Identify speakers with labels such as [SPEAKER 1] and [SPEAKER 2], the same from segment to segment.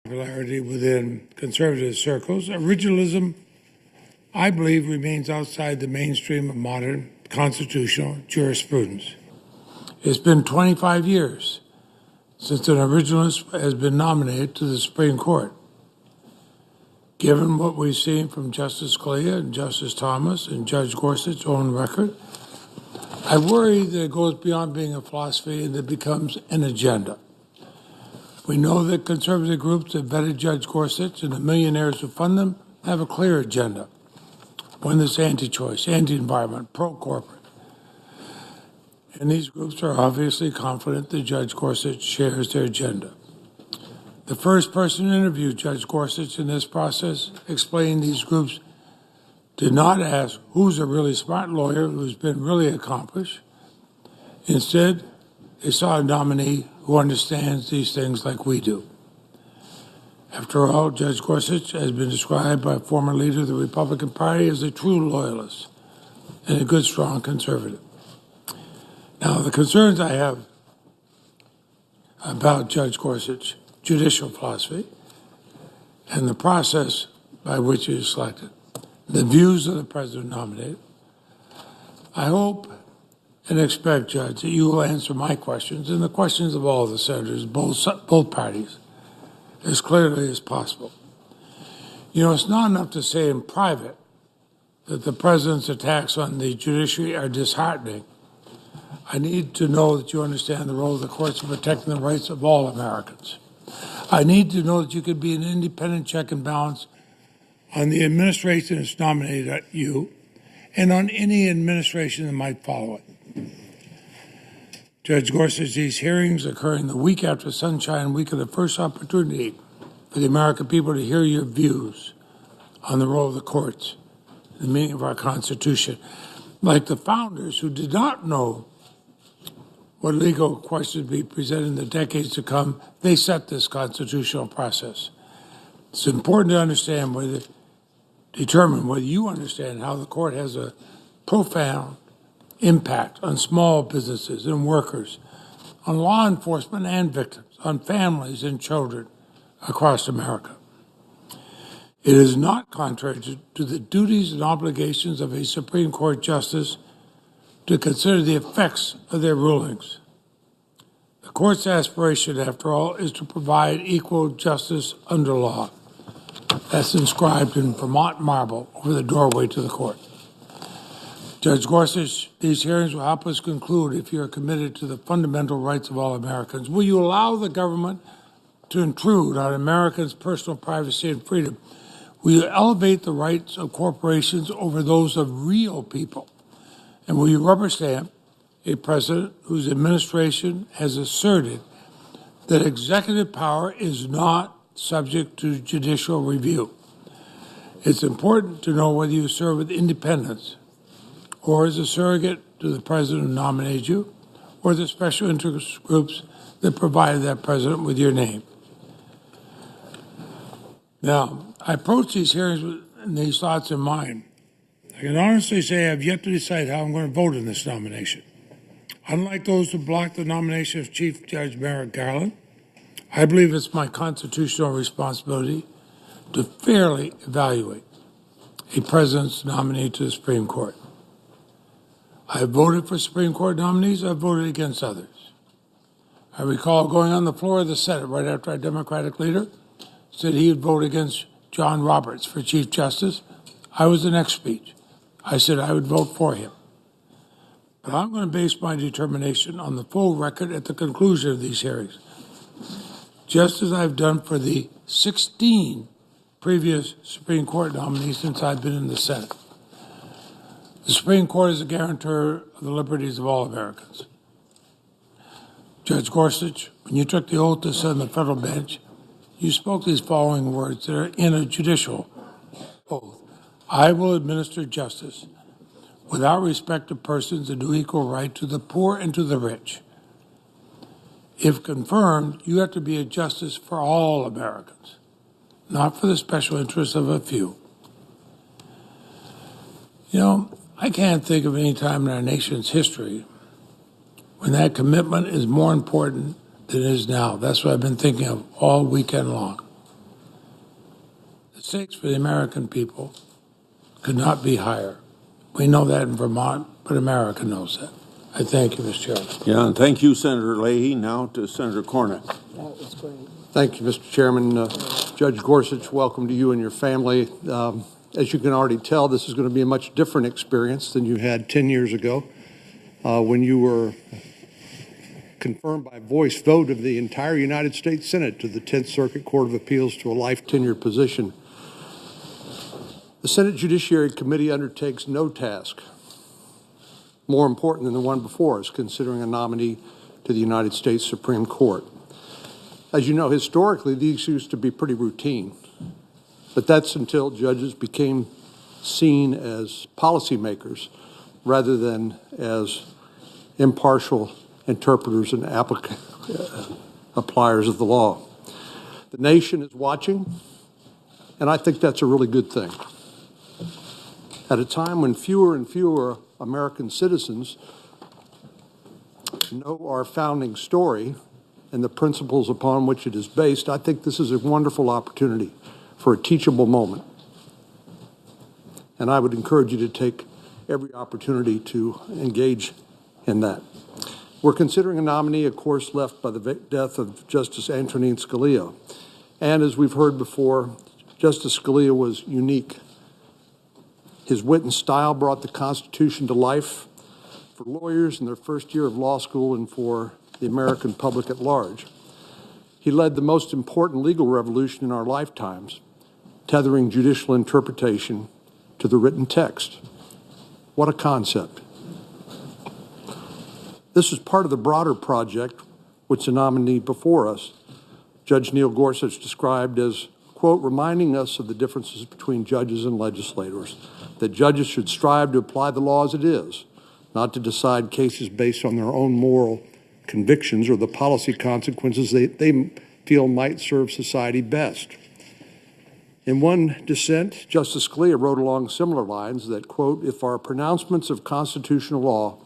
[SPEAKER 1] popularity within conservative circles, originalism, I believe, remains outside the mainstream of modern constitutional jurisprudence. It's been 25 years since an originalist has been nominated to the Supreme Court. Given what we've seen from Justice Scalia and Justice Thomas and Judge Gorsuch's own record, I worry that it goes beyond being a philosophy and it becomes an agenda. We know that conservative groups that vetted Judge Gorsuch and the millionaires who fund them have a clear agenda, one that's anti-choice, anti-environment, pro-corporate. And these groups are obviously confident that Judge Gorsuch shares their agenda. The first person to interview Judge Gorsuch in this process explained these groups did not ask who's a really smart lawyer who's been really accomplished. Instead, they saw a nominee who understands these things like we do. After all, Judge Gorsuch has been described by a former leader of the Republican Party as a true loyalist and a good, strong conservative. Now, the concerns I have about Judge Gorsuch judicial philosophy and the process by which he is selected, the views of the president nominated. I hope and expect, Judge, that you will answer my questions and the questions of all the senators, both parties, as clearly as possible. You know, it's not enough to say in private that the president's attacks on the judiciary are disheartening. I need to know that you understand the role of the courts in protecting the rights of all Americans. I need to know that you can be an independent check and balance on the administration that's nominated you and on any administration that might follow it. Judge Gorsuch, these hearings occurring the week after Sunshine Week are the first opportunity for the American people to hear your views on the role of the courts, the meaning of our Constitution. Like the founders who did not know what legal questions would be presented in the decades to come, they set this constitutional process. It's important to determine whether you understand how the court has a profound impact on small businesses and workers, on law enforcement and victims, on families and children across America. It is not contrary to the duties and obligations of a Supreme Court justice to consider the effects of their rulings. The court's aspiration, after all, is to provide equal justice under law. That's inscribed in Vermont marble over the doorway to the court. Judge Gorsuch, these hearings will help us conclude if you are committed to the fundamental rights of all Americans. Will you allow the government to intrude on Americans' personal privacy and freedom? Will you elevate the rights of corporations over those of real people? And will you rubber stamp a president whose administration has asserted that executive power is not subject to judicial review? It's important to know whether you serve with independence or as a surrogate to the president who nominated you or the special interest groups that provided that president with your name. Now, I approach these hearings with these thoughts in mind. I can honestly say I have yet to decide how I'm going to vote in this nomination. Unlike those who blocked the nomination of Chief Judge Merrick Garland, I believe it's my constitutional responsibility to fairly evaluate a president's nominee to the Supreme Court. I have voted for Supreme Court nominees. I've voted against others. I recall going on the floor of the Senate right after our Democratic leader said he would vote against John Roberts for Chief Justice. I was the next speech. I said I would vote for him. But I'm going to base my determination on the full record at the conclusion of these hearings, just as I've done for the 16 previous Supreme Court nominees since I've been in the Senate. The Supreme Court is a guarantor of the liberties of all Americans. Judge Gorsuch, when you took the oath to sit on the federal bench, you spoke these following words that are in a judicial oath. I will administer justice without respect of persons and do equal right to the poor and to the rich. If confirmed, you have to be a justice for all Americans, not for the special interests of a few. You know, I can't think of any time in our nation's history when that commitment is more important than it is now. That's what I've been thinking of all weekend long. stakes for the American people could not be higher. We know that in Vermont, but America knows that. I thank you, Mr. Chairman.
[SPEAKER 2] Yeah, and thank you, Senator Leahy. Now to Senator Cornett.
[SPEAKER 3] That was great.
[SPEAKER 4] Thank you, Mr. Chairman. Judge Gorsuch, welcome to you and your family. As you can already tell, this is going to be a much different experience than you had 10 years ago when you were confirmed by voice vote of the entire United States Senate to the 10th Circuit Court of Appeals to a life tenure position. The Senate Judiciary Committee undertakes no task more important than the one before us, considering a nominee to the United States Supreme Court. As you know, historically, these used to be pretty routine, but that's until judges became seen as policymakers rather than as impartial interpreters and appliers of the law. The nation is watching, and I think that's a really good thing. At a time when fewer and fewer American citizens know our founding story and the principles upon which it is based, I think this is a wonderful opportunity for a teachable moment. And I would encourage you to take every opportunity to engage in that. We're considering a nominee, of course, left by the death of Justice Antonin Scalia. And as we've heard before, Justice Scalia was unique. His wit and style brought the Constitution to life for lawyers in their first year of law school and for the American public at large. He led the most important legal revolution in our lifetimes, tethering judicial interpretation to the written text. What a concept. This is part of the broader project which the nominee before us, Judge Neil Gorsuch, described as, quote, reminding us of the differences between judges and legislators, that judges should strive to apply the law as it is, not to decide cases based on their own moral convictions or the policy consequences they feel might serve society best. In one dissent, Justice Scalia wrote along similar lines that, quote, if our pronouncements of constitutional law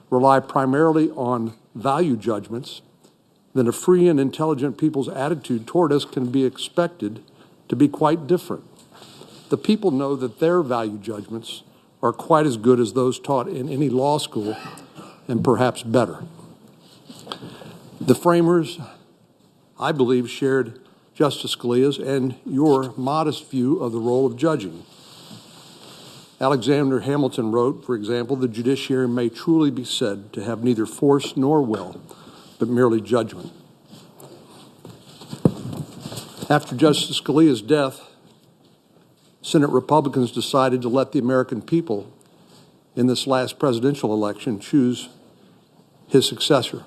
[SPEAKER 4] rely primarily on value judgments, then a free and intelligent people's attitude toward us can be expected to be quite different. The people know that their value judgments are quite as good as those taught in any law school, and perhaps better. The framers, I believe, shared Justice Scalia's and your modest view of the role of judging. Alexander Hamilton wrote, for example, the judiciary may truly be said to have neither force nor will, but merely judgment. After Justice Scalia's death, Senate Republicans decided to let the American people in this last presidential election choose his successor.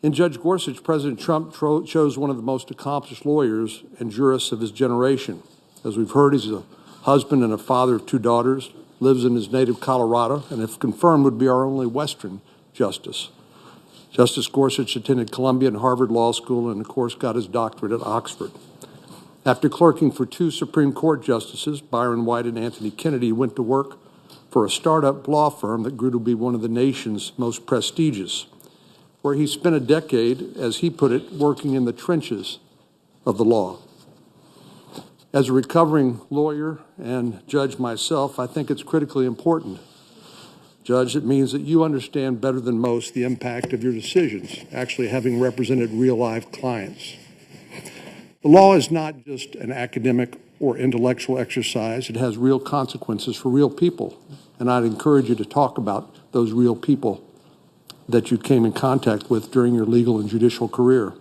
[SPEAKER 4] In Judge Gorsuch, President Trump chose one of the most accomplished lawyers and jurists of his generation. As we've heard, he's a husband and a father of 2 daughters, lives in his native Colorado, and if confirmed would be our only Western justice. Justice Gorsuch attended Columbia and Harvard Law School and, of course, got his doctorate at Oxford. After clerking for 2 Supreme Court justices, Byron White and Anthony Kennedy, he went to work for a startup law firm that grew to be one of the nation's most prestigious, where he spent a decade, as he put it, working in the trenches of the law. As a recovering lawyer and judge myself, I think it's critically important. Judge, it means that you understand better than most the impact of your decisions, actually having represented real-life clients. The law is not just an academic or intellectual exercise. It has real consequences for real people. And I'd encourage you to talk about those real people that you came in contact with during your legal and judicial career.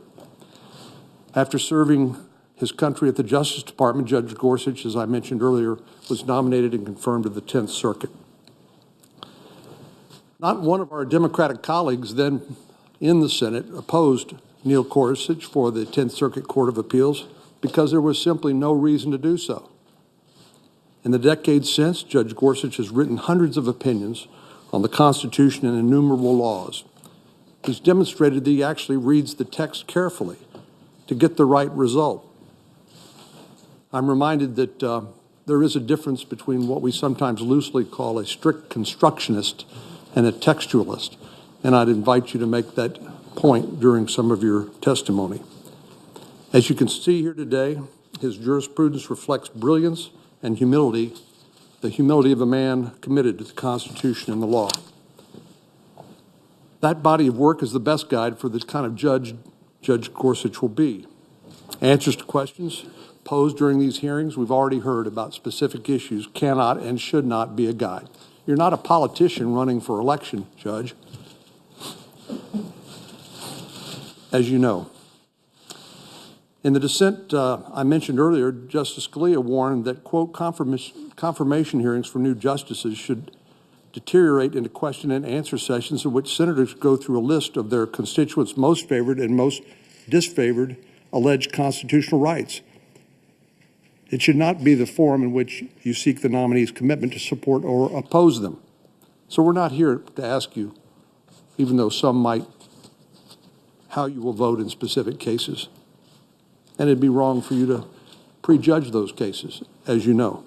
[SPEAKER 4] After serving his country at the Justice Department, Judge Gorsuch, as I mentioned earlier, was nominated and confirmed to the 10th Circuit. Not one of our Democratic colleagues then in the Senate opposed Neil Gorsuch for the 10th Circuit Court of Appeals because there was simply no reason to do so. In the decades since, Judge Gorsuch has written hundreds of opinions on the Constitution and innumerable laws. He's demonstrated that he actually reads the text carefully to get the right result. I'm reminded that there is a difference between what we sometimes loosely call a strict constructionist and a textualist, and I'd invite you to make that point during some of your testimony. As you can see here today, His jurisprudence reflects brilliance and humility, the humility of a man committed to the Constitution and the law. That body of work is the best guide for the kind of judge Judge Gorsuch will be. Answers to questions posed during these hearings, we've already heard about specific issues, cannot and should not be a guide. You're not a politician running for election, Judge, as you know. In the dissent I mentioned earlier, Justice Scalia warned that, quote, confirmation hearings for new justices should deteriorate into question and answer sessions in which senators go through a list of their constituents' most favored and most disfavored alleged constitutional rights. It should not be the forum in which you seek the nominee's commitment to support or oppose them. So we're not here to ask you, even though some might, how you will vote in specific cases. And it'd be wrong for you to prejudge those cases, as you know.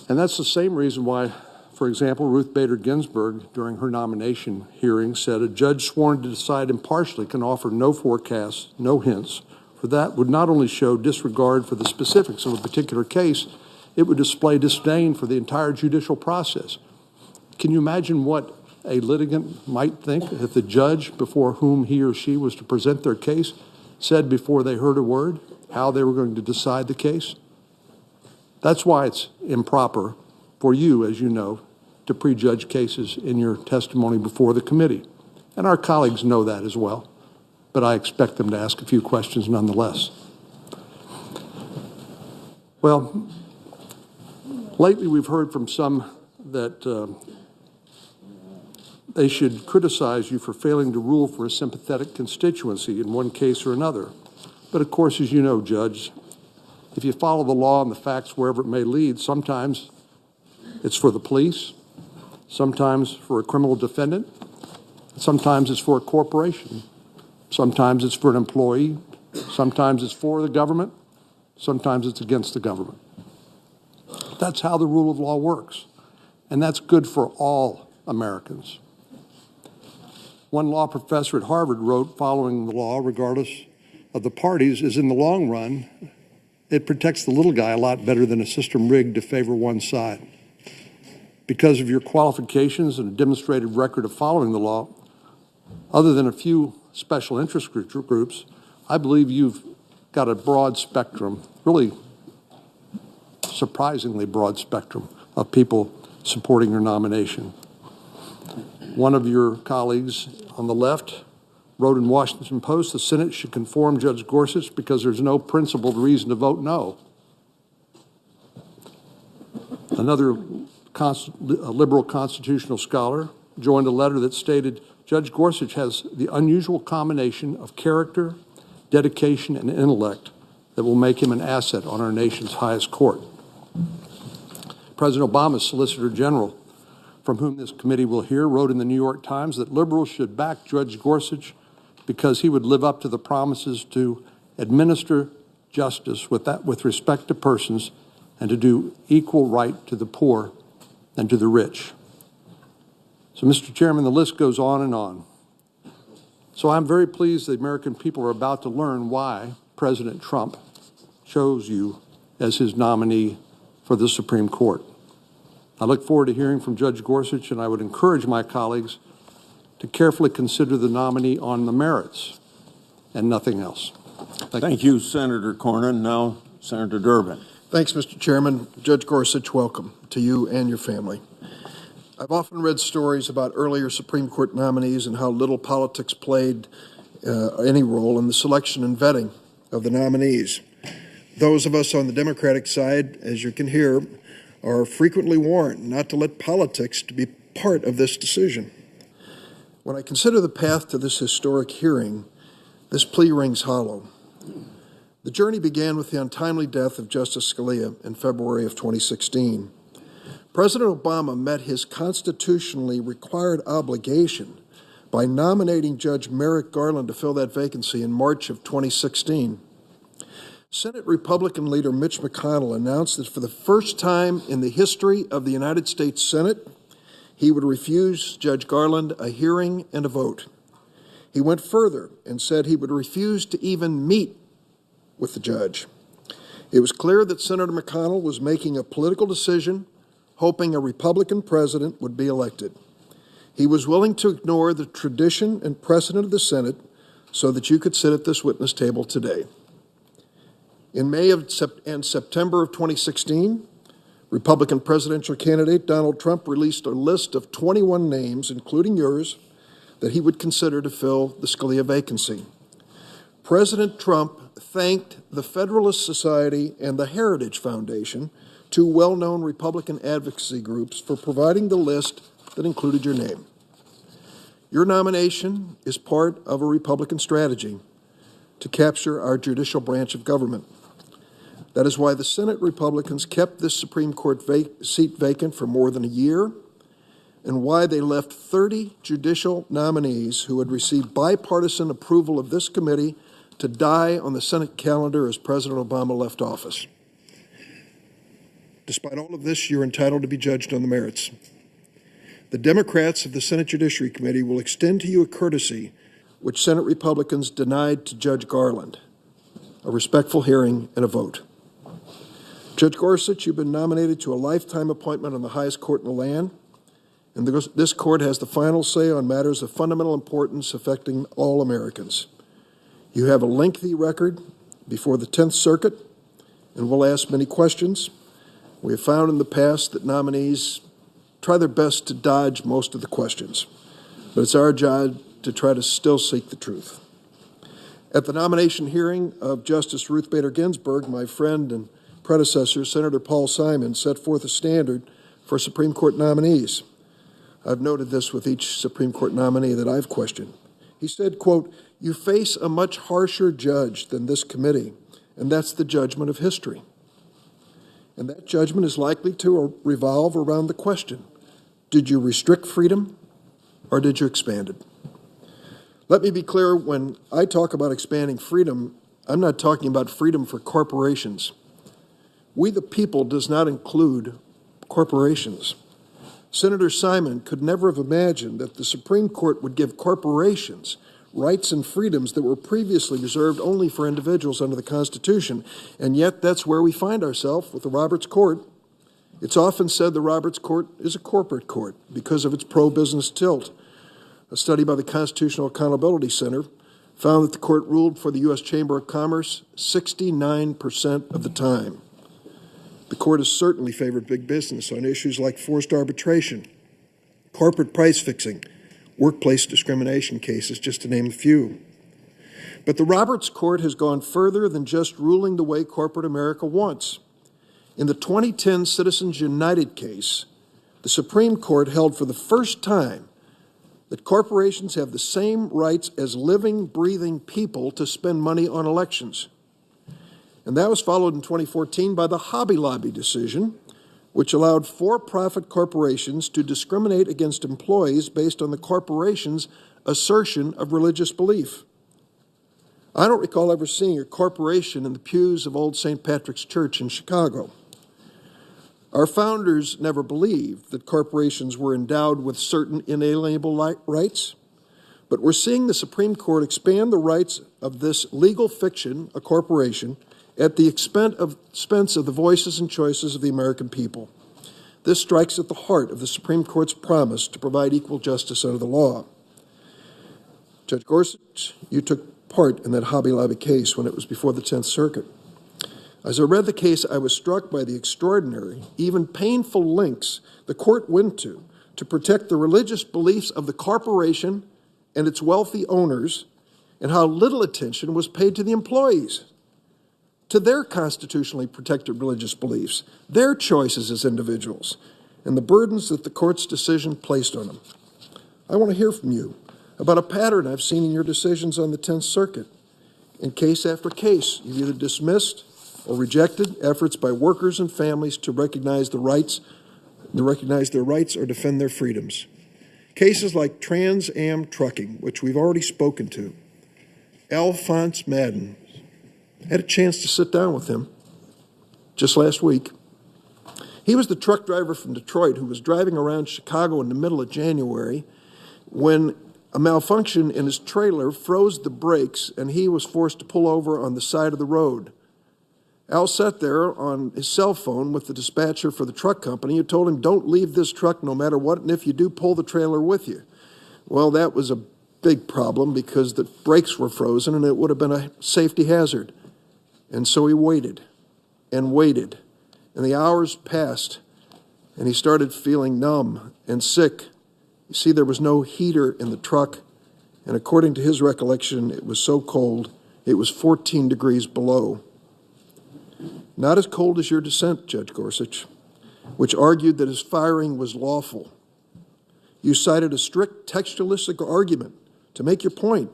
[SPEAKER 4] And that's the same reason why, for example, Ruth Bader Ginsburg, during her nomination hearing, said a judge sworn to decide impartially can offer no forecasts, no hints, for that would not only show disregard for the specifics of a particular case, it would display disdain for the entire judicial process. Can you imagine what a litigant might think if the judge before whom he or she was to present their case said before they heard a word how they were going to decide the case? That's why it's improper for you, as you know, to prejudge cases in your testimony before the committee. And our colleagues know that as well, but I expect them to ask a few questions nonetheless. Well, lately we've heard from some that they should criticize you for failing to rule for a sympathetic constituency in one case or another. But of course, as you know, Judge, if you follow the law and the facts wherever it may lead, sometimes it's for the police, sometimes for a criminal defendant, sometimes it's for a corporation, sometimes it's for an employee, sometimes it's for the government, sometimes it's against the government. That's how the rule of law works, and that's good for all Americans. One law professor at Harvard wrote, following the law, regardless of the parties, is in the long run, it protects the little guy a lot better than a system rigged to favor one side. Because of your qualifications and a demonstrated record of following the law, other than a few special interest groups, I believe you've got a broad spectrum, really surprisingly broad spectrum of people supporting your nomination. One of your colleagues on the left wrote in Washington Post, the Senate should conform Judge Gorsuch because there's no principled reason to vote no. Another liberal constitutional scholar joined a letter that stated, Judge Gorsuch has the unusual combination of character, dedication, and intellect that will make him an asset on our nation's highest court. President Obama's Solicitor General, from whom this committee will hear, wrote in the New York Times that liberals should back Judge Gorsuch because he would live up to the promises to administer justice with respect to persons and to do equal right to the poor and to the rich. So, Mr. Chairman, the list goes on and on. So I'm very pleased the American people are about to learn why President Trump chose you as his nominee for the Supreme Court. I look forward to hearing from Judge Gorsuch, and I would encourage my colleagues to carefully consider the nominee on the merits and nothing else.
[SPEAKER 2] Thank you, Senator Cornyn. Now, Senator Durbin.
[SPEAKER 3] Thanks, Mr. Chairman. Judge Gorsuch, welcome to you and your family. I've often read stories about earlier Supreme Court nominees and how little politics played any role in the selection and vetting of the nominees. Those of us on the Democratic side, as you can hear, are frequently warned not to let politics to be part of this decision. When I consider the path to this historic hearing, this plea rings hollow. The journey began with the untimely death of Justice Scalia in February of 2016. President Obama met his constitutionally required obligation by nominating Judge Merrick Garland to fill that vacancy in March of 2016. Senate Republican leader Mitch McConnell announced that for the first time in the history of the United States Senate, he would refuse Judge Garland a hearing and a vote. He went further and said he would refuse to even meet with the judge. It was clear that Senator McConnell was making a political decision, hoping a Republican president would be elected. He was willing to ignore the tradition and precedent of the Senate so that you could sit at this witness table today. In May and September of 2016, Republican presidential candidate Donald Trump released a list of 21 names, including yours, that he would consider to fill the Scalia vacancy. President Trump thanked the Federalist Society and the Heritage Foundation, two well-known Republican advocacy groups, for providing the list that included your name. Your nomination is part of a Republican strategy to capture our judicial branch of government. That is why the Senate Republicans kept this Supreme Court seat vacant for more than a year, and why they left 30 judicial nominees who had received bipartisan approval of this committee to die on the Senate calendar as President Obama left office. Despite all of this, you're entitled to be judged on the merits. The Democrats of the Senate Judiciary Committee will extend to you a courtesy which Senate Republicans denied to Judge Garland: a respectful hearing and a vote. Judge Gorsuch, you've been nominated to a lifetime appointment on the highest court in the land, and this court has the final say on matters of fundamental importance affecting all Americans. You have a lengthy record before the 10th Circuit and will ask many questions. We have found in the past that nominees try their best to dodge most of the questions, but it's our job to try to still seek the truth. At the nomination hearing of Justice Ruth Bader Ginsburg, my friend and predecessor, Senator Paul Simon, set forth a standard for Supreme Court nominees. I've noted this with each Supreme Court nominee that I've questioned. He said, quote, "You face a much harsher judge than this committee, and that's the judgment of history. And that judgment is likely to revolve around the question, did you restrict freedom or did you expand it?" Let me be clear, when I talk about expanding freedom, I'm not talking about freedom for corporations. We the people does not include corporations. Senator Simon could never have imagined that the Supreme Court would give corporations rights and freedoms that were previously reserved only for individuals under the Constitution. And yet that's where we find ourselves with the Roberts Court. It's often said the Roberts Court is a corporate court because of its pro-business tilt. A study by the Constitutional Accountability Center found that the court ruled for the U.S. Chamber of Commerce 69% of the time. The court has certainly favored big business on issues like forced arbitration, corporate price fixing, workplace discrimination cases, just to name a few. But the Roberts Court has gone further than just ruling the way corporate America wants. In the 2010 Citizens United case, the Supreme Court held for the first time that corporations have the same rights as living, breathing people to spend money on elections. And that was followed in 2014 by the Hobby Lobby decision, which allowed for-profit corporations to discriminate against employees based on the corporation's assertion of religious belief. I don't recall ever seeing a corporation in the pews of Old St. Patrick's Church in Chicago. Our founders never believed that corporations were endowed with certain inalienable rights, but we're seeing the Supreme Court expand the rights of this legal fiction, a corporation, at the expense of the voices and choices of the American people. This strikes at the heart of the Supreme Court's promise to provide equal justice under the law. Judge Gorsuch, you took part in that Hobby Lobby case when it was before the 10th Circuit. As I read the case, I was struck by the extraordinary, even painful lengths the court went to protect the religious beliefs of the corporation and its wealthy owners, and how little attention was paid to the employees, to their constitutionally protected religious beliefs, their choices as individuals, and the burdens that the court's decision placed on them. I want to hear from you about a pattern I've seen in your decisions on the 10th Circuit. In case after case, you've either dismissed or rejected efforts by workers and families to recognize their rights or defend their freedoms. Cases like Trans Am Trucking, which we've already spoken to. Alphonse Madden. Had a chance to sit down with him just last week. He was the truck driver from Detroit who was driving around Chicago in the middle of January when A malfunction in his trailer froze the brakes, and he was forced to pull over on the side of the road. Al sat there on his cell phone with the dispatcher for the truck company, who told him, "Don't leave this truck no matter what, and if you do, pull the trailer with you." Well, that was a big problem because the brakes were frozen, and it would have been a safety hazard. And so he waited and waited, and the hours passed, and he started feeling numb and sick. You see, there was no heater in the truck, and according to his recollection, it was so cold, it was 14 degrees below. Not as cold as your dissent, Judge Gorsuch, which argued that his firing was lawful. You cited a strict textualistic argument to make your point,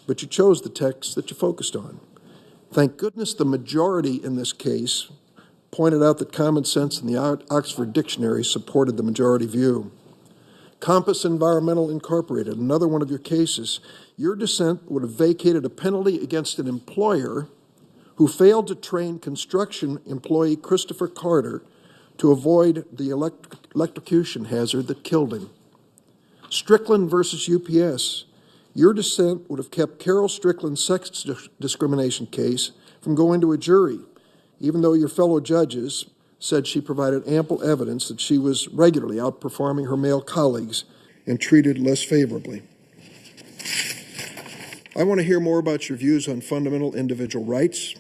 [SPEAKER 3] but you chose the text that you focused on. Thank goodness the majority in this case pointed out that common sense in the Oxford Dictionary supported the majority view. Compass Environmental Incorporated, another one of your cases, your dissent would have vacated a penalty against an employer who failed to train construction employee Christopher Carter to avoid the electrocution hazard that killed him. Strickland versus UPS, your dissent would have kept Carol Strickland's sex discrimination case from going to a jury, even though your fellow judges said she provided ample evidence that she was regularly outperforming her male colleagues and treated less favorably. I want to hear more about your views on fundamental individual rights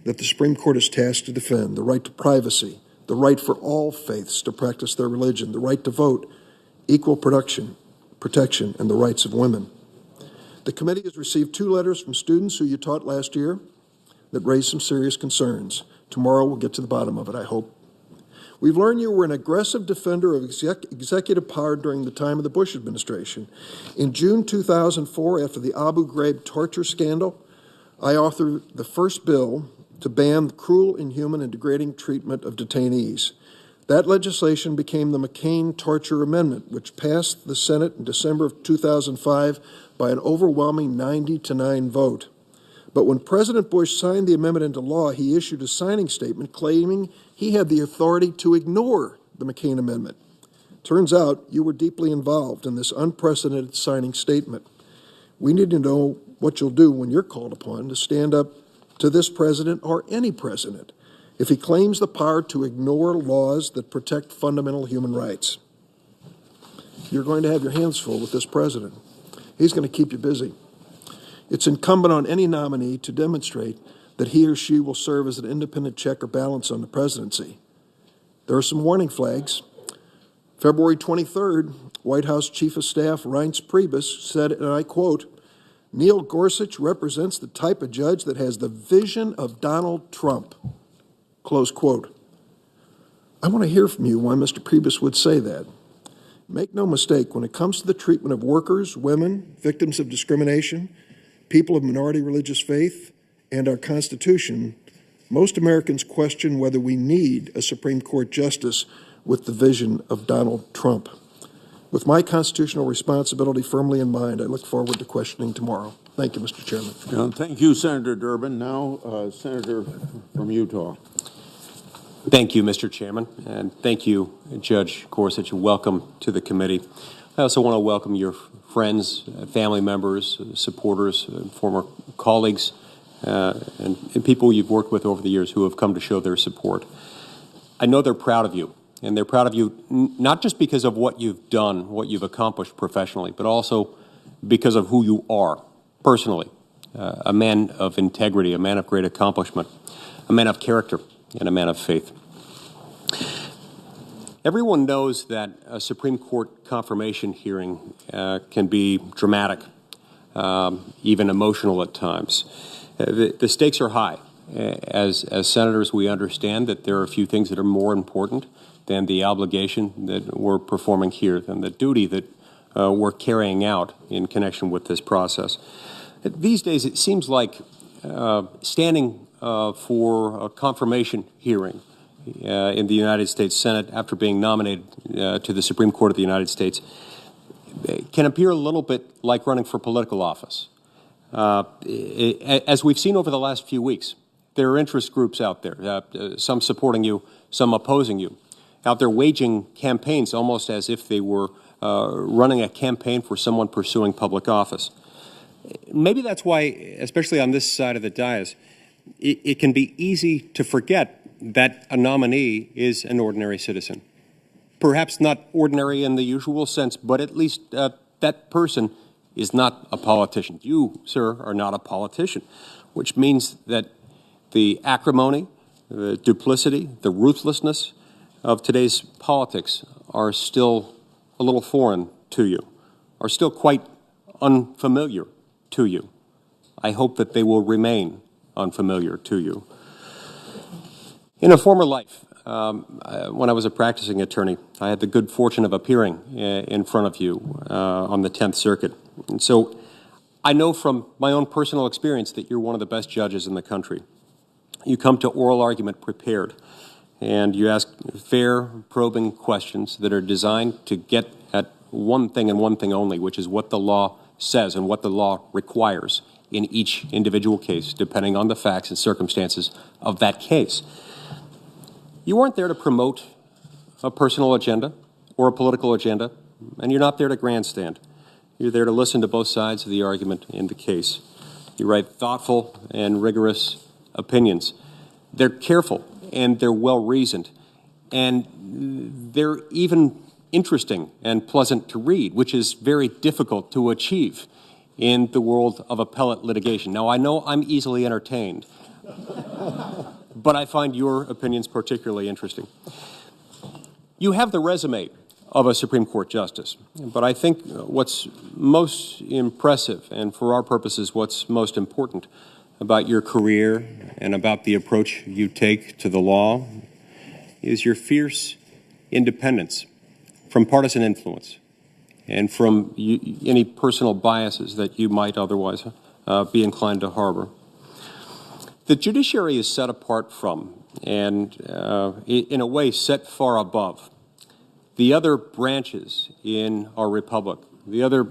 [SPEAKER 3] that the Supreme Court is tasked to defend: the right to privacy, the right for all faiths to practice their religion, the right to vote, equal protection, and the rights of women. The committee has received 2 letters from students who you taught last year that raised some serious concerns. Tomorrow we'll get to the bottom of it, I hope. We've learned you were an aggressive defender of executive power during the time of the Bush administration. In June 2004, after the Abu Ghraib torture scandal, I authored the first bill to ban the cruel, inhuman, and degrading treatment of detainees. That legislation became the McCain Torture Amendment, which passed the Senate in December of 2005 by an overwhelming 90-9 vote. But when President Bush signed the amendment into law, he issued a signing statement claiming he had the authority to ignore the McCain Amendment. Turns out you were deeply involved in this unprecedented signing statement. We need to know what you'll do when you're called upon to stand up to this president or any president if he claims the power to ignore laws that protect fundamental human rights. You're going to have your hands full with this president. He's going to keep you busy. It's incumbent on any nominee to demonstrate that he or she will serve as an independent check or balance on the presidency. There are some warning flags. February 23rd, White House Chief of Staff Reince Priebus said, and I quote, "Neil Gorsuch represents the type of judge that has the vision of Donald Trump," close quote. I want to hear from you why Mr. Priebus would say that. Make no mistake, when it comes to the treatment of workers, women, victims of discrimination, people of minority religious faith, and our Constitution, most Americans question whether we need a Supreme Court justice with the vision of Donald Trump. With my constitutional responsibility firmly in mind, I look forward to questioning tomorrow. Thank you, Mr. Chairman.
[SPEAKER 2] Thank you, Senator Durbin. Now, Senator from Utah.
[SPEAKER 5] Thank you, Mr. Chairman, and thank you, Judge Gorsuch. Welcome to the committee. I also want to welcome your friends, family members, supporters, former colleagues, and people you've worked with over the years who have come to show their support. I know they're proud of you, and they're proud of you not just because of what you've done, what you've accomplished professionally, but also because of who you are personally, a man of integrity, a man of great accomplishment, a man of character, and a man of faith. Everyone knows that a Supreme Court confirmation hearing can be dramatic, even emotional at times. The stakes are high. As senators, we understand that there are a few things that are more important than the obligation that we're performing here, than the duty that we're carrying out in connection with this process. These days, it seems like standing for a confirmation hearing in the United States Senate after being nominated to the Supreme Court of the United States can appear a little bit like running for political office. As we've seen over the last few weeks, there are interest groups out there, some supporting you, some opposing you, out there waging campaigns almost as if they were running a campaign for someone pursuing public office. Maybe that's why, especially on this side of the dais, it can be easy to forget that a nominee is an ordinary citizen. Perhaps not ordinary in the usual sense, but at least that person is not a politician. You, sir, are not a politician, which means that the acrimony, the duplicity, the ruthlessness of today's politics are still a little foreign to you, are still quite unfamiliar to you. I hope that they will remain unfamiliar to you. In a former life, when I was a practicing attorney, I had the good fortune of appearing in front of you on the 10th Circuit. And so I know from my own personal experience that you're one of the best judges in the country. You come to oral argument prepared, and you ask fair, probing questions that are designed to get at one thing and one thing only, which is what the law says and what the law requires in each individual case, depending on the facts and circumstances of that case. You aren't there to promote a personal agenda or a political agenda, and you're not there to grandstand. You're there to listen to both sides of the argument in the case. You write thoughtful and rigorous opinions. They're careful and they're well-reasoned, and they're even interesting and pleasant to read, which is very difficult to achieve in the world of appellate litigation. Now, I know I'm easily entertained, but I find your opinions particularly interesting. You have the resume of a Supreme Court justice, but I think what's most impressive, and for our purposes what's most important about your career and about the approach you take to the law, is your fierce independence from partisan influence and from any personal biases that you might otherwise be inclined to harbor. The judiciary is set apart from, and in a way set far above, the other branches in our republic, the other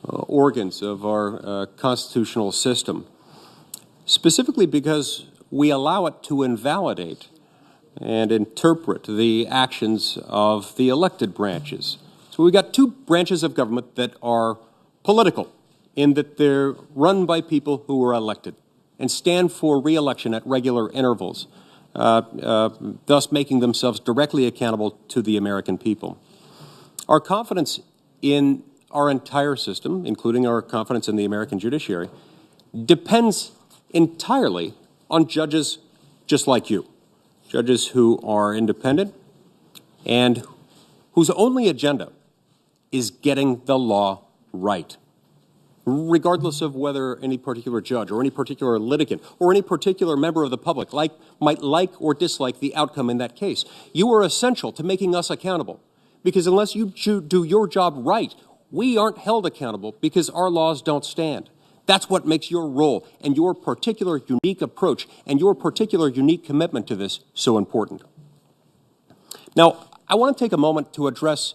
[SPEAKER 5] organs of our constitutional system, specifically because we allow it to invalidate and interpret the actions of the elected branches. So we've got two branches of government that are political in that they're run by people who were elected and stand for re-election at regular intervals, thus making themselves directly accountable to the American people. Our confidence in our entire system, including our confidence in the American judiciary, depends entirely on judges just like you, judges who are independent and whose only agenda is getting the law right, regardless of whether any particular judge or any particular litigant or any particular member of the public might like or dislike the outcome in that case. You are essential to making us accountable, because unless you do your job right, we aren't held accountable because our laws don't stand. That's what makes your role and your particular unique approach and your particular unique commitment to this so important. Now, I want to take a moment to address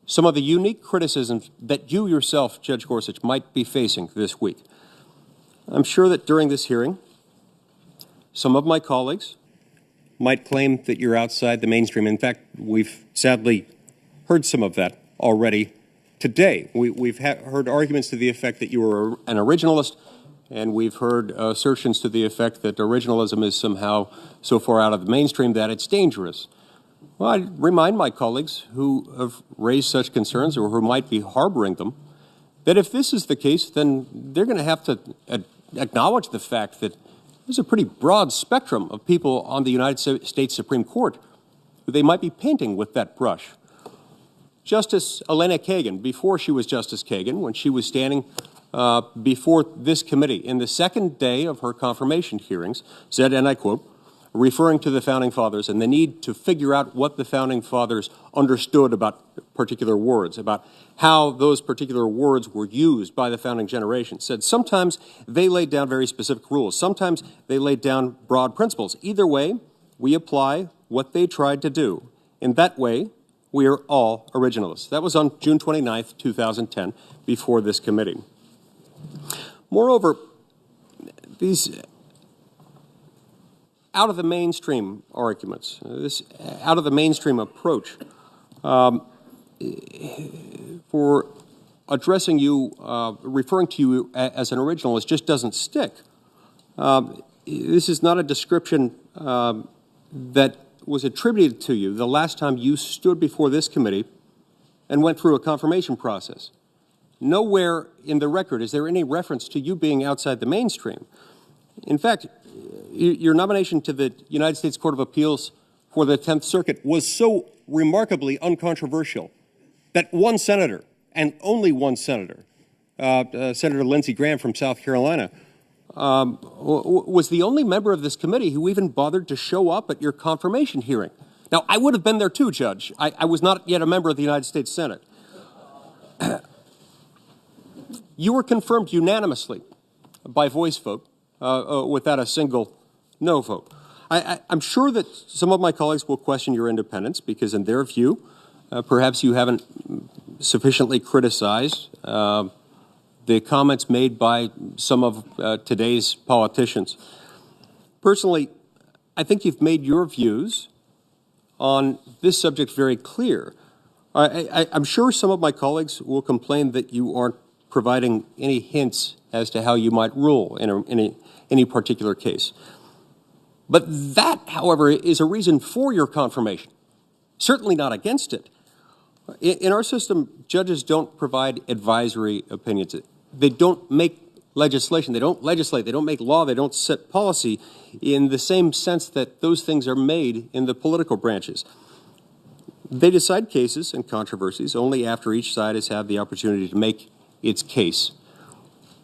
[SPEAKER 5] some of the unique criticisms that you yourself, Judge Gorsuch, might be facing this week. I'm sure that during this hearing, some of my colleagues might claim that you're outside the mainstream. In fact, we've sadly heard some of that already today. We've heard arguments to the effect that you were an originalist, and we've heard assertions to the effect that originalism is somehow so far out of the mainstream that it's dangerous. Well, I remind my colleagues who have raised such concerns or who might be harboring them that if this is the case, then they're going to have to acknowledge the fact that there's a pretty broad spectrum of people on the United States Supreme Court who they might be painting with that brush. Justice Elena Kagan, before she was Justice Kagan, when she was standing before this committee in the second day of her confirmation hearings, said, and I quote, referring to the Founding Fathers and the need to figure out what the Founding Fathers understood about particular words, about how those particular words were used by the founding generation, said sometimes they laid down very specific rules, sometimes they laid down broad principles. Either way, we apply what they tried to do. In that way, we are all originalists. That was on June 29th, 2010, before this committee. Moreover, these out-of-the-mainstream arguments, this out-of-the-mainstream approach, for addressing you, referring to you as an originalist just doesn't stick. This is not a description that was attributed to you the last time you stood before this committee and went through a confirmation process. Nowhere in the record is there any reference to you being outside the mainstream. In fact, your nomination to the United States Court of Appeals for the 10th Circuit was so remarkably uncontroversial that one senator, and only one senator, Senator Lindsey Graham from South Carolina, was the only member of this committee who even bothered to show up at your confirmation hearing. Now, I would have been there too, Judge. I was not yet a member of the United States Senate. You were confirmed unanimously by voice vote without a single no vote. I'm sure that some of my colleagues will question your independence because in their view, perhaps you haven't sufficiently criticized the comments made by some of today's politicians. Personally, I think you've made your views on this subject very clear. I'm sure some of my colleagues will complain that you aren't providing any hints as to how you might rule in any particular case. But that, however, is a reason for your confirmation, certainly not against it. In our system, judges don't provide advisory opinions. They don't make legislation. They don't legislate. They don't make law. They don't set policy in the same sense that those things are made in the political branches. They decide cases and controversies only after each side has had the opportunity to make its case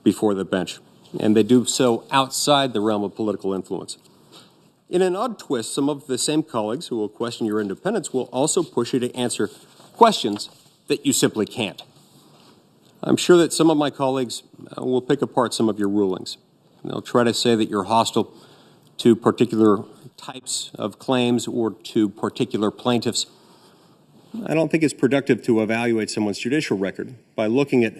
[SPEAKER 5] before the bench, and they do so outside the realm of political influence. In an odd twist, some of the same colleagues who will question your independence will also push you to answer questions that you simply can't. I'm sure that some of my colleagues will pick apart some of your rulings. They'll try to say that you're hostile to particular types of claims or to particular plaintiffs. I don't think it's productive to evaluate someone's judicial record by looking at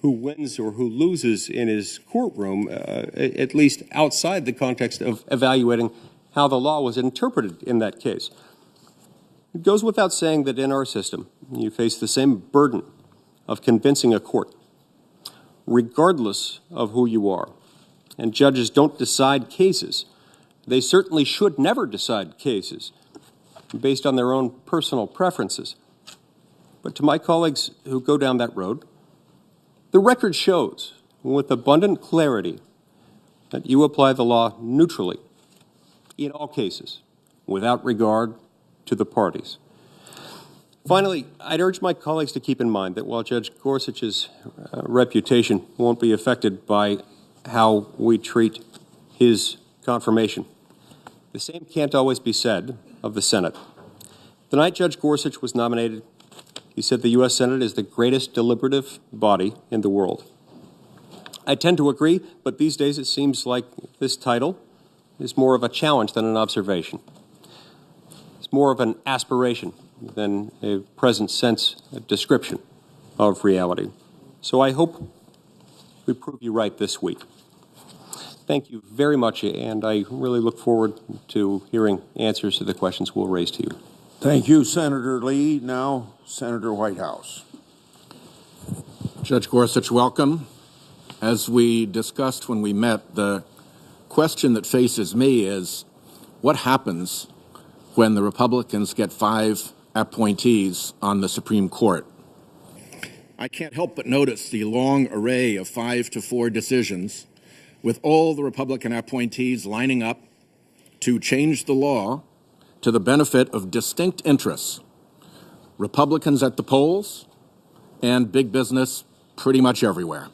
[SPEAKER 5] who wins or who loses in his courtroom, at least outside the context of evaluating how the law was interpreted in that case. It goes without saying that in our system, you face the same burden of convincing a court, regardless of who you are. And judges don't decide cases. They certainly should never decide cases based on their own personal preferences. But to my colleagues who go down that road, the record shows with abundant clarity that you apply the law neutrally in all cases, without regard to the parties. Finally, I'd urge my colleagues to keep in mind that while Judge Gorsuch's reputation won't be affected by how we treat his confirmation, the same can't always be said of the Senate. The night Judge Gorsuch was nominated, he said the U.S. Senate is the greatest deliberative body in the world. I tend to agree, but these days it seems like this title is more of a challenge than an observation. It's more of an aspiration than a present sense description of reality. So I hope we prove you right this week. Thank you very much, and I really look forward to hearing answers to the questions we'll raise to you.
[SPEAKER 2] Thank you, Senator Lee. Now, Senator Whitehouse.
[SPEAKER 6] Judge Gorsuch, welcome. As we discussed when we met, the question that faces me is, what happens when the Republicans get 5 appointees on the Supreme Court? I can't help but notice the long array of 5-4 decisions with all the Republican appointees lining up to change the law to the benefit of distinct interests, Republicans at the polls and big business pretty much everywhere.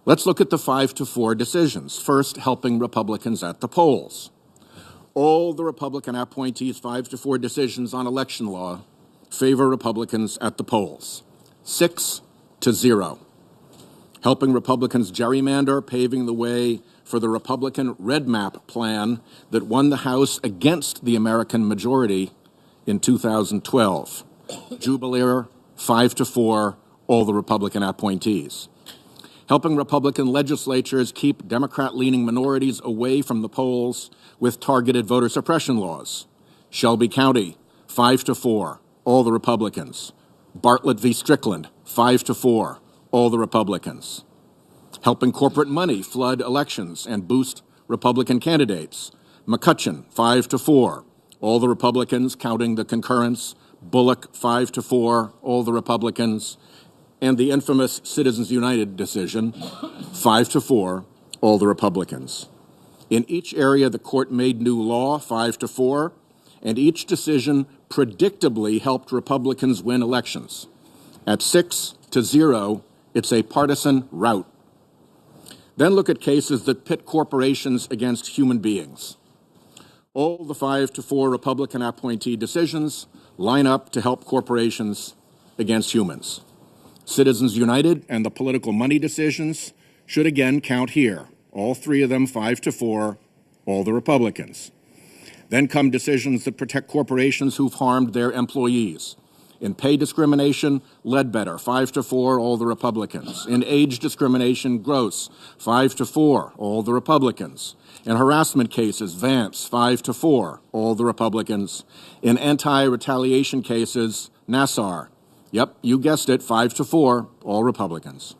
[SPEAKER 6] Let's look at the 5-4 decisions. First, helping Republicans at the polls. All the Republican appointees' 5-4 decisions on election law favor Republicans at the polls. 6-0. Helping Republicans gerrymander, paving the way for the Republican Red Map plan that won the House against the American majority in 2012. Jubileer, 5-4, all the Republican appointees. Helping Republican legislatures keep Democrat-leaning minorities away from the polls with targeted voter suppression laws. Shelby County, 5-4, all the Republicans. Bartlett v. Strickland, 5-4, all the Republicans. Helping corporate money flood elections and boost Republican candidates, McCutcheon, 5-4, all the Republicans, counting the concurrence. Bullock, 5-4, all the Republicans. And the infamous Citizens United decision, 5-4, all the Republicans. In each area, the court made new law, 5-4, and each decision predictably helped Republicans win elections. At 6-0, it's a partisan rout. Then look at cases that pit corporations against human beings. All the 5-4 Republican appointee decisions line up to help corporations against humans. Citizens United and the political money decisions should again count here. All three of them 5-4, all the Republicans. Then come decisions that protect corporations who've harmed their employees. In pay discrimination, Ledbetter, 5-4, all the Republicans. In age discrimination, Gross, 5-4, all the Republicans. In harassment cases, Vance, 5-4, all the Republicans. In anti-retaliation cases, Nassar, yep, you guessed it, 5-4, all Republicans.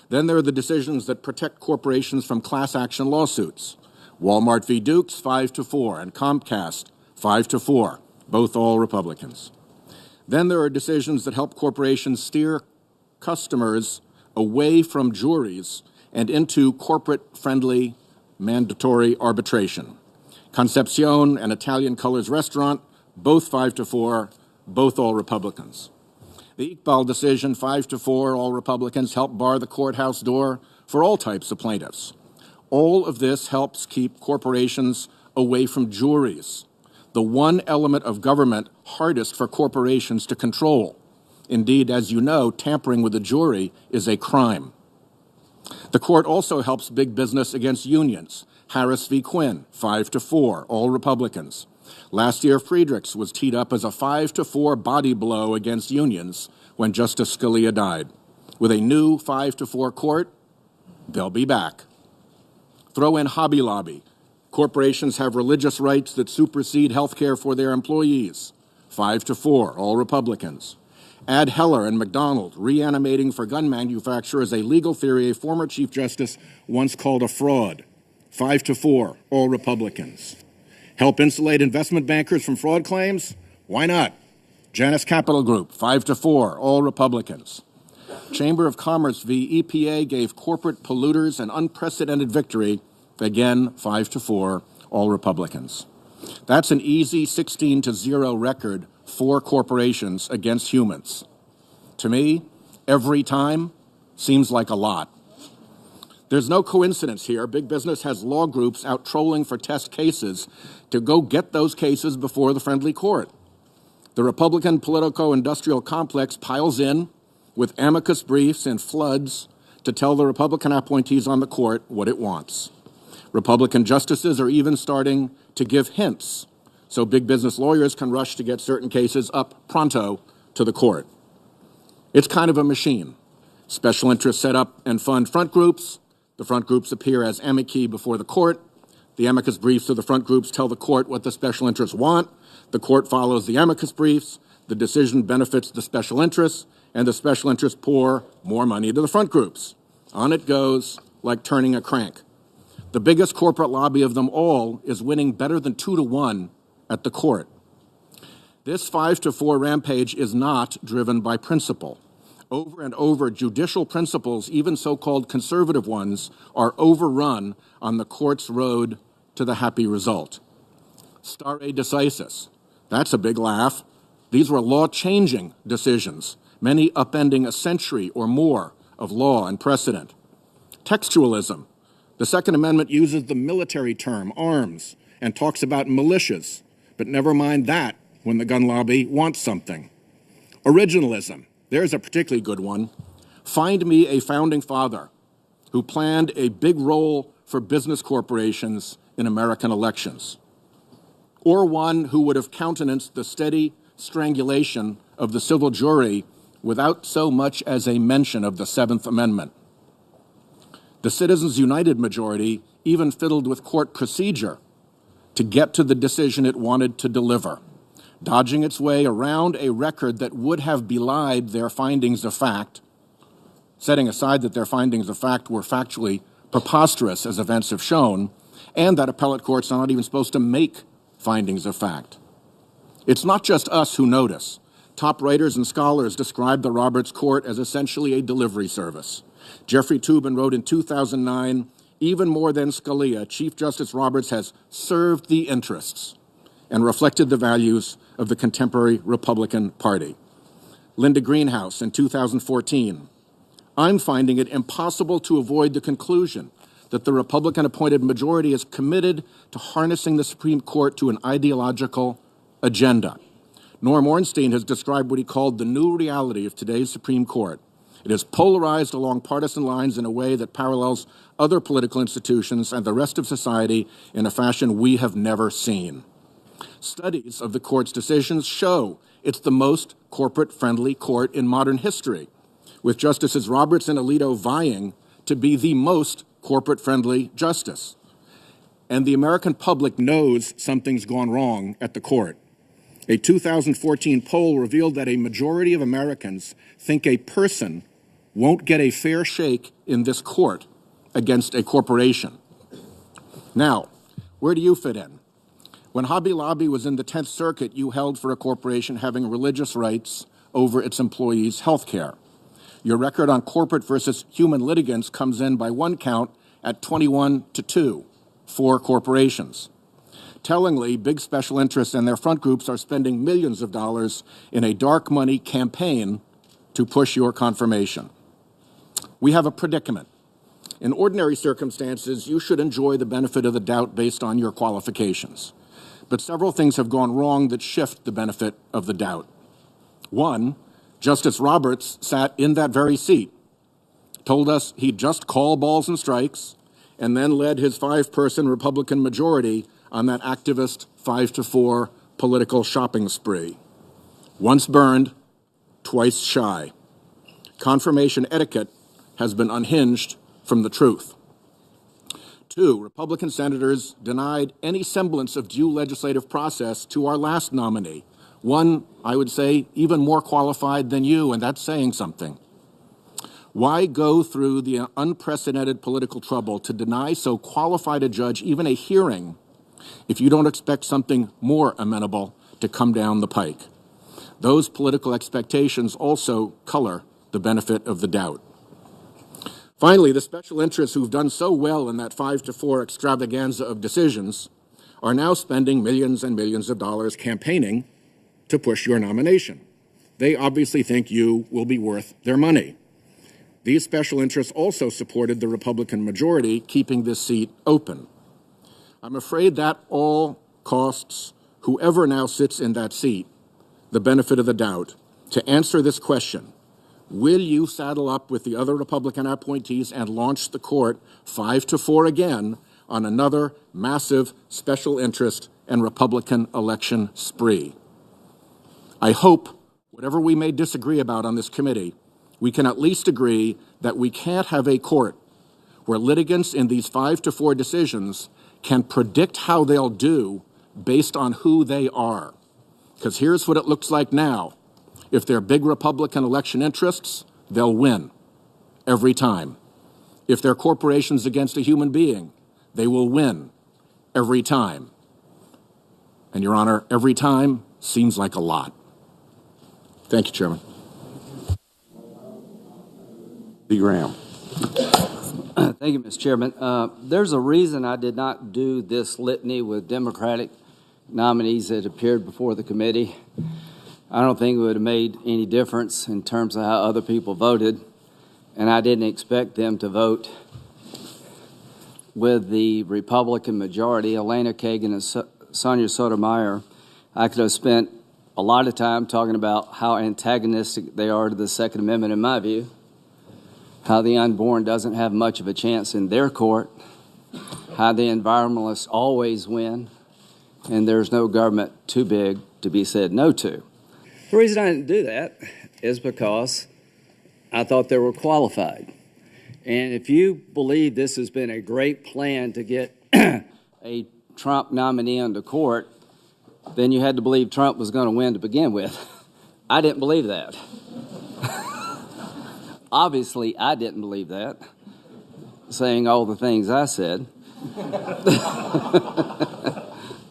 [SPEAKER 6] Then there are the decisions that protect corporations from class action lawsuits. Walmart v. Dukes, 5-4, and Comcast, 5-4, both all Republicans. Then there are decisions that help corporations steer customers away from juries and into corporate-friendly mandatory arbitration. Concepcion and Italian Colors Restaurant, both 5-4, both all Republicans. The Iqbal decision, 5-4, all Republicans, helped bar the courthouse door for all types of plaintiffs. All of this helps keep corporations away from juries, the one element of government hardest for corporations to control. Indeed, as you know, tampering with a jury is a crime. The court also helps big business against unions. Harris v. Quinn, 5-4, all Republicans. Last year, Friedrichs was teed up as a 5-4 body blow against unions when Justice Scalia died. With a new 5-4 court, they'll be back. Throw in Hobby Lobby. Corporations have religious rights that supersede health care for their employees. 5-4, all Republicans. Add Heller and McDonald, reanimating for gun manufacturers a legal theory a former Chief Justice once called a fraud. 5-4, all Republicans. Help insulate investment bankers from fraud claims? Why not? Janus Capital Group, 5-4, all Republicans. Chamber of Commerce v. EPA gave corporate polluters an unprecedented victory. Again, 5-4, all Republicans. That's an easy 16-0 record for corporations against humans. To me, every time seems like a lot. There's no coincidence here. Big business has law groups out trolling for test cases to go get those cases before the friendly court. The Republican politico-industrial complex piles in with amicus briefs and floods to tell the Republican appointees on the court what it wants. Republican justices are even starting to give hints so big business lawyers can rush to get certain cases up pronto to the court. It's kind of a machine. Special interests set up and fund front groups. The front groups appear as amici before the court. The amicus briefs of the front groups tell the court what the special interests want. The court follows the amicus briefs. The decision benefits the special interests, and the special interests pour more money to the front groups. On it goes like turning a crank. The biggest corporate lobby of them all is winning better than 2-1 at the court. This 5-4 rampage is not driven by principle. Over and over, judicial principles, even so-called conservative ones, are overrun on the court's road to the happy result. Stare decisis. That's a big laugh. These were law-changing decisions, many upending a century or more of law and precedent. Textualism. The Second Amendment uses the military term, arms, and talks about militias, but never mind that when the gun lobby wants something. Originalism. There's a particularly good one. Find me a founding father who planned a big role for business corporations in American elections, or one who would have countenanced the steady strangulation of the civil jury without so much as a mention of the Seventh Amendment. The Citizens United majority even fiddled with court procedure to get to the decision it wanted to deliver. dodging its way around a record that would have belied their findings of fact, setting aside that their findings of fact were factually preposterous, as events have shown, and that appellate courts are not even supposed to make findings of fact. It's not just us who notice. Top writers and scholars describe the Roberts Court as essentially a delivery service. Jeffrey Toobin wrote in 2009, even more than Scalia, Chief Justice Roberts has served the interests and reflected the values of the contemporary Republican Party. Linda Greenhouse in 2014, I'm finding it impossible to avoid the conclusion that the Republican-appointed majority is committed to harnessing the Supreme Court to an ideological agenda. Norm Ornstein has described what he called the new reality of today's Supreme Court. It is polarized along partisan lines in a way that parallels other political institutions and the rest of society in a fashion we have never seen. Studies of the court's decisions show it's the most corporate-friendly court in modern history, with Justices Roberts and Alito vying to be the most corporate-friendly justice. And the American public knows something's gone wrong at the court. A 2014 poll revealed that a majority of Americans think a person won't get a fair shake in this court against a corporation. Now, where do you fit in? When Hobby Lobby was in the 10th Circuit, you held for a corporation having religious rights over its employees' health care. Your record on corporate versus human litigants comes in by one count at 21-2 for corporations. Tellingly, big special interests and their front groups are spending millions of dollars in a dark money campaign to push your confirmation. We have a predicament. In ordinary circumstances, you should enjoy the benefit of the doubt based on your qualifications. But several things have gone wrong that shift the benefit of the doubt. One, Justice Roberts sat in that very seat, told us he'd just call balls and strikes, and then led his 5-person Republican majority on that activist 5-4 political shopping spree. Once burned, twice shy. Confirmation etiquette has been unhinged from the truth. 2, Republican senators denied any semblance of due legislative process to our last nominee, one, I would say, even more qualified than you, and that's saying something. Why go through the unprecedented political trouble to deny so qualified a judge even a hearing if you don't expect something more amenable to come down the pike? Those political expectations also color the benefit of the doubt. Finally, the special interests who've done so well in that 5-4 extravaganza of decisions are now spending millions and millions of dollars campaigning to push your nomination. They obviously think you will be worth their money. These special interests also supported the Republican majority keeping this seat open. I'm afraid that all costs whoever now sits in that seat the benefit of the doubt to answer this question. Will you saddle up with the other Republican appointees and launch the court 5-4 again on another massive special interest and Republican election spree? I hope, whatever we may disagree about on this committee, we can at least agree that we can't have a court where litigants in these 5-4 decisions can predict how they'll do based on who they are. Because here's what it looks like now. If they're big Republican election interests, they'll win every time. If they're corporations against a human being, they will win every time. And, Your Honor, every time seems like a lot. Thank you, Chairman.
[SPEAKER 2] B. Graham.
[SPEAKER 7] Thank you, Mr. Chairman. There's a reason I did not do this litany with Democratic nominees that appeared before the committee. I don't think it would have made any difference in terms of how other people voted, and I didn't expect them to vote with the Republican majority, Elena Kagan and Sonia Sotomayor. I could have spent a lot of time talking about how antagonistic they are to the Second Amendment, in my view, how the unborn doesn't have much of a chance in their court, how the environmentalists always win, and there's no government too big to be said no to. The reason I didn't do that is because I thought they were qualified. And if you believe this has been a great plan to get a Trump nominee on the court, then you had to believe Trump was going to win to begin with. I didn't believe that. Obviously, I didn't believe that, saying all the things I said,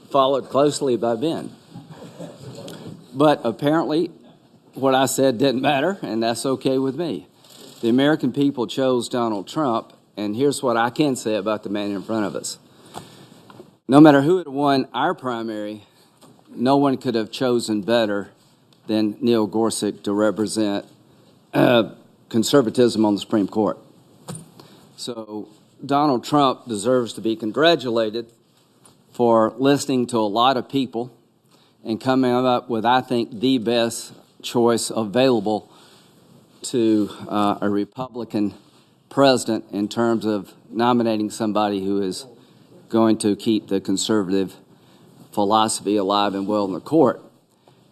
[SPEAKER 7] followed closely by Ben. But apparently, what I said didn't matter, and that's okay with me. The American people chose Donald Trump, and here's what I can say about the man in front of us. No matter who had won our primary, no one could have chosen better than Neil Gorsuch to represent conservatism on the Supreme Court. So Donald Trump deserves to be congratulated for listening to a lot of people and coming up with, I think, the best choice available to a Republican president in terms of nominating somebody who is going to keep the conservative philosophy alive and well in the court.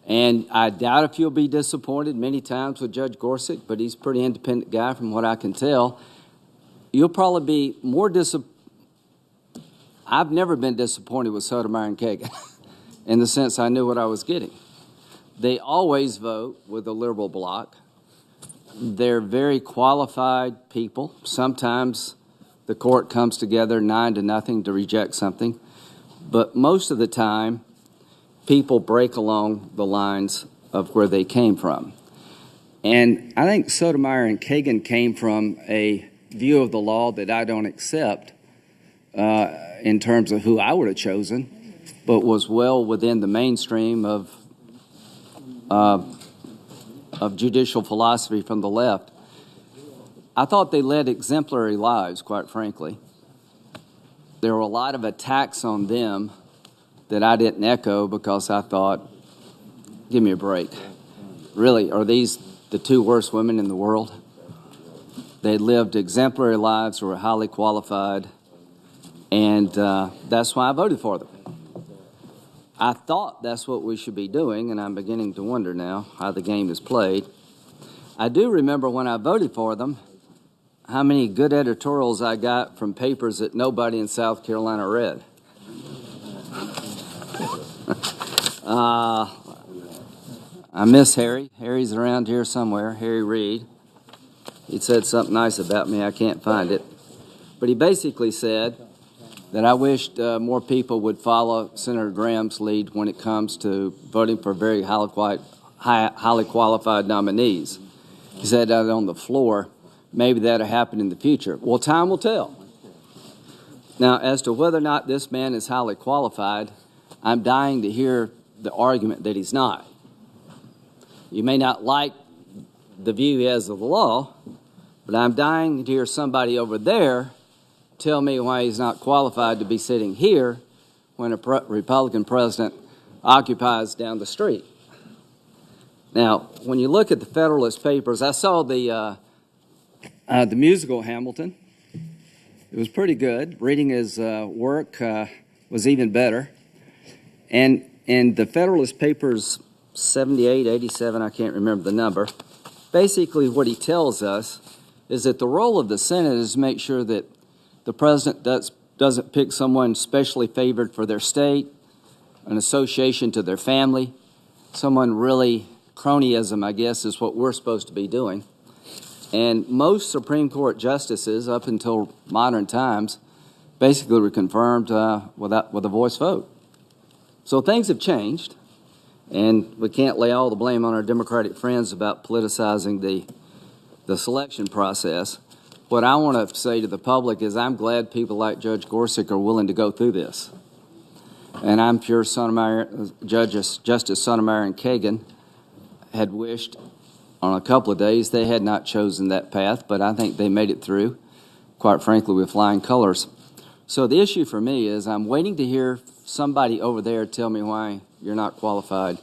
[SPEAKER 7] And I doubt if you'll be disappointed many times with Judge Gorsuch, but he's a pretty independent guy from what I can tell. You'll probably be more I've never been disappointed with Sotomayor and Kagan in the sense I knew what I was getting. They always vote with the liberal bloc. They're very qualified people. Sometimes the court comes together 9-0 to reject something. But most of the time, people break along the lines of where they came from. And I think Sotomayor and Kagan came from a view of the law that I don't accept in terms of who I would have chosen, but was well within the mainstream of judicial philosophy from the left. I thought they led exemplary lives, quite frankly. There were a lot of attacks on them that I didn't echo because I thought, give me a break. Really, are these the two worst women in the world? They lived exemplary lives, were highly qualified, and that's why I voted for them. I thought that's what we should be doing, and I'm beginning to wonder now how the game is played. I do remember when I voted for them, how many good editorials I got from papers that nobody in South Carolina read. I miss Harry. Harry's around here somewhere, Harry Reid. He said something nice about me. I can't find it. But he basically said that I wished more people would follow Senator Graham's lead when it comes to voting for very highly qualified nominees. He said that on the floor. Maybe that'll happen in the future. Well, time will tell. Now, as to whether or not this man is highly qualified, I'm dying to hear the argument that he's not. You may not like the view he has of the law, but I'm dying to hear somebody over there tell me why he's not qualified to be sitting here when a Republican president occupies down the street. Now, when you look at the Federalist Papers, I saw the musical Hamilton. It was pretty good. Reading his work was even better. And in the Federalist Papers 78, 87, I can't remember the number, basically what he tells us is that the role of the Senate is to make sure that the president doesn't pick someone specially favored for their state, an association to their family, someone really cronyism, I guess, is what we're supposed to be doing. And most Supreme Court justices, up until modern times, basically were confirmed with a voice vote. So things have changed, and we can't lay all the blame on our Democratic friends about politicizing the selection process. What I want to say to the public is I'm glad people like Judge Gorsuch are willing to go through this. And I'm sure Justice Sotomayor and Kagan had wished on a couple of days they had not chosen that path, but I think they made it through, quite frankly, with flying colors. So the issue for me is I'm waiting to hear somebody over there tell me why you're not qualified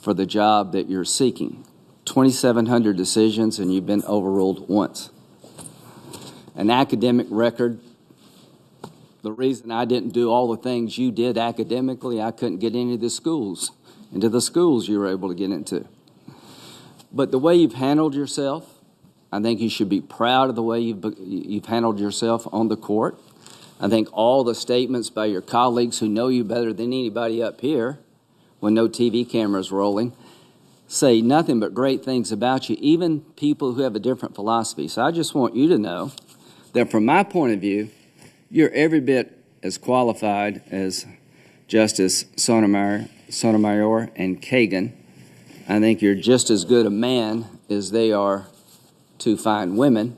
[SPEAKER 7] for the job that you're seeking. 2,700 decisions, and you've been overruled once. An academic record. The reason I didn't do all the things you did academically, I couldn't get into the schools you were able to get into. But the way you've handled yourself, I think you should be proud of the way you've handled yourself on the court. I think all the statements by your colleagues who know you better than anybody up here when no TV cameras rolling, say nothing but great things about you, even people who have a different philosophy. So I just want you to know that from my point of view, you're every bit as qualified as Justice Sotomayor and Kagan. I think you're just as good a man as they are to fine women.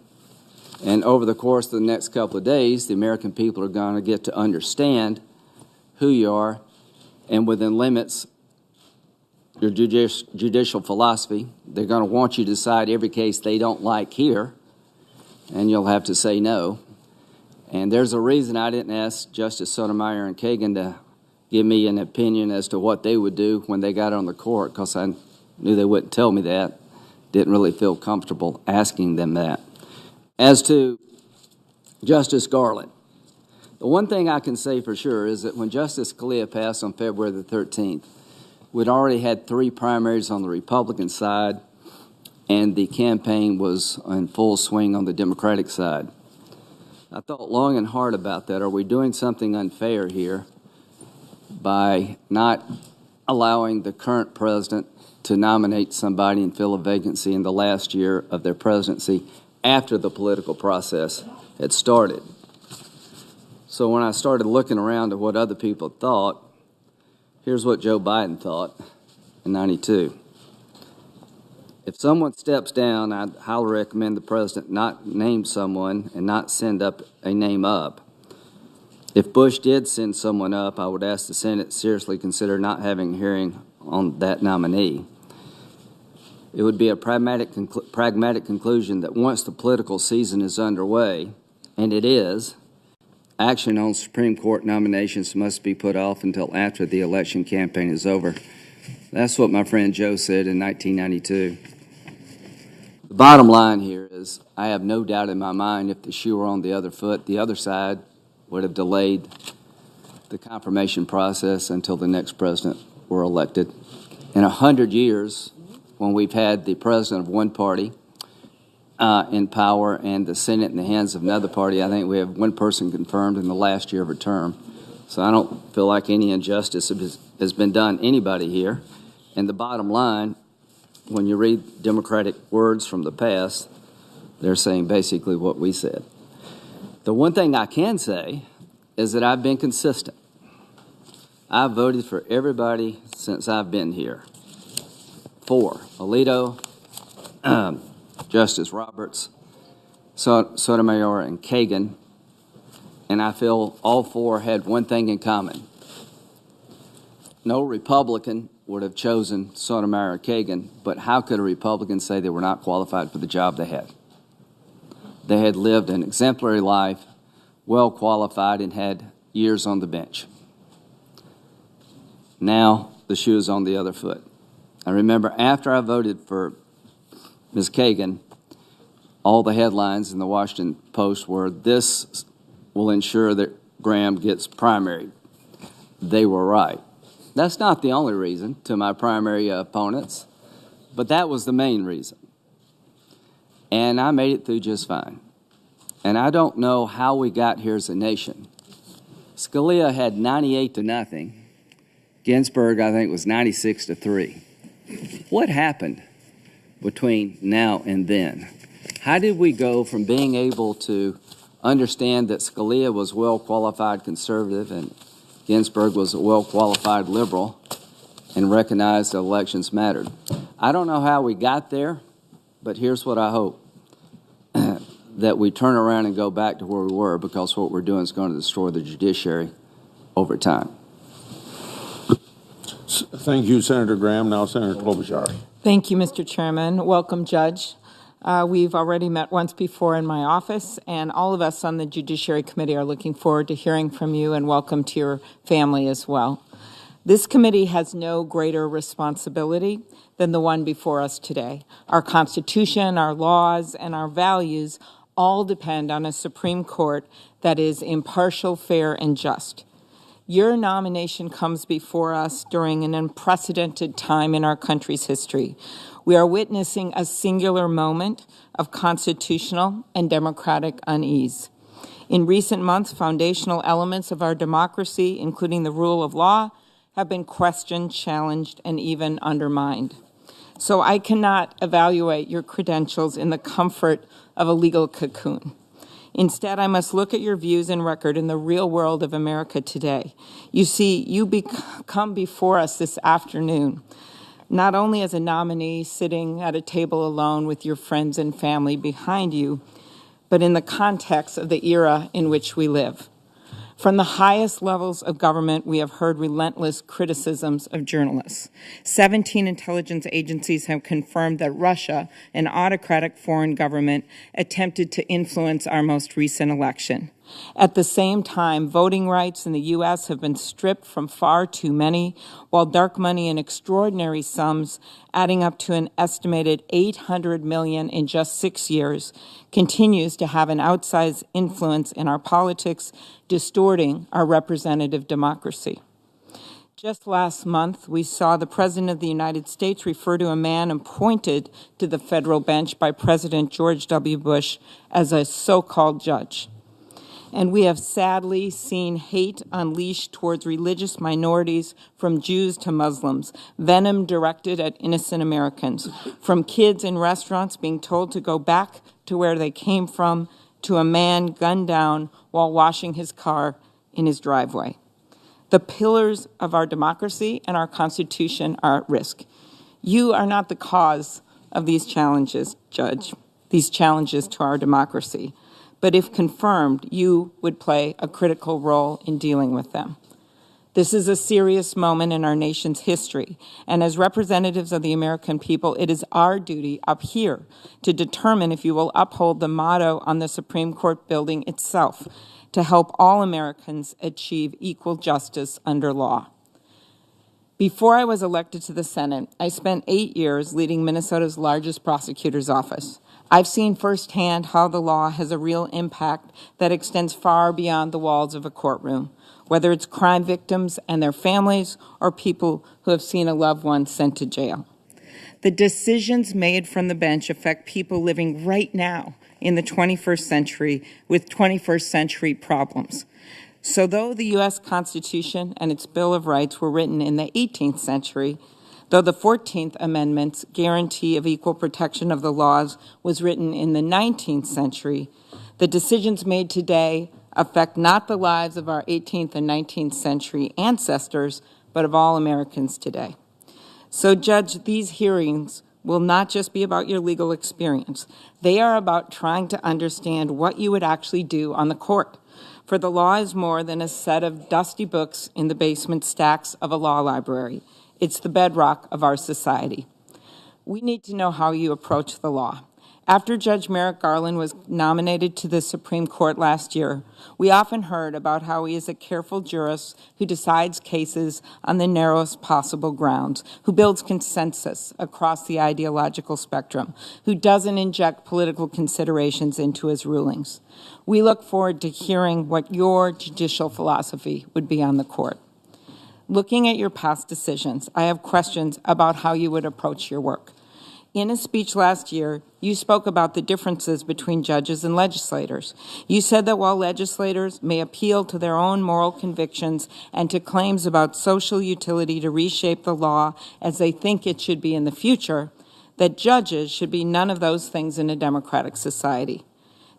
[SPEAKER 7] And over the course of the next couple of days, the American people are going to get to understand who you are and within limits your judicial philosophy. They're going to want you to decide every case they don't like here, and you'll have to say no. And there's a reason I didn't ask Justice Sotomayor and Kagan to give me an opinion as to what they would do when they got on the court, because I knew they wouldn't tell me that. Didn't really feel comfortable asking them that. As to Justice Garland, the one thing I can say for sure is that when Justice Scalia passed on February the 13th, we'd already had 3 primaries on the Republican side, and the campaign was in full swing on the Democratic side. I thought long and hard about that. Are we doing something unfair here by not allowing the current president to nominate somebody and fill a vacancy in the last year of their presidency after the political process had started? So when I started looking around at what other people thought, here's what Joe Biden thought in '92. If someone steps down, I'd highly recommend the president not name someone and not send up a name up. If Bush did send someone up, I would ask the Senate seriously consider not having a hearing on that nominee. It would be a pragmatic conclusion that once the political season is underway, and it is, action on Supreme Court nominations must be put off until after the election campaign is over. That's what my friend Joe said in 1992. The bottom line here is I have no doubt in my mind if the shoe were on the other foot, the other side would have delayed the confirmation process until the next president were elected. In 100 years, when we've had the president of one party in power and the Senate in the hands of another party, I think we have one person confirmed in the last year of a term. So I don't feel like any injustice has been done anybody here. And the bottom line, when you read Democratic words from the past, they're saying basically what we said. The one thing I can say is that I've been consistent. I've voted for everybody since I've been here. For Alito, Justice Roberts, Sotomayor, and Kagan, and I feel all 4 had one thing in common. No Republican would have chosen Sotomayor or Kagan, but how could a Republican say they were not qualified for the job they had? They had lived an exemplary life, well qualified, and had years on the bench. Now the shoe is on the other foot. I remember after I voted for Ms. Kagan, all the headlines in the Washington Post were, "This will ensure that Graham gets primaried." They were right. That's not the only reason to my primary opponents, but that was the main reason. And I made it through just fine. And I don't know how we got here as a nation. Scalia had 98-0. Ginsburg, I think, was 96-3. What happened between now and then? How did we go from being able to understand that Scalia was well-qualified conservative and Ginsburg was a well-qualified liberal and recognized that elections mattered? I don't know how we got there, but here's what I hope. That we turn around and go back to where we were, because what we're doing is going to destroy the judiciary over time.
[SPEAKER 2] Thank you, Senator Graham. Now, Senator Klobuchar.
[SPEAKER 8] Thank you, Mr. Chairman. Welcome, Judge. We've already met once before in my office, and all of us on the Judiciary Committee are looking forward to hearing from you, and welcome to your family as well. This committee has no greater responsibility than the one before us today. Our Constitution, our laws, and our values all depend on a Supreme Court that is impartial, fair, and just. Your nomination comes before us during an unprecedented time in our country's history. We are witnessing a singular moment of constitutional and democratic unease. In recent months, foundational elements of our democracy, including the rule of law, have been questioned, challenged, and even undermined. So I cannot evaluate your credentials in the comfort of a legal cocoon. Instead, I must look at your views and record in the real world of America today. You see, you come before us this afternoon, not only as a nominee sitting at a table alone with your friends and family behind you, but in the context of the era in which we live. From the highest levels of government, we have heard relentless criticisms of journalists. 17 intelligence agencies have confirmed that Russia, an autocratic foreign government, attempted to influence our most recent election. At the same time, voting rights in the U.S. have been stripped from far too many, while dark money in extraordinary sums, adding up to an estimated $800 million in just 6 years, continues to have an outsized influence in our politics, distorting our representative democracy. Just last month, we saw the President of the United States refer to a man appointed to the federal bench by President George W. Bush as a so-called judge. And we have sadly seen hate unleashed towards religious minorities, from Jews to Muslims, venom directed at innocent Americans, from kids in restaurants being told to go back to where they came from, to a man gunned down while washing his car in his driveway. The pillars of our democracy and our Constitution are at risk. You are not the cause of these challenges, Judge, these challenges to our democracy. But if confirmed, you would play a critical role in dealing with them. This is a serious moment in our nation's history, and as representatives of the American people, it is our duty up here to determine if you will uphold the motto on the Supreme Court building itself, to help all Americans achieve equal justice under law. Before I was elected to the Senate, I spent 8 years leading Minnesota's largest prosecutor's office. I've seen firsthand how the law has a real impact that extends far beyond the walls of a courtroom, whether it's crime victims and their families or people who have seen a loved one sent to jail. The decisions made from the bench affect people living right now in the 21st century with 21st century problems. So though the U.S. Constitution and its Bill of Rights were written in the 18th century, though the 14th Amendment's guarantee of equal protection of the laws was written in the 19th century, the decisions made today affect not the lives of our 18th and 19th century ancestors, but of all Americans today. So, Judge, these hearings will not just be about your legal experience. They are about trying to understand what you would actually do on the court. For the law is more than a set of dusty books in the basement stacks of a law library. It's the bedrock of our society. We need to know how you approach the law. After Judge Merrick Garland was nominated to the Supreme Court last year, we often heard about how he is a careful jurist who decides cases on the narrowest possible grounds, who builds consensus across the ideological spectrum, who doesn't inject political considerations into his rulings. We look forward to hearing what your judicial philosophy would be on the court. Looking at your past decisions, I have questions about how you would approach your work. In a speech last year, you spoke about the differences between judges and legislators. You said that while legislators may appeal to their own moral convictions and to claims about social utility to reshape the law as they think it should be in the future, that judges should be none of those things in a democratic society.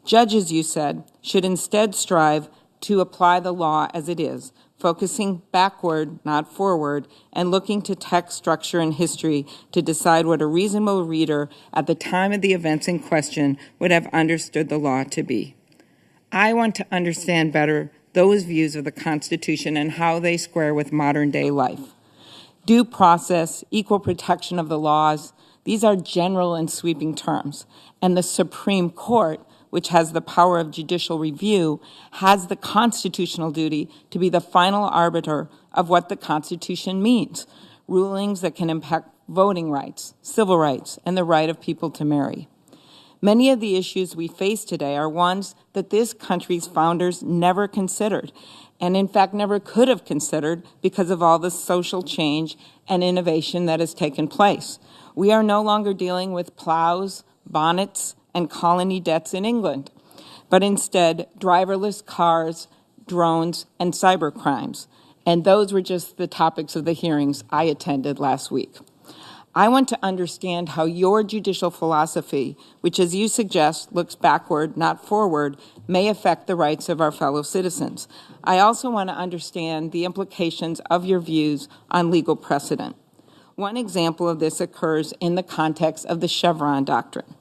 [SPEAKER 8] Judges, you said, should instead strive to apply the law as it is, focusing backward, not forward, and looking to text, structure, and history to decide what a reasonable reader at the time of the events in question would have understood the law to be. I want to understand better those views of the Constitution and how they square with modern-day life. Due process, equal protection of the laws, these are general and sweeping terms, and the Supreme Court, which has the power of judicial review, has the constitutional duty to be the final arbiter of what the Constitution means, rulings that can impact voting rights, civil rights, and the right of people to marry. Many of the issues we face today are ones that this country's founders never considered, and in fact never could have considered because of all the social change and innovation that has taken place. We are no longer dealing with plows, bonnets, and colony debts in England, but instead driverless cars, drones, and cybercrimes. And those were just the topics of the hearings I attended last week. I want to understand how your judicial philosophy, which as you suggest looks backward, not forward, may affect the rights of our fellow citizens. I also want to understand the implications of your views on legal precedent. One example of this occurs in the context of the Chevron doctrine.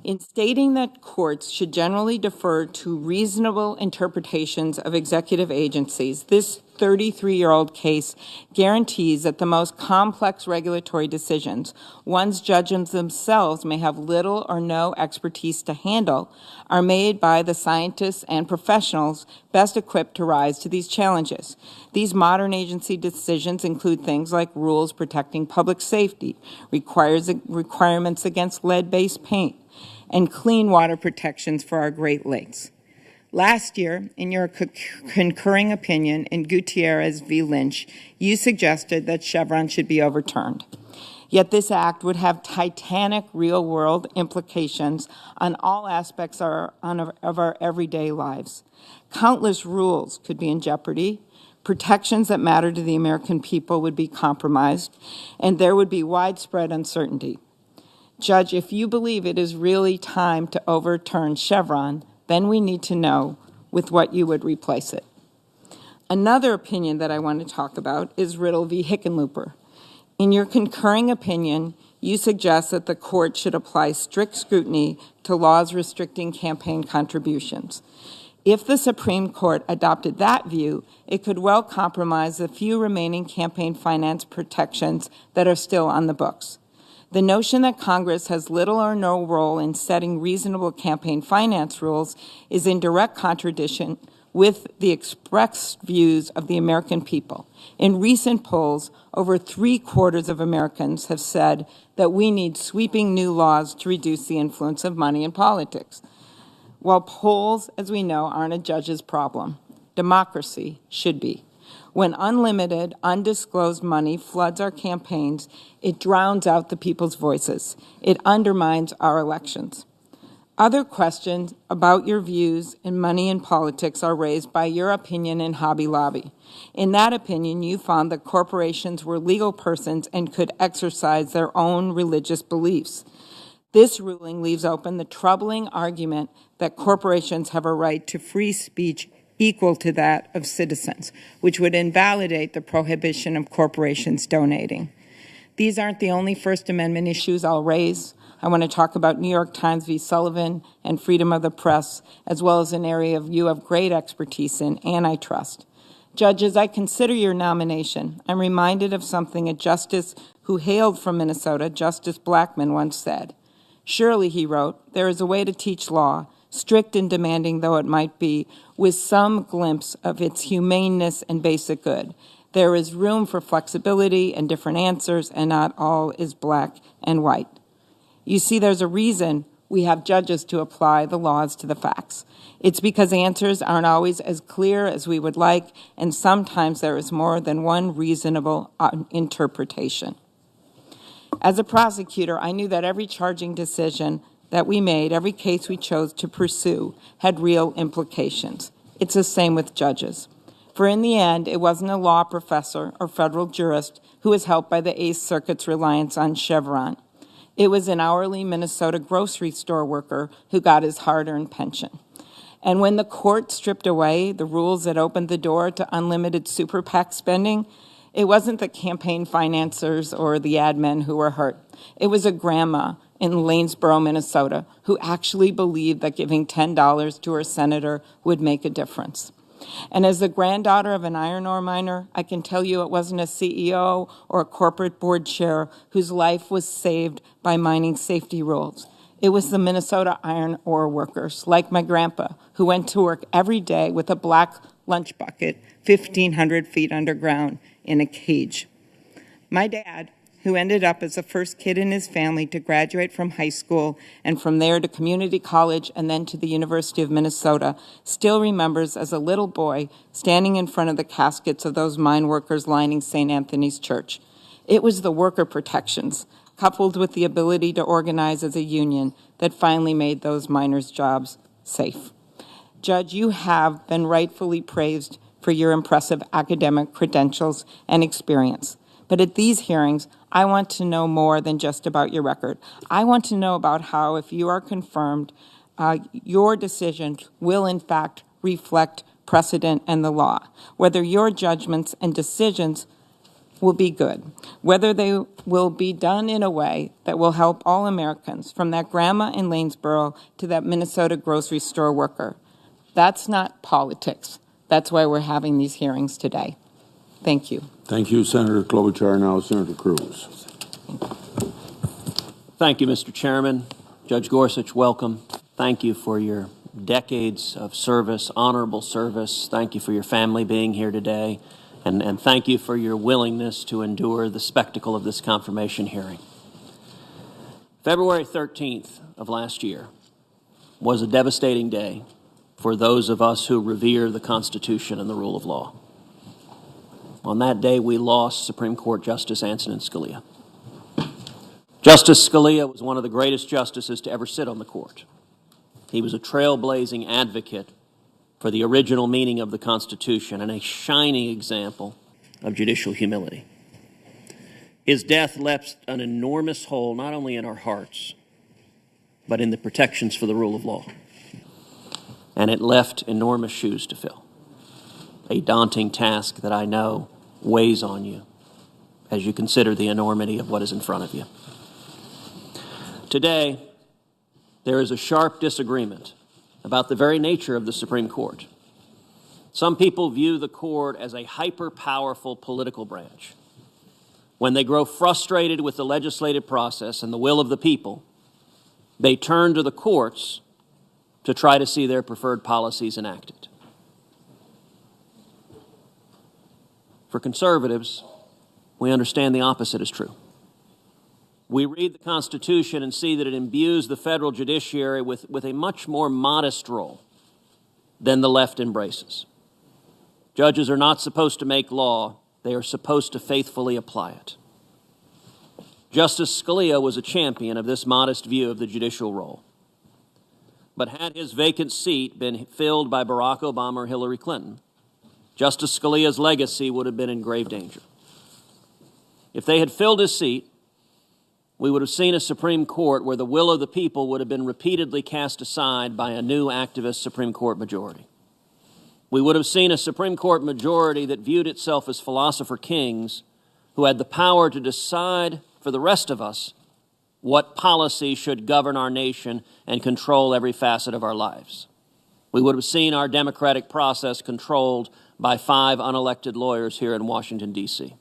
[SPEAKER 8] In stating that courts should generally defer to reasonable interpretations of executive agencies, this 33-year-old case guarantees that the most complex regulatory decisions, ones judges themselves may have little or no expertise to handle, are made by the scientists and professionals best equipped to rise to these challenges. These modern agency decisions include things like rules protecting public safety, requirements against lead-based paint, and clean water protections for our Great Lakes. Last year, in your concurring opinion in Gutierrez v. Lynch, you suggested that Chevron should be overturned. Yet this act would have titanic real-world implications on all aspects of our everyday lives. Countless rules could be in jeopardy, protections that matter to the American people would be compromised, and there would be widespread uncertainty. Judge, if you believe it is really time to overturn Chevron, then we need to know with what you would replace it. Another opinion that I want to talk about is Riddle v. Hickenlooper. In your concurring opinion, you suggest that the court should apply strict scrutiny to laws restricting campaign contributions. If the Supreme Court adopted that view, it could well compromise the few remaining campaign finance protections that are still on the books. The notion that Congress has little or no role in setting reasonable campaign finance rules is in direct contradiction with the expressed views of the American people. In recent polls, over 3/4 of Americans have said that we need sweeping new laws to reduce the influence of money in politics. While polls, as we know, aren't a judge's problem, democracy should be. When unlimited, undisclosed money floods our campaigns, it drowns out the people's voices. It undermines our elections. Other questions about your views in money in politics are raised by your opinion in Hobby Lobby. In that opinion, you found that corporations were legal persons and could exercise their own religious beliefs. This ruling leaves open the troubling argument that corporations have a right to free speech equal to that of citizens, which would invalidate the prohibition of corporations donating. These aren't the only First Amendment issues I'll raise. I want to talk about New York Times v. Sullivan and freedom of the press, as well as an area you have great expertise in, antitrust. Judge, as I consider your nomination, I'm reminded of something a justice who hailed from Minnesota, Justice Blackmun, once said. Surely, he wrote, there is a way to teach law, strict and demanding though it might be, with some glimpse of its humaneness and basic good. There is room for flexibility and different answers, and not all is black and white. You see, there's a reason we have judges to apply the laws to the facts. It's because answers aren't always as clear as we would like, and sometimes there is more than one reasonable interpretation. As a prosecutor, I knew that every charging decision that we made, every case we chose to pursue, had real implications. It's the same with judges. For in the end, it wasn't a law professor or federal jurist who was helped by the Eighth Circuit's reliance on Chevron. It was an hourly Minnesota grocery store worker who got his hard-earned pension. And when the court stripped away the rules that opened the door to unlimited super PAC spending, it wasn't the campaign financiers or the ad men who were hurt. It was a grandma in Lanesboro, Minnesota, who actually believed that giving $10 to her senator would make a difference. And as the granddaughter of an iron ore miner, I can tell you it wasn't a CEO or a corporate board chair whose life was saved by mining safety rules. It was the Minnesota iron ore workers, like my grandpa, who went to work every day with a black lunch bucket 1,500 feet underground in a cage. My dad, who ended up as the first kid in his family to graduate from high school and from there to community college and then to the University of Minnesota, still remembers as a little boy standing in front of the caskets of those mine workers lining St. Anthony's Church. It was the worker protections, coupled with the ability to organize as a union, that finally made those miners' jobs safe. Judge, you have been rightfully praised for your impressive academic credentials and experience. But at these hearings, I want to know more than just about your record. I want to know about how, if you are confirmed, your decisions will in fact reflect precedent and the law, whether your judgments and decisions will be good, whether they will be done in a way that will help all Americans, from that grandma in Lanesboro to that Minnesota grocery store worker. That's not politics. That's why we're having these hearings today. Thank you.
[SPEAKER 2] Thank you, Senator Klobuchar. Now, Senator Cruz.
[SPEAKER 9] Thank you, Mr. Chairman. Judge Gorsuch, welcome. Thank you for your decades of service, honorable service. Thank you for your family being here today. And thank you for your willingness to endure the spectacle of this confirmation hearing. February 13th of last year was a devastating day for those of us who revere the Constitution and the rule of law. On that day, we lost Supreme Court Justice Antonin Scalia. Justice Scalia was one of the greatest justices to ever sit on the court. He was a trailblazing advocate for the original meaning of the Constitution and a shining example of judicial humility. His death left an enormous hole not only in our hearts, but in the protections for the rule of law. And it left enormous shoes to fill, a daunting task that I know weighs on you as you consider the enormity of what is in front of you. Today, there is a sharp disagreement about the very nature of the Supreme Court. Some people view the court as a hyper-powerful political branch. When they grow frustrated with the legislative process and the will of the people, they turn to the courts to try to see their preferred policies enacted. For conservatives, we understand the opposite is true. We read the Constitution and see that it imbues the federal judiciary with a much more modest role than the left embraces. Judges are not supposed to make law. They are supposed to faithfully apply it. Justice Scalia was a champion of this modest view of the judicial role. But had his vacant seat been filled by Barack Obama or Hillary Clinton, Justice Scalia's legacy would have been in grave danger. If they had filled his seat, we would have seen a Supreme Court where the will of the people would have been repeatedly cast aside by a new activist Supreme Court majority. We would have seen a Supreme Court majority that viewed itself as philosopher kings who had the power to decide for the rest of us what policy should govern our nation and control every facet of our lives. We would have seen our democratic process controlled by 5 unelected lawyers here in Washington, D.C.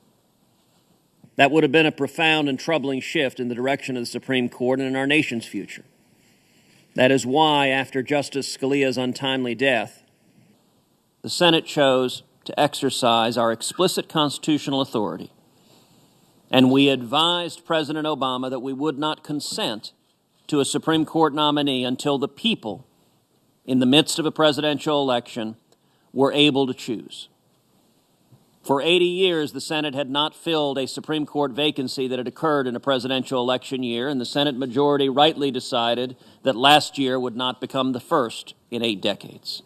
[SPEAKER 9] That would have been a profound and troubling shift in the direction of the Supreme Court and in our nation's future. That is why, after Justice Scalia's untimely death, the Senate chose to exercise our explicit constitutional authority, and we advised President Obama that we would not consent to a Supreme Court nominee until the people, in the midst of a presidential election, were able to choose. For 80 years, the Senate had not filled a Supreme Court vacancy that had occurred in a presidential election year, and the Senate majority rightly decided that last year would not become the first in 8 decades.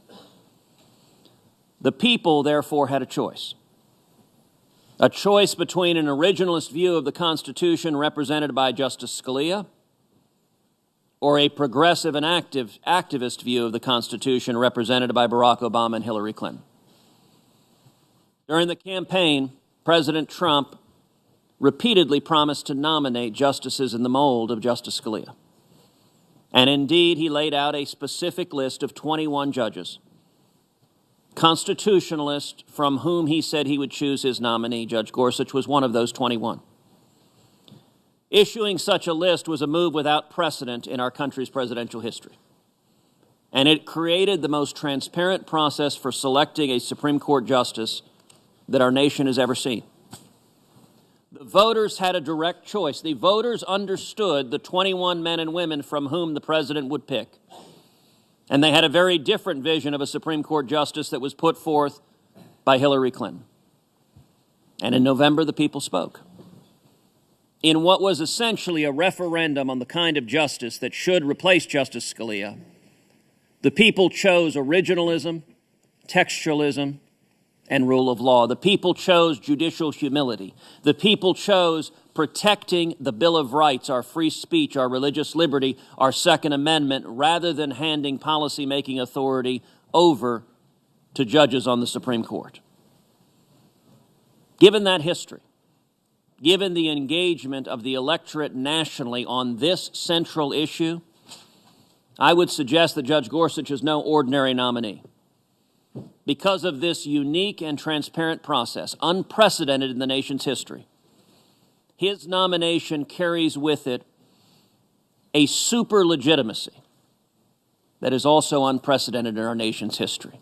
[SPEAKER 9] The people, therefore, had a choice between an originalist view of the Constitution represented by Justice Scalia or a progressive and activist view of the Constitution represented by Barack Obama and Hillary Clinton. During the campaign, President Trump repeatedly promised to nominate justices in the mold of Justice Scalia. And indeed, he laid out a specific list of 21 judges, constitutionalists from whom he said he would choose his nominee. Judge Gorsuch was one of those 21. Issuing such a list was a move without precedent in our country's presidential history. And it created the most transparent process for selecting a Supreme Court justice that our nation has ever seen. The voters had a direct choice. The voters understood the 21 men and women from whom the president would pick. And they had a very different vision of a Supreme Court justice that was put forth by Hillary Clinton. And in November, the people spoke. In what was essentially a referendum on the kind of justice that should replace Justice Scalia, the people chose originalism, textualism, and rule of law. The people chose judicial humility. The people chose protecting the Bill of Rights, our free speech, our religious liberty, our Second Amendment, rather than handing policymaking authority over to judges on the Supreme Court. Given that history, given the engagement of the electorate nationally on this central issue, I would suggest that Judge Gorsuch is no ordinary nominee. Because of this unique and transparent process, unprecedented in the nation's history, his nomination carries with it a super legitimacy that is also unprecedented in our nation's history.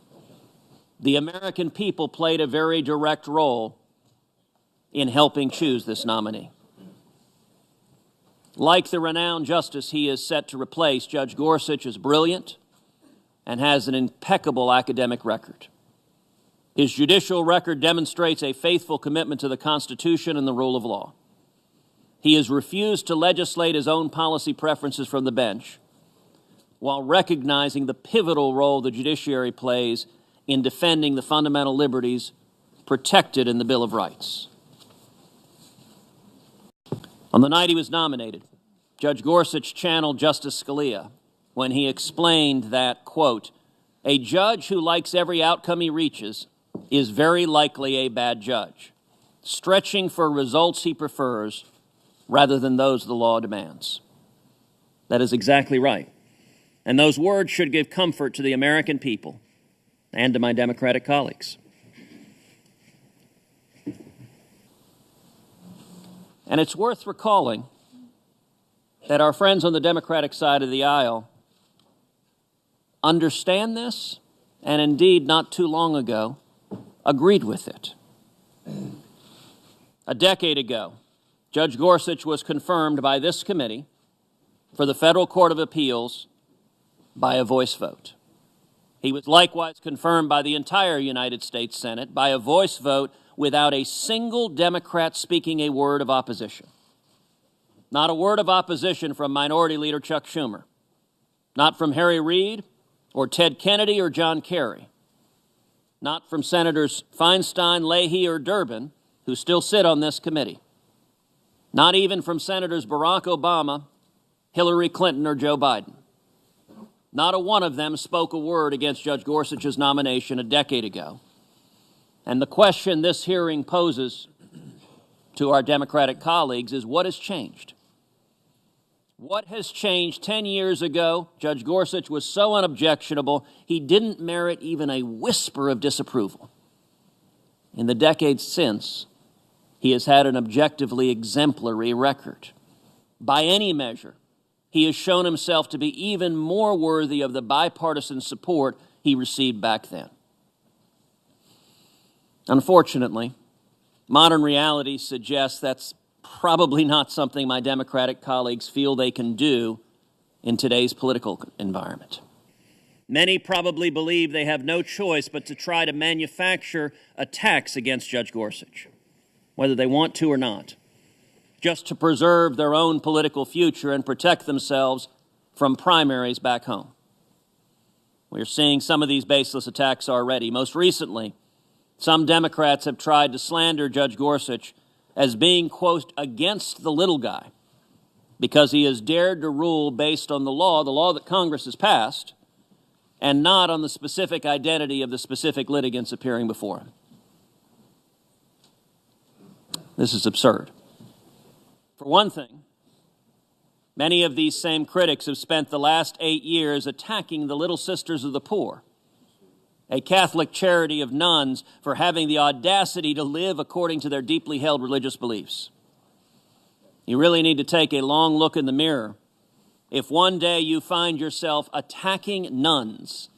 [SPEAKER 9] The American people played a very direct role in helping choose this nominee. Like the renowned justice he is set to replace, Judge Gorsuch is brilliant and has an impeccable academic record. His judicial record demonstrates a faithful commitment to the Constitution and the rule of law. He has refused to legislate his own policy preferences from the bench, while recognizing the pivotal role the judiciary plays in defending the fundamental liberties protected in the Bill of Rights. On the night he was nominated, Judge Gorsuch channeled Justice Scalia when he explained that, quote, "A judge who likes every outcome he reaches is very likely a bad judge, stretching for results he prefers rather than those the law demands." That is exactly right. And those words should give comfort to the American people and to my Democratic colleagues. And it's worth recalling that our friends on the Democratic side of the aisle understand this, and indeed, not too long ago, agreed with it. A decade ago, Judge Gorsuch was confirmed by this committee for the Federal Court of Appeals by a voice vote. He was likewise confirmed by the entire United States Senate by a voice vote without a single Democrat speaking a word of opposition. Not a word of opposition from Minority Leader Chuck Schumer, not from Harry Reid or Ted Kennedy or John Kerry, not from Senators Feinstein, Leahy, or Durbin, who still sit on this committee, not even from Senators Barack Obama, Hillary Clinton, or Joe Biden. Not a one of them spoke a word against Judge Gorsuch's nomination a decade ago. And the question this hearing poses to our Democratic colleagues is, what has changed? What has changed? 10 years ago, Judge Gorsuch was so unobjectionable, he didn't merit even a whisper of disapproval. In the decades since, he has had an objectively exemplary record. By any measure, he has shown himself to be even more worthy of the bipartisan support he received back then. Unfortunately, modern reality suggests that's probably not something my Democratic colleagues feel they can do in today's political environment. Many probably believe they have no choice but to try to manufacture attacks against Judge Gorsuch, whether they want to or not, just to preserve their own political future and protect themselves from primaries back home. We're seeing some of these baseless attacks already. Most recently, some Democrats have tried to slander Judge Gorsuch as being, quote, against the little guy because he has dared to rule based on the law that Congress has passed, and not on the specific identity of the specific litigants appearing before him. This is absurd. For one thing, many of these same critics have spent the last 8 years attacking the Little Sisters of the Poor, a Catholic charity of nuns, for having the audacity to live according to their deeply held religious beliefs. You really need to take a long look in the mirror if one day you find yourself attacking nuns,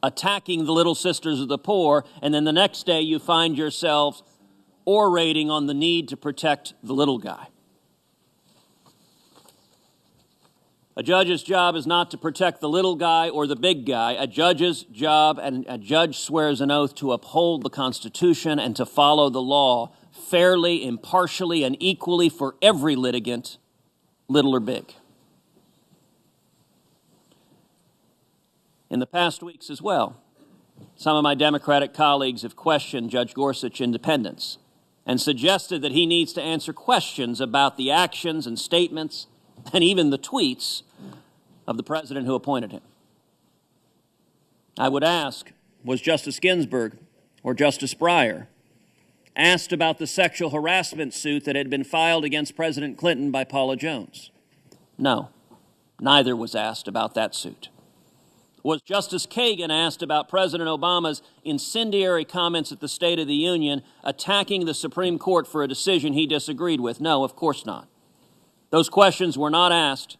[SPEAKER 9] attacking the Little Sisters of the Poor, and then the next day you find yourself orating on the need to protect the little guy. A judge's job is not to protect the little guy or the big guy. A judge's job, and a judge swears an oath to uphold the Constitution and to follow the law fairly, impartially, and equally for every litigant, little or big. In the past weeks as well, some of my Democratic colleagues have questioned Judge Gorsuch's independence and suggested that he needs to answer questions about the actions and statements and even the tweets of the president who appointed him. I would ask, was Justice Ginsburg or Justice Breyer asked about the sexual harassment suit that had been filed against President Clinton by Paula Jones? No, neither was asked about that suit. Was Justice Kagan asked about President Obama's incendiary comments at the State of the Union attacking the Supreme Court for a decision he disagreed with? No, of course not. Those questions were not asked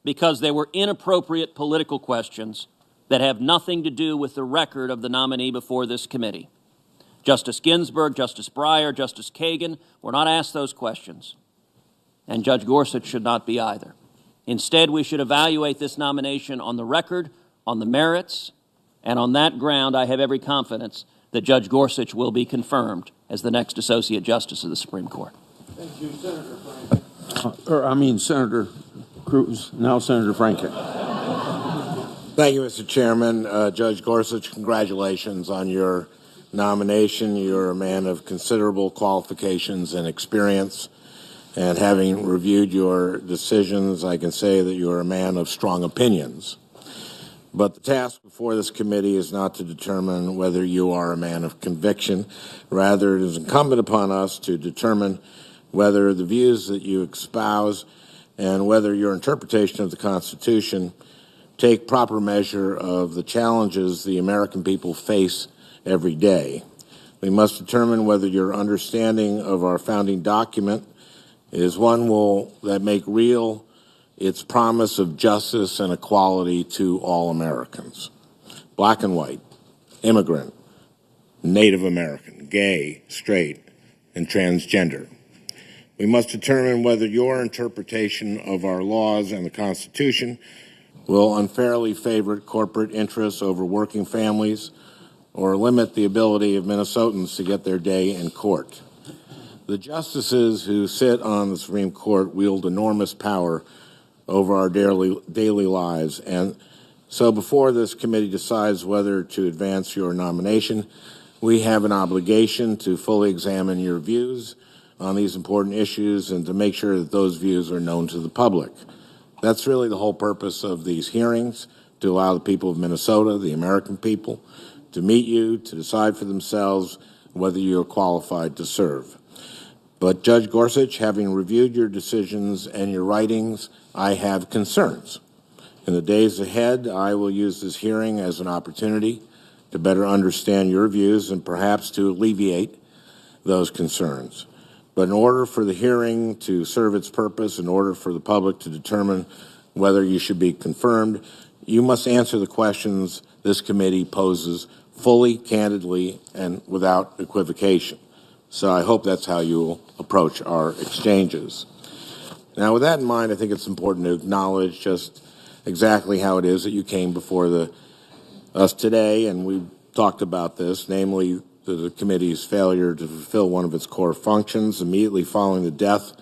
[SPEAKER 9] because they were inappropriate political questions that have nothing to do with the record of the nominee before this committee. Justice Ginsburg, Justice Breyer, Justice Kagan were not asked those questions, and Judge Gorsuch should not be either. Instead, we should evaluate this nomination on the record, on the merits, and on that ground, I have every confidence that Judge Gorsuch will be confirmed as the next Associate Justice of the Supreme Court.
[SPEAKER 2] Thank you, Senator Franken. Senator Cruz, now Senator Franken.
[SPEAKER 10] Thank you, Mr. Chairman. Judge Gorsuch, congratulations on your nomination. You're a man of considerable qualifications and experience. And having reviewed your decisions, I can say that you're a man of strong opinions. But the task before this committee is not to determine whether you are a man of conviction. Rather, it is incumbent upon us to determine whether the views that you espouse and whether your interpretation of the Constitution take proper measure of the challenges the American people face every day. We must determine whether your understanding of our founding document is one that make real its promise of justice and equality to all Americans, black and white, immigrant, Native American, gay, straight, and transgender. We must determine whether your interpretation of our laws and the Constitution will unfairly favor corporate interests over working families or limit the ability of Minnesotans to get their day in court. The justices who sit on the Supreme Court wield enormous power over our daily lives, and so before this committee decides whether to advance your nomination, we have an obligation to fully examine your views on these important issues and to make sure that those views are known to the public. That's really the whole purpose of these hearings, to allow the people of Minnesota, the American people, to meet you, to decide for themselves whether you are qualified to serve. But Judge Gorsuch, having reviewed your decisions and your writings, I have concerns. In the days ahead, I will use this hearing as an opportunity to better understand your views and perhaps to alleviate those concerns. But in order for the hearing to serve its purpose, in order for the public to determine whether you should be confirmed, you must answer the questions this committee poses fully, candidly, and without equivocation. So I hope that's how you will approach our exchanges. Now, with that in mind, I think it's important to acknowledge just exactly how it is that you came before us today, and we talked about this, namely the committee's failure to fulfill one of its core functions immediately following the death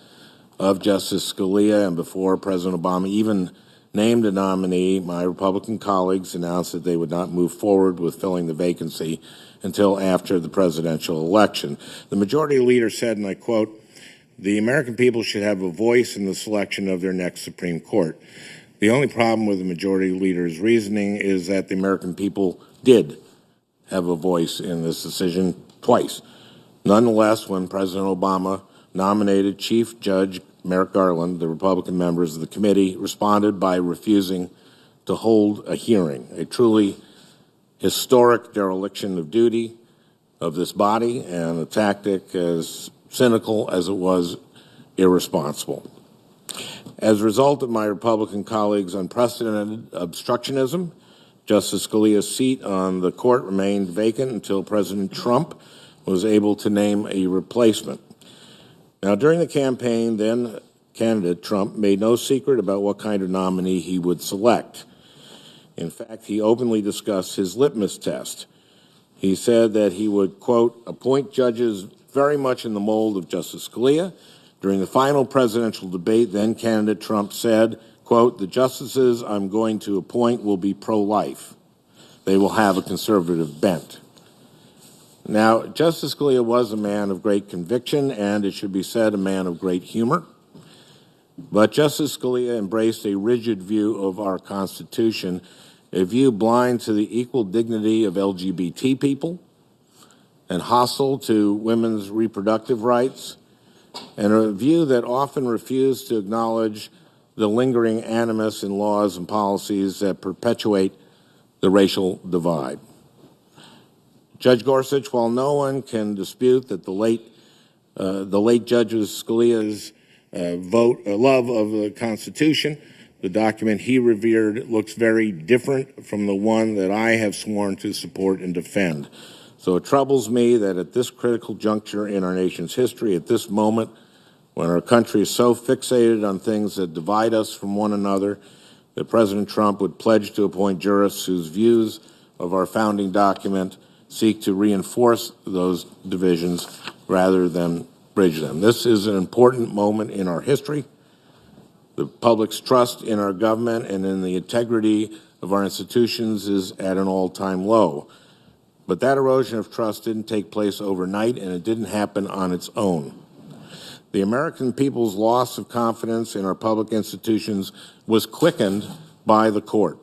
[SPEAKER 10] of Justice Scalia and before President Obama even named a nominee. My Republican colleagues announced that they would not move forward with filling the vacancy until after the presidential election. The majority leader said, and I quote, "The American people should have a voice in the selection of their next Supreme Court." The only problem with the majority leader's reasoning is that the American people did have a voice in this decision twice. Nonetheless, when President Obama nominated Chief Judge Merrick Garland, the Republican members of the committee responded by refusing to hold a hearing, a truly historic dereliction of duty of this body and a tactic as cynical as it was irresponsible. As a result of my Republican colleagues' unprecedented obstructionism, Justice Scalia's seat on the court remained vacant until President Trump was able to name a replacement. Now, during the campaign, then candidate Trump made no secret about what kind of nominee he would select. In fact, he openly discussed his litmus test. He said that he would, quote, appoint judges very much in the mold of Justice Scalia. During the final presidential debate, then candidate Trump said, quote, the justices I'm going to appoint will be pro-life. they will have a conservative bent. Now, Justice Scalia was a man of great conviction and, it should be said, a man of great humor. But Justice Scalia embraced a rigid view of our Constitution, a view blind to the equal dignity of LGBT people and hostile to women's reproductive rights, and a view that often refused to acknowledge the lingering animus in laws and policies that perpetuate the racial divide. Judge Gorsuch, while no one can dispute that the late Judge Scalia's love of the Constitution, the document he revered, looks very different from the one that I have sworn to support and defend. So it troubles me that at this critical juncture in our nation's history, at this moment, when our country is so fixated on things that divide us from one another, that President Trump would pledge to appoint jurists whose views of our founding document seek to reinforce those divisions rather than bridge them. This is an important moment in our history. The public's trust in our government and in the integrity of our institutions is at an all-time low. But that erosion of trust didn't take place overnight, and it didn't happen on its own. The American people's loss of confidence in our public institutions was quickened by the court.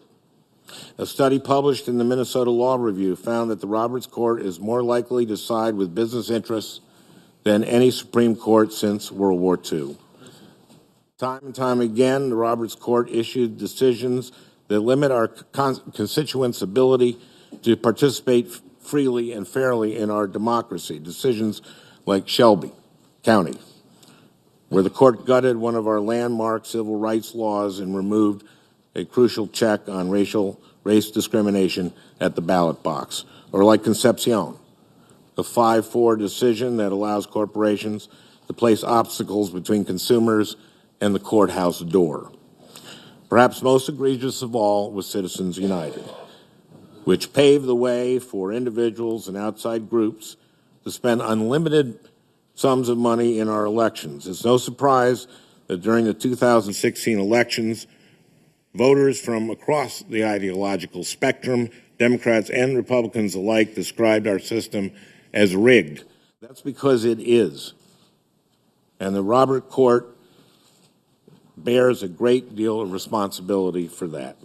[SPEAKER 10] A study published in the Minnesota Law Review found that the Roberts Court is more likely to side with business interests than any Supreme Court since World War II. Time and time again, the Roberts Court issued decisions that limit our constituents' ability to participate freely and fairly in our democracy. Decisions like Shelby County, where the court gutted one of our landmark civil rights laws and removed a crucial check on race discrimination at the ballot box. Or like Concepcion, a 5-4 decision that allows corporations to place obstacles between consumers and the courthouse door. Perhaps most egregious of all was Citizens United, which paved the way for individuals and outside groups to spend unlimited sums of money in our elections. It's no surprise that during the 2016 elections, voters from across the ideological spectrum, Democrats and Republicans alike, described our system as rigged. That's because it is. And the Roberts Court bears a great deal of responsibility for that.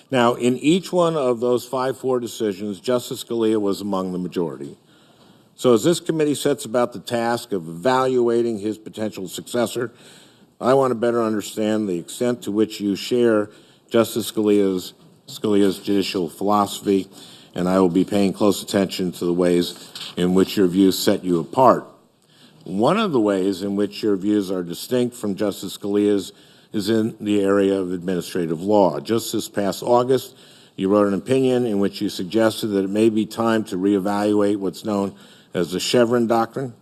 [SPEAKER 10] Now, in each one of those 5-4 decisions, Justice Scalia was among the majority. So as this committee sets about the task of evaluating his potential successor, I want to better understand the extent to which you share Justice Scalia's judicial philosophy, and I will be paying close attention to the ways in which your views set you apart. One of the ways in which your views are distinct from Justice Scalia's is in the area of administrative law. Just this past August, you wrote an opinion in which you suggested that it may be time to reevaluate what's known as the Chevron doctrine.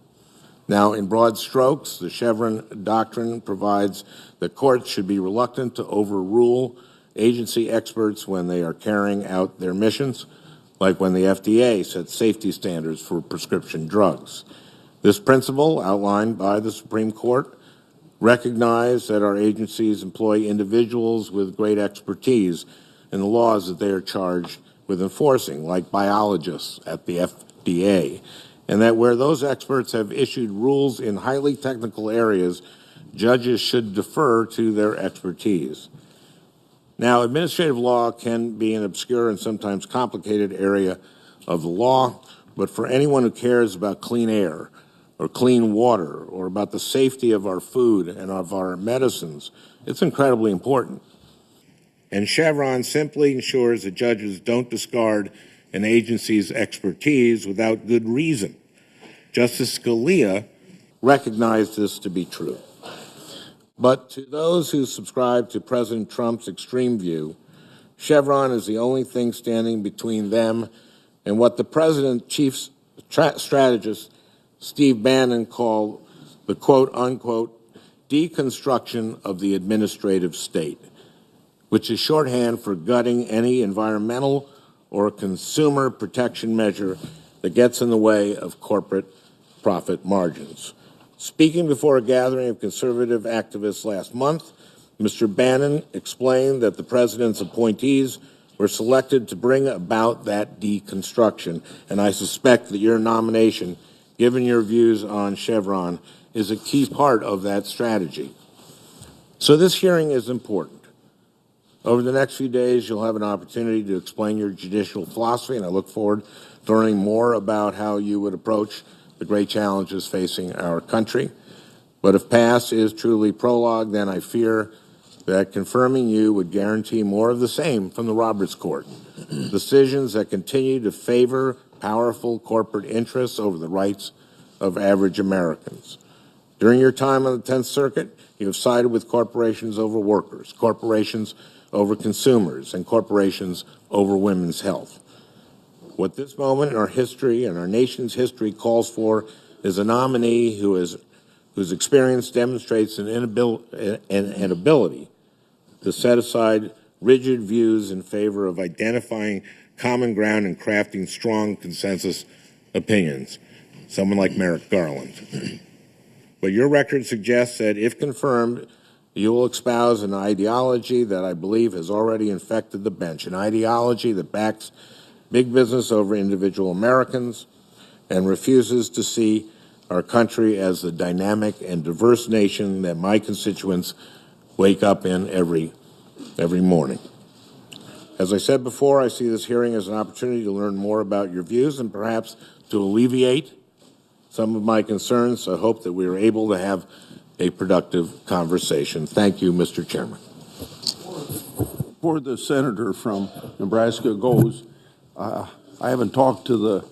[SPEAKER 10] Now, in broad strokes, the Chevron doctrine provides that courts should be reluctant to overrule agency experts when they are carrying out their missions, like when the FDA sets safety standards for prescription drugs. This principle, outlined by the Supreme Court, recognized that our agencies employ individuals with great expertise in the laws that they are charged with enforcing, like biologists at the FDA, and that where those experts have issued rules in highly technical areas, judges should defer to their expertise. Now, administrative law can be an obscure and sometimes complicated area of the law, but for anyone who cares about clean air or clean water or about the safety of our food and of our medicines, it's incredibly important. And Chevron simply ensures that judges don't discard an agency's expertise without good reason. Justice Scalia recognized this to be true. But to those who subscribe to President Trump's extreme view, Chevron is the only thing standing between them and what the president's chief strategist, Steve Bannon, called the quote-unquote deconstruction of the administrative state, which is shorthand for gutting any environmental or consumer protection measure that gets in the way of corporate profit margins. Speaking before a gathering of conservative activists last month, Mr. Bannon explained that the president's appointees were selected to bring about that deconstruction, and I suspect that your nomination, given your views on Chevron, is a key part of that strategy. So this hearing is important. Over the next few days, you'll have an opportunity to explain your judicial philosophy, and I look forward to learning more about how you would approach the great challenges facing our country. But if past is truly prologue, then I fear that confirming you would guarantee more of the same from the Roberts Court. Decisions that continue to favor powerful corporate interests over the rights of average Americans. During your time on the 10th Circuit, you have sided with corporations over workers, corporations over consumers, and corporations over women's health. What this moment in our history and our nation's history calls for is a nominee whose experience demonstrates an ability to set aside rigid views in favor of identifying common ground and crafting strong consensus opinions, someone like Merrick Garland. But your record suggests that if confirmed, you will espouse an ideology that I believe has already infected the bench, an ideology that backs big business over individual Americans and refuses to see our country as the dynamic and diverse nation that my constituents wake up in every morning. As I said before, I see this hearing as an opportunity to learn more about your views and perhaps to alleviate some of my concerns. So I hope that we are able to have a productive conversation. Thank you, Mr. Chairman.
[SPEAKER 2] Before the senator from Nebraska goes, I haven't talked to the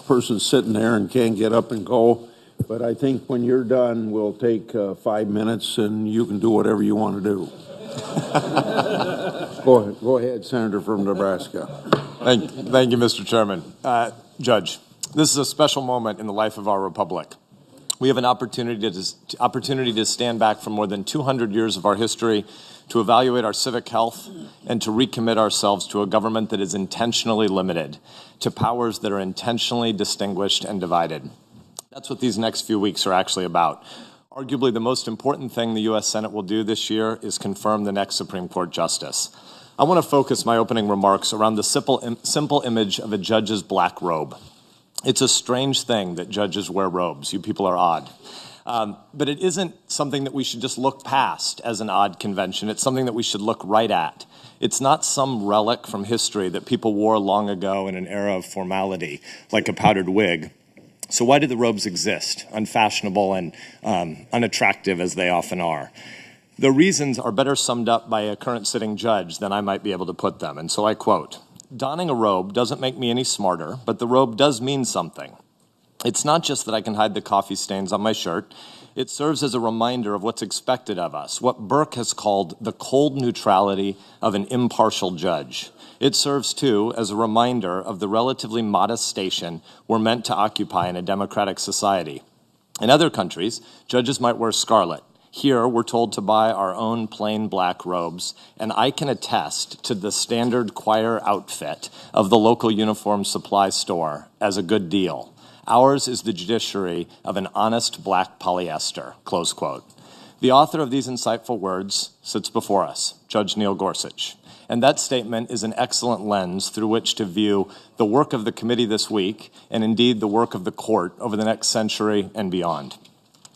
[SPEAKER 2] person sitting there and can't get up and go, but I think when you're done, we'll take 5 minutes and you can do whatever you want to do. Go ahead, Senator from Nebraska.
[SPEAKER 11] Thank you, Mr. Chairman. Judge, this is a special moment in the life of our republic. We have an opportunity to stand back from more than 200 years of our history, to evaluate our civic health, and to recommit ourselves to a government that is intentionally limited, to powers that are intentionally distinguished and divided. That's what these next few weeks are actually about. Arguably, the most important thing the U.S. Senate will do this year is confirm the next Supreme Court justice. I want to focus my opening remarks around the simple image of a judge's black robe. It's a strange thing that judges wear robes. You people are odd. But it isn't something that we should just look past as an odd convention. It's something that we should look right at. It's not some relic from history that people wore long ago in an era of formality, like a powdered wig. So why do the robes exist, unfashionable and unattractive as they often are? The reasons are better summed up by a current sitting judge than I might be able to put them. And so I quote, "Donning a robe doesn't make me any smarter, but the robe does mean something. It's not just that I can hide the coffee stains on my shirt. It serves as a reminder of what's expected of us, what Burke has called the cold neutrality of an impartial judge. It serves, too, as a reminder of the relatively modest station we're meant to occupy in a democratic society. In other countries, judges might wear scarlet. Here, we're told to buy our own plain black robes, and I can attest to the standard choir outfit of the local uniform supply store as a good deal. Ours is the judiciary of an honest black polyester," close quote. The author of these insightful words sits before us, Judge Neil Gorsuch. And that statement is an excellent lens through which to view the work of the committee this week, and indeed the work of the court over the next century and beyond.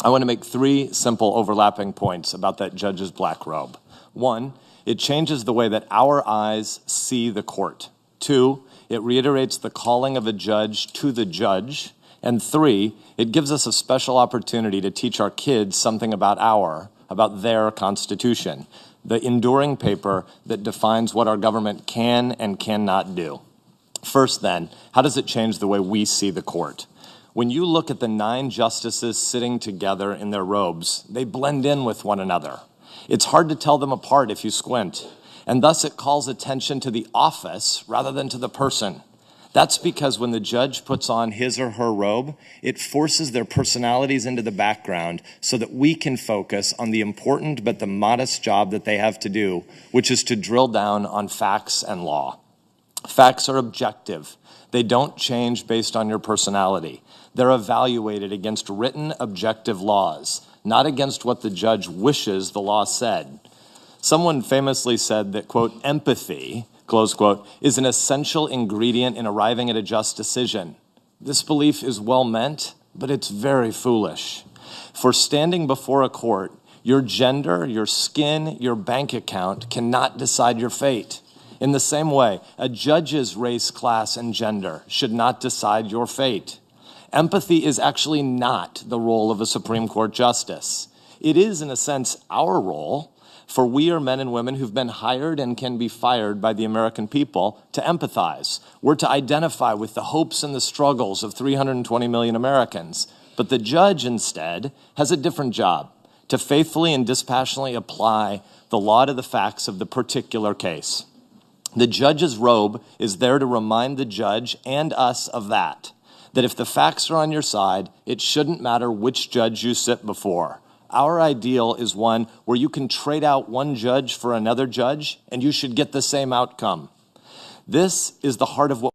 [SPEAKER 11] I want to make 3 simple overlapping points about that judge's black robe. 1, it changes the way that our eyes see the court. 2, it reiterates the calling of a judge to the judge. And 3, it gives us a special opportunity to teach our kids something about their Constitution, the enduring paper that defines what our government can and cannot do. First, then, how does it change the way we see the court? When you look at the 9 justices sitting together in their robes, they blend in with one another. It's hard to tell them apart if you squint, and thus it calls attention to the office rather than to the person. That's because when the judge puts on his or her robe, it forces their personalities into the background so that we can focus on the important but the modest job that they have to do, which is to drill down on facts and law. Facts are objective. They don't change based on your personality. They're evaluated against written objective laws, not against what the judge wishes the law said. Someone famously said that, quote, empathy, close quote, is an essential ingredient in arriving at a just decision. This belief is well meant, but it's very foolish. For standing before a court, your gender, your skin, your bank account cannot decide your fate. In the same way, a judge's race, class, and gender should not decide your fate. Empathy is actually not the role of a Supreme Court justice. It is, in a sense, our role, for we are men and women who've been hired and can be fired by the American people to empathize. We're to identify with the hopes and the struggles of 320 million Americans. But the judge, instead, has a different job, to faithfully and dispassionately apply the law to the facts of the particular case. The judge's robe is there to remind the judge and us of that if the facts are on your side, it shouldn't matter which judge you sit before. Our ideal is one where you can trade out one judge for another judge, and you should get the same outcome. This is the heart of what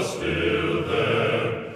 [SPEAKER 12] still there.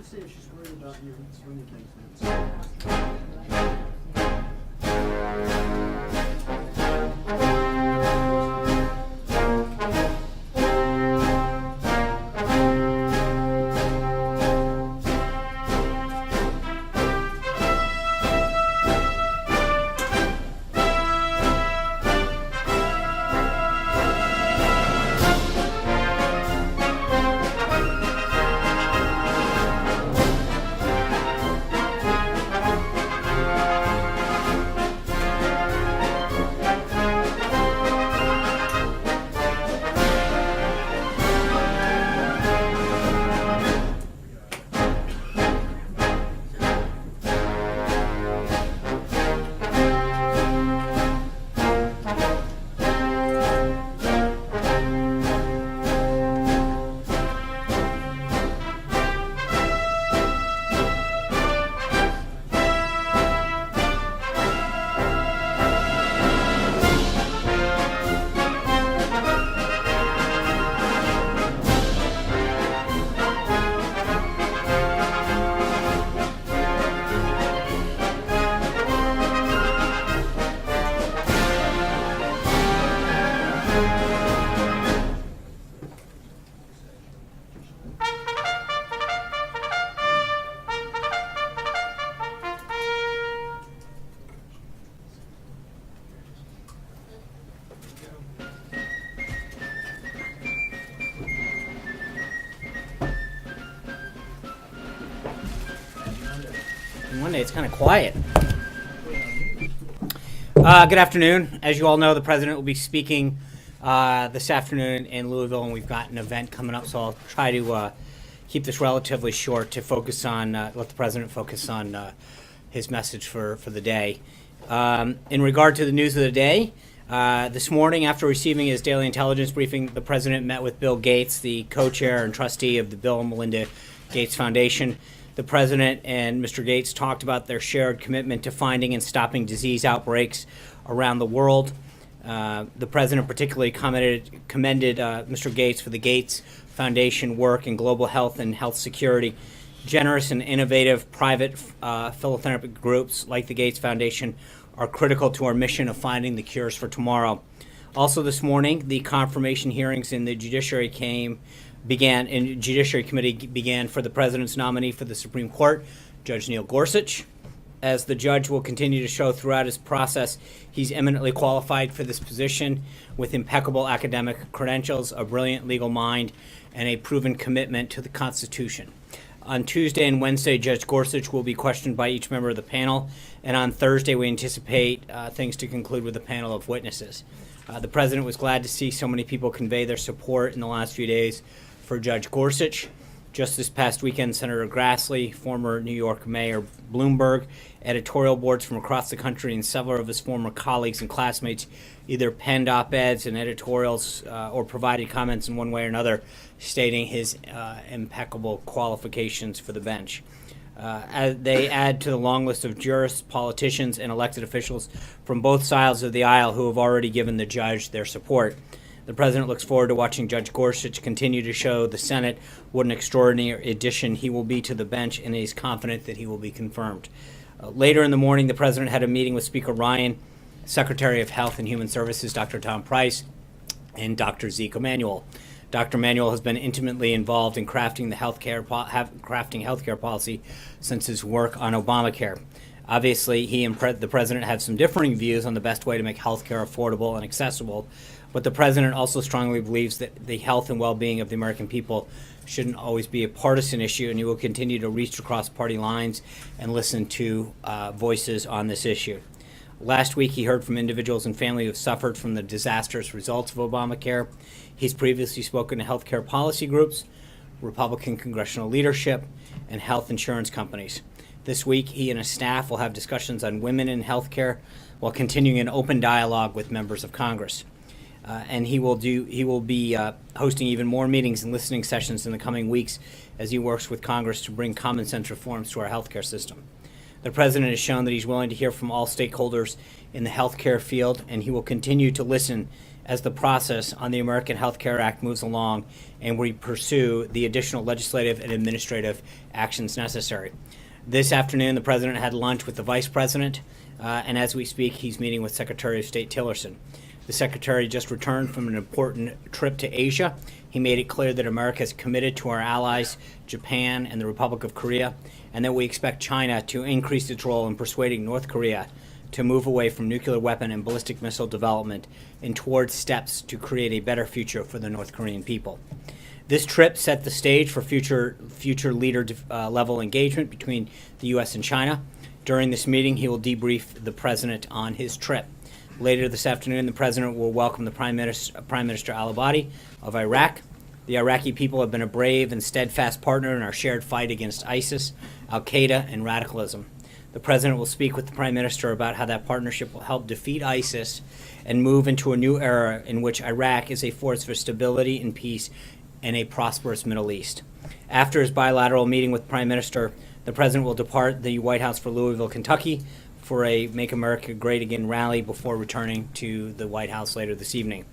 [SPEAKER 12] see if she's worried about you swinging things.
[SPEAKER 13] Monday, it's kind of quiet. Good afternoon. As you all know, the president will be speaking this afternoon in Louisville, and we've got an event coming up, so I'll try to keep this relatively short to focus on, let the president focus on his message for the day. In regard to the news of the day, this morning, after receiving his daily intelligence briefing, the president met with Bill Gates, the co-chair and trustee of the Bill and Melinda Gates Foundation. The president and Mr. Gates talked about their shared commitment to finding and stopping disease outbreaks around the world. The president particularly commended Mr. Gates for the Gates Foundation work in global health and health security. Generous and innovative private philanthropic groups like the Gates Foundation are critical to our mission of finding the cures for tomorrow. Also this morning, the confirmation hearings in the Judiciary Committee began for the president's nominee for the Supreme Court, Judge Neil Gorsuch. As the judge will continue to show throughout his process, he's eminently qualified for this position with impeccable academic credentials, a brilliant legal mind, and a proven commitment to the Constitution. On Tuesday and Wednesday, Judge Gorsuch will be questioned by each member of the panel, and on Thursday we anticipate things to conclude with a panel of witnesses. The president was glad to see so many people convey their support in the last few days for Judge Gorsuch. Just this past weekend, Senator Grassley, former New York Mayor Bloomberg, editorial boards from across the country, and several of his former colleagues and classmates either penned op-eds and editorials or provided comments in one way or another stating his impeccable qualifications for the bench. They add to the long list of jurists, politicians, and elected officials from both sides of the aisle who have already given the judge their support. The president looks forward to watching Judge Gorsuch continue to show the Senate what an extraordinary addition he will be to the bench, and he's confident that he will be confirmed. Later in the morning, the president had a meeting with Speaker Ryan, Secretary of Health and Human Services, Dr. Tom Price, and Dr. Zeke Emanuel. Dr. Emanuel has been intimately involved in crafting healthcare policy since his work on Obamacare. Obviously, he and the president have some differing views on the best way to make healthcare affordable and accessible, but the president also strongly believes that the health and well-being of the American people shouldn't always be a partisan issue, and he will continue to reach across party lines and listen to voices on this issue. Last week, he heard from individuals and families who have suffered from the disastrous results of Obamacare. He's previously spoken to healthcare policy groups, Republican congressional leadership, and health insurance companies. This week, he and his staff will have discussions on women in healthcare while continuing an open dialogue with members of Congress. And he will be hosting even more meetings and listening sessions in the coming weeks as he works with Congress to bring common sense reforms to our healthcare system. The president has shown that he's willing to hear from all stakeholders in the healthcare field, and he will continue to listen as the process on the American Health Care Act moves along and we pursue the additional legislative and administrative actions necessary. This afternoon, the President had lunch with the Vice President, and as we speak, he's meeting with Secretary of State Tillerson. The Secretary just returned from an important trip to Asia. He made it clear that America is committed to our allies, Japan and the Republic of Korea, and that we expect China to increase its role in persuading North Korea to move away from nuclear weapon and ballistic missile development and towards steps to create a better future for the North Korean people. This trip set the stage for future leader level engagement between the U.S. and China. During this meeting, he will debrief the President on his trip. Later this afternoon, the President will welcome the Prime Minister al-Abadi of Iraq. The Iraqi people have been a brave and steadfast partner in our shared fight against ISIS, al-Qaeda, and radicalism. The President will speak with the Prime Minister about how that partnership will help defeat ISIS and move into a new era in which Iraq is a force for stability and peace in a prosperous Middle East. After his bilateral meeting with the Prime Minister, the President will depart the White House for Louisville, Kentucky for a Make America Great Again rally before returning to the White House later this evening.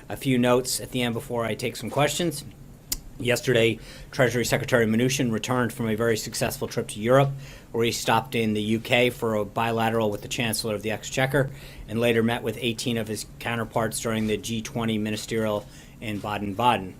[SPEAKER 13] A few notes at the end before I take some questions. Yesterday, Treasury Secretary Mnuchin returned from a very successful trip to Europe, where he stopped in the UK for a bilateral with the Chancellor of the Exchequer, and later met with 18 of his counterparts during the G20 ministerial in Baden-Baden.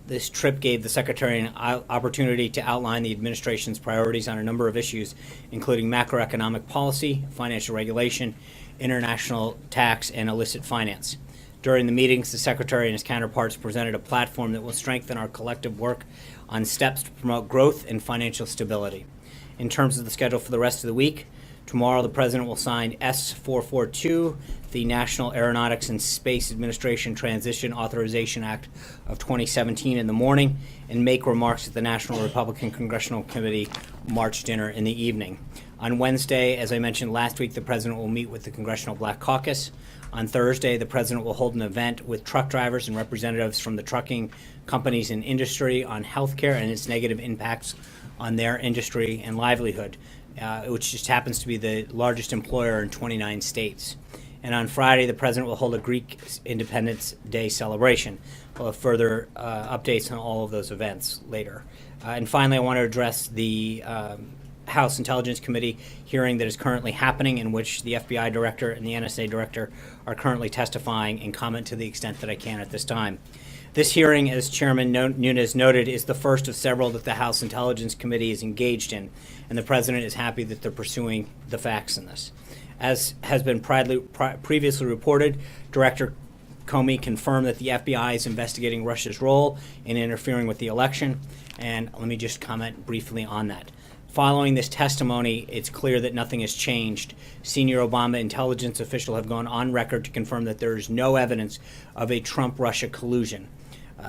[SPEAKER 13] This trip gave the Secretary an opportunity to outline the administration's priorities on a number of issues, including macroeconomic policy, financial regulation, international tax, and illicit finance. During the meetings, the Secretary and his counterparts presented a platform that will strengthen our collective work on steps to promote growth and financial stability. In terms of the schedule for the rest of the week, tomorrow the President will sign S-442, the National Aeronautics and Space Administration Transition Authorization Act of 2017 in the morning, and make remarks at the National Republican Congressional Committee March dinner in the evening. On Wednesday, as I mentioned last week, the President will meet with the Congressional Black Caucus. On Thursday, the President will hold an event with truck drivers and representatives from the trucking companies and industry on healthcare and its negative impacts on their industry and livelihood, which just happens to be the largest employer in 29 states. And on Friday, the President will hold a Greek Independence Day celebration. We'll have further updates on all of those events later. And finally, I want to address the House Intelligence Committee hearing that is currently happening, in which the FBI Director and the NSA Director are currently testifying, and comment to the extent that I can at this time. This hearing, as Chairman Nunes noted, is the first of several that the House Intelligence Committee is engaged in, and the President is happy that they're pursuing the facts in this. As has been previously reported, Director Comey confirmed that the FBI is investigating Russia's role in interfering with the election, and let me just comment briefly on that. Following this testimony, it's clear that nothing has changed. Senior Obama intelligence officials have gone on record to confirm that there is no evidence of a Trump-Russia collusion.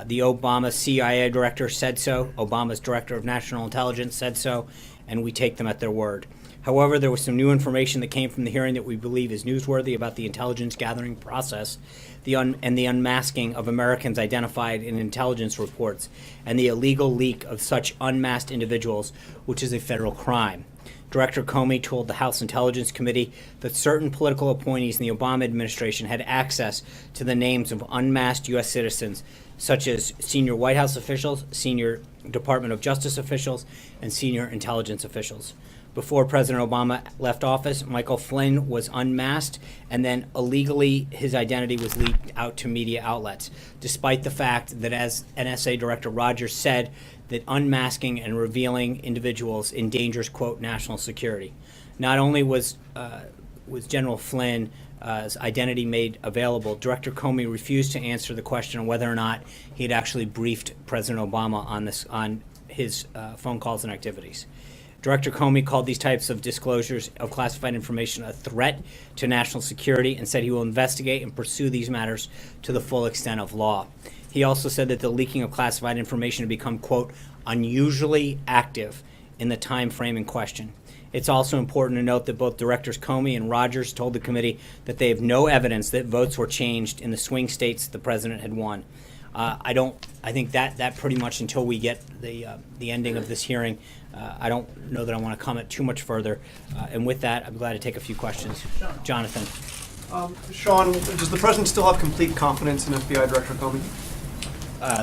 [SPEAKER 13] The Obama CIA director said so, Obama's director of national intelligence said so, and we take them at their word. However, there was some new information that came from the hearing that we believe is newsworthy about the intelligence gathering process and the unmasking of Americans identified in intelligence reports and the illegal leak of such unmasked individuals, which is a federal crime. Director Comey told the House Intelligence Committee that certain political appointees in the Obama administration had access to the names of unmasked U.S. citizens, such as senior White House officials, senior Department of Justice officials, and senior intelligence officials. Before President Obama left office, Michael Flynn was unmasked, and then illegally his identity was leaked out to media outlets, despite the fact that, as NSA Director Rogers said, that unmasking and revealing individuals endangers, quote, national security. Not only was General Flynn's identity made available, Director Comey refused to answer the question on whether or not he had actually briefed President Obama on his phone calls and activities. Director Comey called these types of disclosures of classified information a threat to national security and said he will investigate and pursue these matters to the full extent of law. He also said that the leaking of classified information had become, quote, unusually active in the time frame in question. It's also important to note that both Directors Comey and Rogers told the committee that they have no evidence that votes were changed in the swing states the president had won. I think that pretty much, until we get the ending of this hearing, I don't know that I want to comment too much further. And with that, I'm glad to take a few questions. Jonathan.
[SPEAKER 12] Sean, does the president still have complete confidence in FBI Director Comey?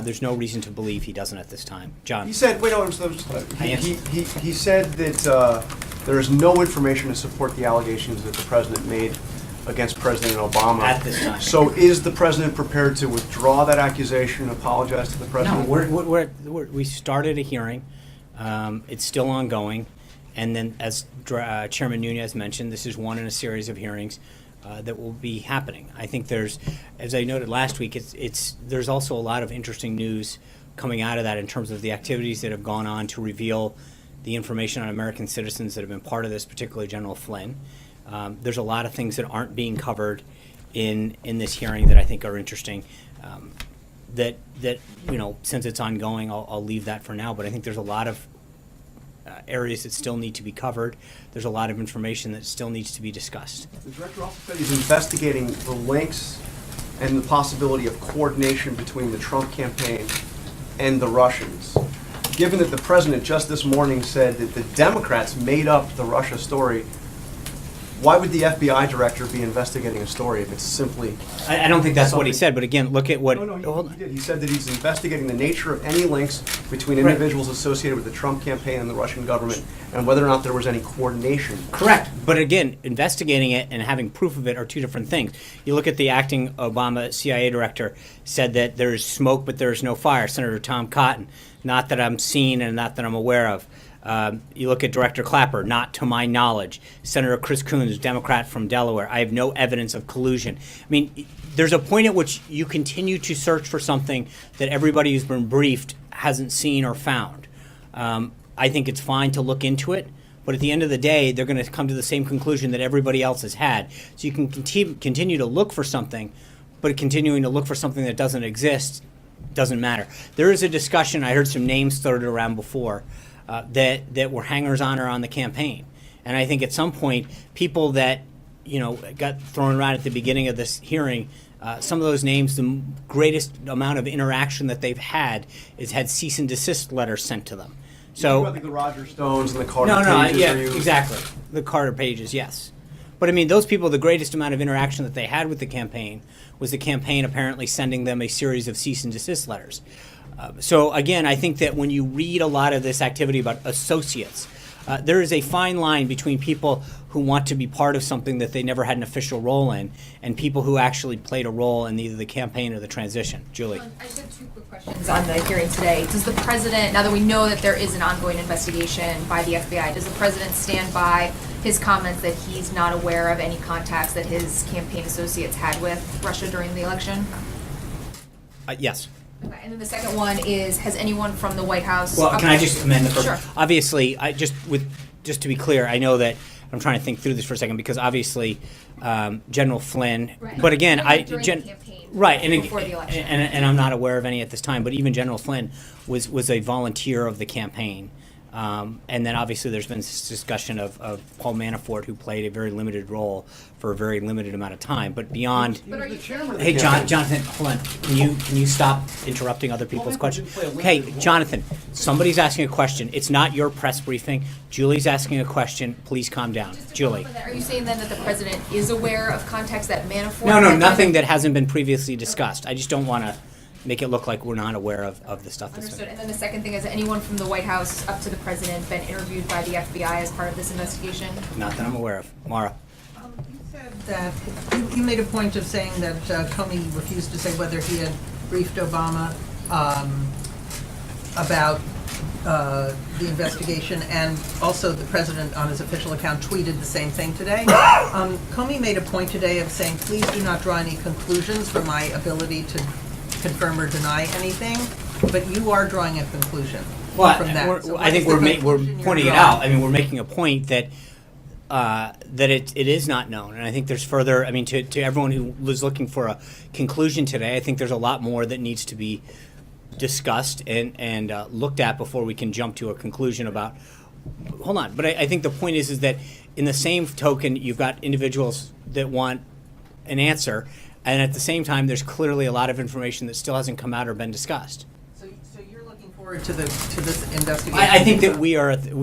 [SPEAKER 13] There's no reason to believe he doesn't at this time. John?
[SPEAKER 12] He said, he said that there is no information to support the allegations that the president made against President Obama.
[SPEAKER 13] At this time.
[SPEAKER 12] So is the president prepared to withdraw that accusation and apologize to the president?
[SPEAKER 13] No, we started a hearing. It's still ongoing. And then, as Chairman Nunes mentioned, this is one in a series of hearings that will be happening. I think there's, as I noted last week, there's also a lot of interesting news coming out of that in terms of the activities that have gone on to reveal the information on American citizens that have been part of this, particularly General Flynn. There's a lot of things that aren't being covered in this hearing that I think are interesting. That since it's ongoing, I'll leave that for now. But I think there's a lot of areas that still need to be covered. There's a lot of information that still needs to be discussed.
[SPEAKER 12] The director also said he's investigating the links and the possibility of coordination between the Trump campaign and the Russians. Given that the president just this morning said that the Democrats made up the Russia story, why would the FBI director be investigating a story if it's simply...
[SPEAKER 13] I don't think that's what he said, but again, look at what...
[SPEAKER 12] No, he did. He said that he's investigating the nature of any links between individuals associated with the Trump campaign and the Russian government, and whether or not there was any coordination.
[SPEAKER 13] Correct. But again, investigating it and having proof of it are two different things. You look at the acting Obama CIA director said that there's smoke, but there's no fire. Senator Tom Cotton, not that I'm seen and not that I'm aware of. You look at Director Clapper, not to my knowledge. Senator Chris Coons, Democrat from Delaware, I have no evidence of collusion. I mean, there's a point at which you continue to search for something that everybody who's been briefed hasn't seen or found. I think it's fine to look into it, but at the end of the day, they're going to come to the same conclusion that everybody else has had. So you can continue to look for something, but continuing to look for something that doesn't exist doesn't matter. There is a discussion, I heard some names floated around before, that were hangers-on on the campaign. And I think at some point, people that, got thrown around at the beginning of this hearing, some of those names, the greatest amount of interaction that they've had is had cease and desist letters sent to them. So,
[SPEAKER 12] the Roger Stones and the Carter Pages?
[SPEAKER 13] Yeah, exactly. The Carter Pages, yes. But I mean, those people, the greatest amount of interaction that they had with the campaign was the campaign apparently sending them a series of cease and desist letters. So again, I think that when you read a lot of this activity about associates, there is a fine line between people who want to be part of something that they never had an official role in and people who actually played a role in either the campaign or the transition. Julie.
[SPEAKER 14] I just have two quick questions on the hearing today. Does the president, now that we know that there is an ongoing investigation by the FBI, does the president stand by his comments that he's not aware of any contacts that his campaign associates had with Russia during the election?
[SPEAKER 13] Yes.
[SPEAKER 14] Okay, and then the second one is, has anyone from the White House...
[SPEAKER 13] Well, can I just amend the first?
[SPEAKER 14] Sure.
[SPEAKER 13] Obviously, just to be clear, I know that I'm trying to think through this for a second because obviously General Flynn,
[SPEAKER 14] right.
[SPEAKER 13] But again,
[SPEAKER 14] during the campaign,
[SPEAKER 13] right,
[SPEAKER 14] before the election.
[SPEAKER 13] And I'm not aware of any at this time, but even General Flynn was a volunteer of the campaign. And then obviously there's been this discussion of Paul Manafort, who played a very limited role for a very limited amount of time. But beyond, hey, Jonathan, hold on. Can you stop interrupting other people's questions? Okay, Jonathan, somebody's asking a question. It's not your press briefing. Julie's asking a question. Please calm down. Julie.
[SPEAKER 14] Are you saying then that the president is aware of contacts that Manafort...
[SPEAKER 13] No, nothing that hasn't been previously discussed. I just don't want to make it look like we're not aware of the stuff that's
[SPEAKER 14] Understood. And then the second thing is, anyone from the White House up to the president been interviewed by the FBI as part of this investigation?
[SPEAKER 13] Not that I'm aware of. Mara.
[SPEAKER 15] You said that you made a point of saying that Comey refused to say whether he had briefed Obama about the investigation, and also the president on his official account tweeted the same thing today. Comey made a point today of saying, please do not draw any conclusions from my ability to confirm or deny anything, but you are drawing a conclusion from that. So
[SPEAKER 13] I think we're pointing it out. I mean, we're making a point that it is not known, and I think there's further. I mean, to everyone who was looking for a conclusion today, I think there's a lot more that needs to be discussed and looked at before we can jump to a conclusion about. Hold on, but I think the point is that in the same token, you've got individuals that want an answer. And at the same time, there's clearly a lot of information that still hasn't come out or been discussed.
[SPEAKER 15] So you're looking for To this investigation.
[SPEAKER 13] I think that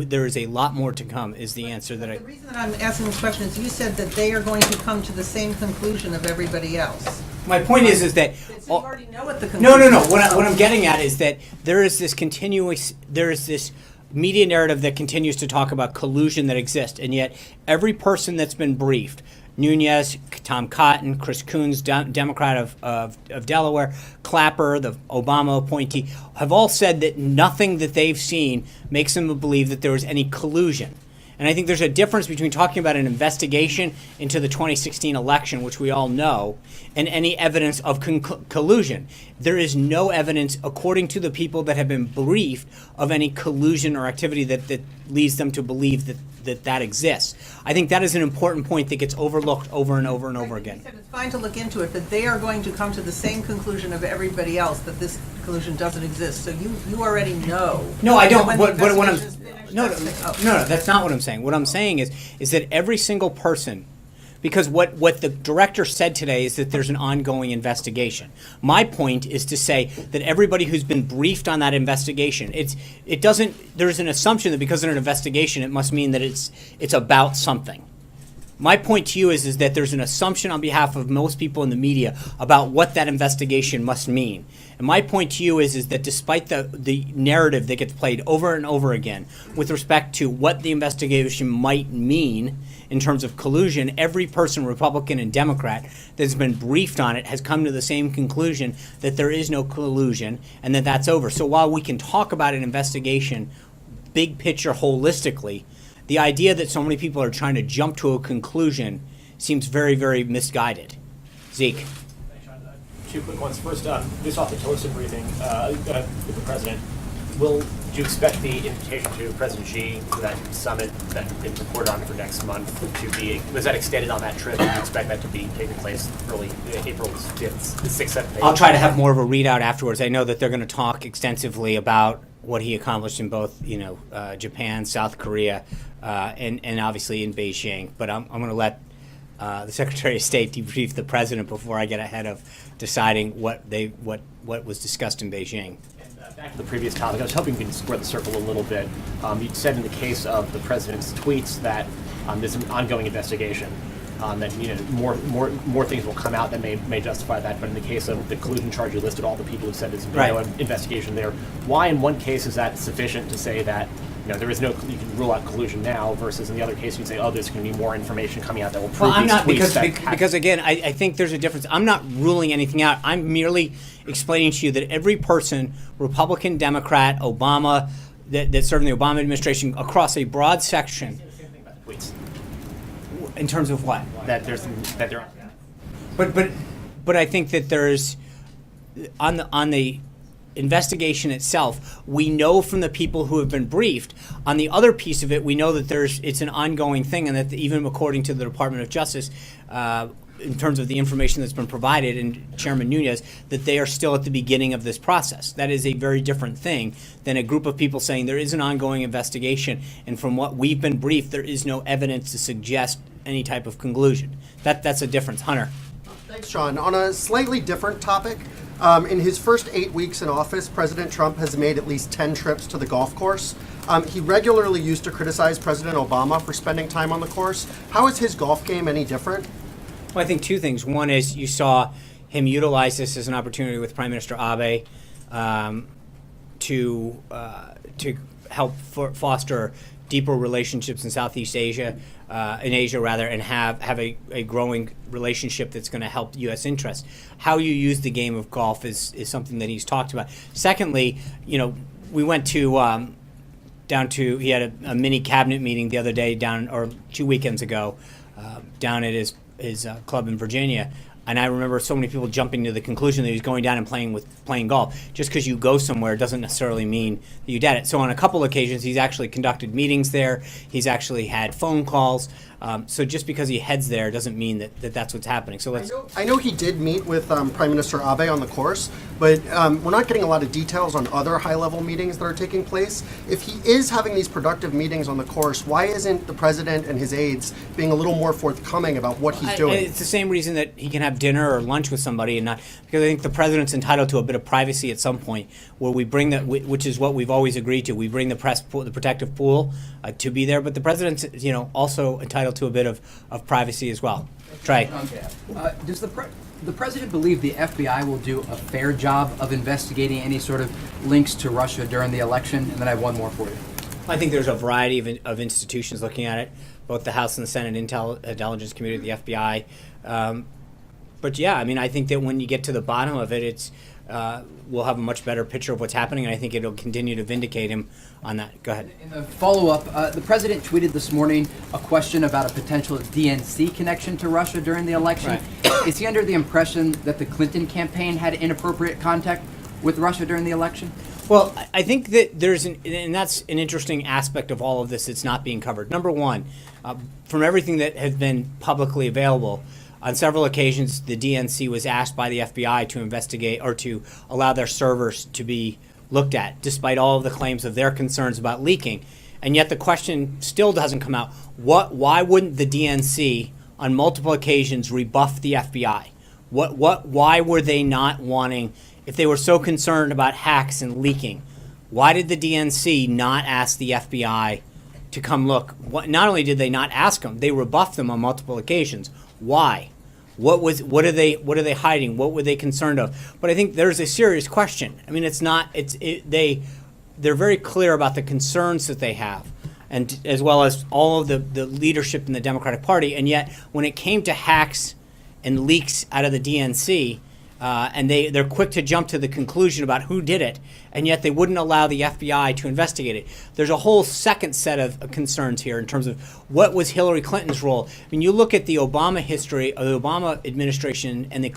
[SPEAKER 13] there is a lot more to come, is the answer that I.
[SPEAKER 15] The reason that I'm asking this question is you said that they are going to come to the same conclusion of everybody else.
[SPEAKER 13] My point is that.
[SPEAKER 15] So you already know what the conclusion
[SPEAKER 13] No.
[SPEAKER 15] is.
[SPEAKER 13] What I'm getting at is that there is this media narrative that continues to talk about collusion that exists, and yet every person that's been briefed, Nunes, Tom Cotton, Chris Coons, Democrat of Delaware, Clapper, the Obama appointee, have all said that nothing that they've seen makes them believe that there was any collusion. And I think there's a difference between talking about an investigation into the 2016 election, which we all know, and any evidence of collusion. There is no evidence, according to the people that have been briefed, of any collusion or activity that leads them to believe that exists. I think that is an important point that gets overlooked over and over and over again.
[SPEAKER 15] You said it's fine to look into it, but they are going to come to the same conclusion of everybody else, that this collusion doesn't exist. So you already know.
[SPEAKER 13] No, I don't. No,
[SPEAKER 15] No,
[SPEAKER 13] that's not what I'm saying. What I'm saying is that every single person, because what the director said today is that there's an ongoing investigation. My point is to say that everybody who's been briefed on that investigation, there's an assumption that because of an investigation, it must mean that it's about something. My point to you is that there's an assumption on behalf of most people in the media about what that investigation must mean. And my point to you is that despite the narrative that gets played over and over again with respect to what the investigation might mean in terms of collusion, every person, Republican and Democrat, that's been briefed on it has come to the same conclusion that there is no collusion and that that's over. So while we can talk about an investigation big picture holistically, the idea that so many people are trying to jump to a conclusion seems very, very misguided. Zeke.
[SPEAKER 16] Thanks, Sean. Two quick ones. First, this off the Tillerson briefing with the president. Do you expect the invitation to President Xi for that summit that's been reported on for next month was that extended on that trip? Do you expect that to be taking place early April 5th, 6th, 7th?
[SPEAKER 13] I'll try to have more of a readout afterwards. I know that they're going to talk extensively about what he accomplished in both, Japan, South Korea, and obviously in Beijing. But I'm going to let the Secretary of State debrief the president before I get ahead of deciding what was discussed in Beijing.
[SPEAKER 16] Back to the previous topic, I was hoping you could square the circle a little bit. You said in the case of the president's tweets that there's an ongoing investigation. That more things will come out that may justify that. But in the case of the collusion charge, you listed all the people who said there's no investigation there. Why, in one case, is that sufficient to say that there is no, you can rule out collusion now, versus in the other case you'd say, there's going to be more information coming out that will prove
[SPEAKER 13] well, I'm
[SPEAKER 16] these
[SPEAKER 13] not
[SPEAKER 16] tweets
[SPEAKER 13] because again, I think there's a difference. I'm not ruling anything out. I'm merely explaining to you that every person, Republican, Democrat, Obama, that served in the Obama administration across a broad section. In terms of what?
[SPEAKER 16] That they're.
[SPEAKER 13] But I think that there's on the investigation itself, we know from the people who have been briefed. On the other piece of it, we know that it's an ongoing thing, and that even according to the Department of Justice, in terms of the information that's been provided, and Chairman Nunes, that they are still at the beginning of this process. That is a very different thing than a group of people saying there is an ongoing investigation, and from what we've been briefed, there is no evidence to suggest any type of conclusion. That's a difference. Hunter.
[SPEAKER 17] Thanks, Sean. On a slightly different topic, in his first 8 weeks in office, President Trump has made at least 10 trips to the golf course. He regularly used to criticize President Obama for spending time on the course. How is his golf game any different?
[SPEAKER 13] Well, I think two things. One is you saw him utilize this as an opportunity with Prime Minister Abe to help foster deeper relationships in Southeast Asia, and have a growing relationship that's going to help U.S. interests. How you use the game of golf is something that he's talked about. Secondly, we went to he had a mini cabinet meeting the other day 2 weekends ago down at his club in Virginia. And I remember so many people jumping to the conclusion that he was going down and playing golf. Just because you go somewhere doesn't necessarily mean that you did it. So on a couple occasions, he's actually conducted meetings there. He's actually had phone calls. So just because he heads there doesn't mean that that's what's happening. So
[SPEAKER 17] I know he did meet with Prime Minister Abe on the course, but we're not getting a lot of details on other high-level meetings that are taking place. If he is having these productive meetings on the course, why isn't the president and his aides being a little more forthcoming about what he's doing?
[SPEAKER 13] It's the same reason that he can have dinner or lunch with somebody, and not because I think the president's entitled to a bit of privacy at some point, where we bring that, which is what we've always agreed to. We bring the press pool, the protective pool, to be there, but the president's also entitled to a bit of privacy as well. Trey.
[SPEAKER 18] Does the president believe the FBI will do a fair job of investigating any sort of links to Russia during the election? And then I have one more for you.
[SPEAKER 13] I think there's a variety of institutions looking at it, both the House and the Senate Intelligence Committee, the FBI. But yeah, I mean, I think that when you get to the bottom of it, we'll have a much better picture of what's happening, and I think it'll continue to vindicate him on that. Go ahead.
[SPEAKER 18] In the follow-up, the president tweeted this morning a question about a potential DNC connection to Russia during the election.
[SPEAKER 13] Right.
[SPEAKER 18] Is he under the impression that the Clinton campaign had inappropriate contact with Russia during the election?
[SPEAKER 13] Well, I think that and that's an interesting aspect of all of this that's not being covered. Number one, from everything that has been publicly available, on several occasions, the DNC was asked by the FBI to investigate or to allow their servers to be looked at, despite all of the claims of their concerns about leaking. And yet the question still doesn't come out. Why wouldn't the DNC on multiple occasions rebuff the FBI? Why were they not wanting, if they were so concerned about hacks and leaking, why did the DNC not ask the FBI to come look? Not only did they not ask them, they rebuffed them on multiple occasions. Why? What are they hiding? What were they concerned of? But I think there's a serious question. I mean, they're very clear about the concerns that they have, and as well as all of the leadership in the Democratic Party. And yet, when it came to hacks and leaks out of the DNC, and they're quick to jump to the conclusion about who did it, and yet they wouldn't allow the FBI to investigate it. There's a whole second set of concerns here in terms of what was Hillary Clinton's role. I mean, you look at the Obama history, of the Obama administration, and the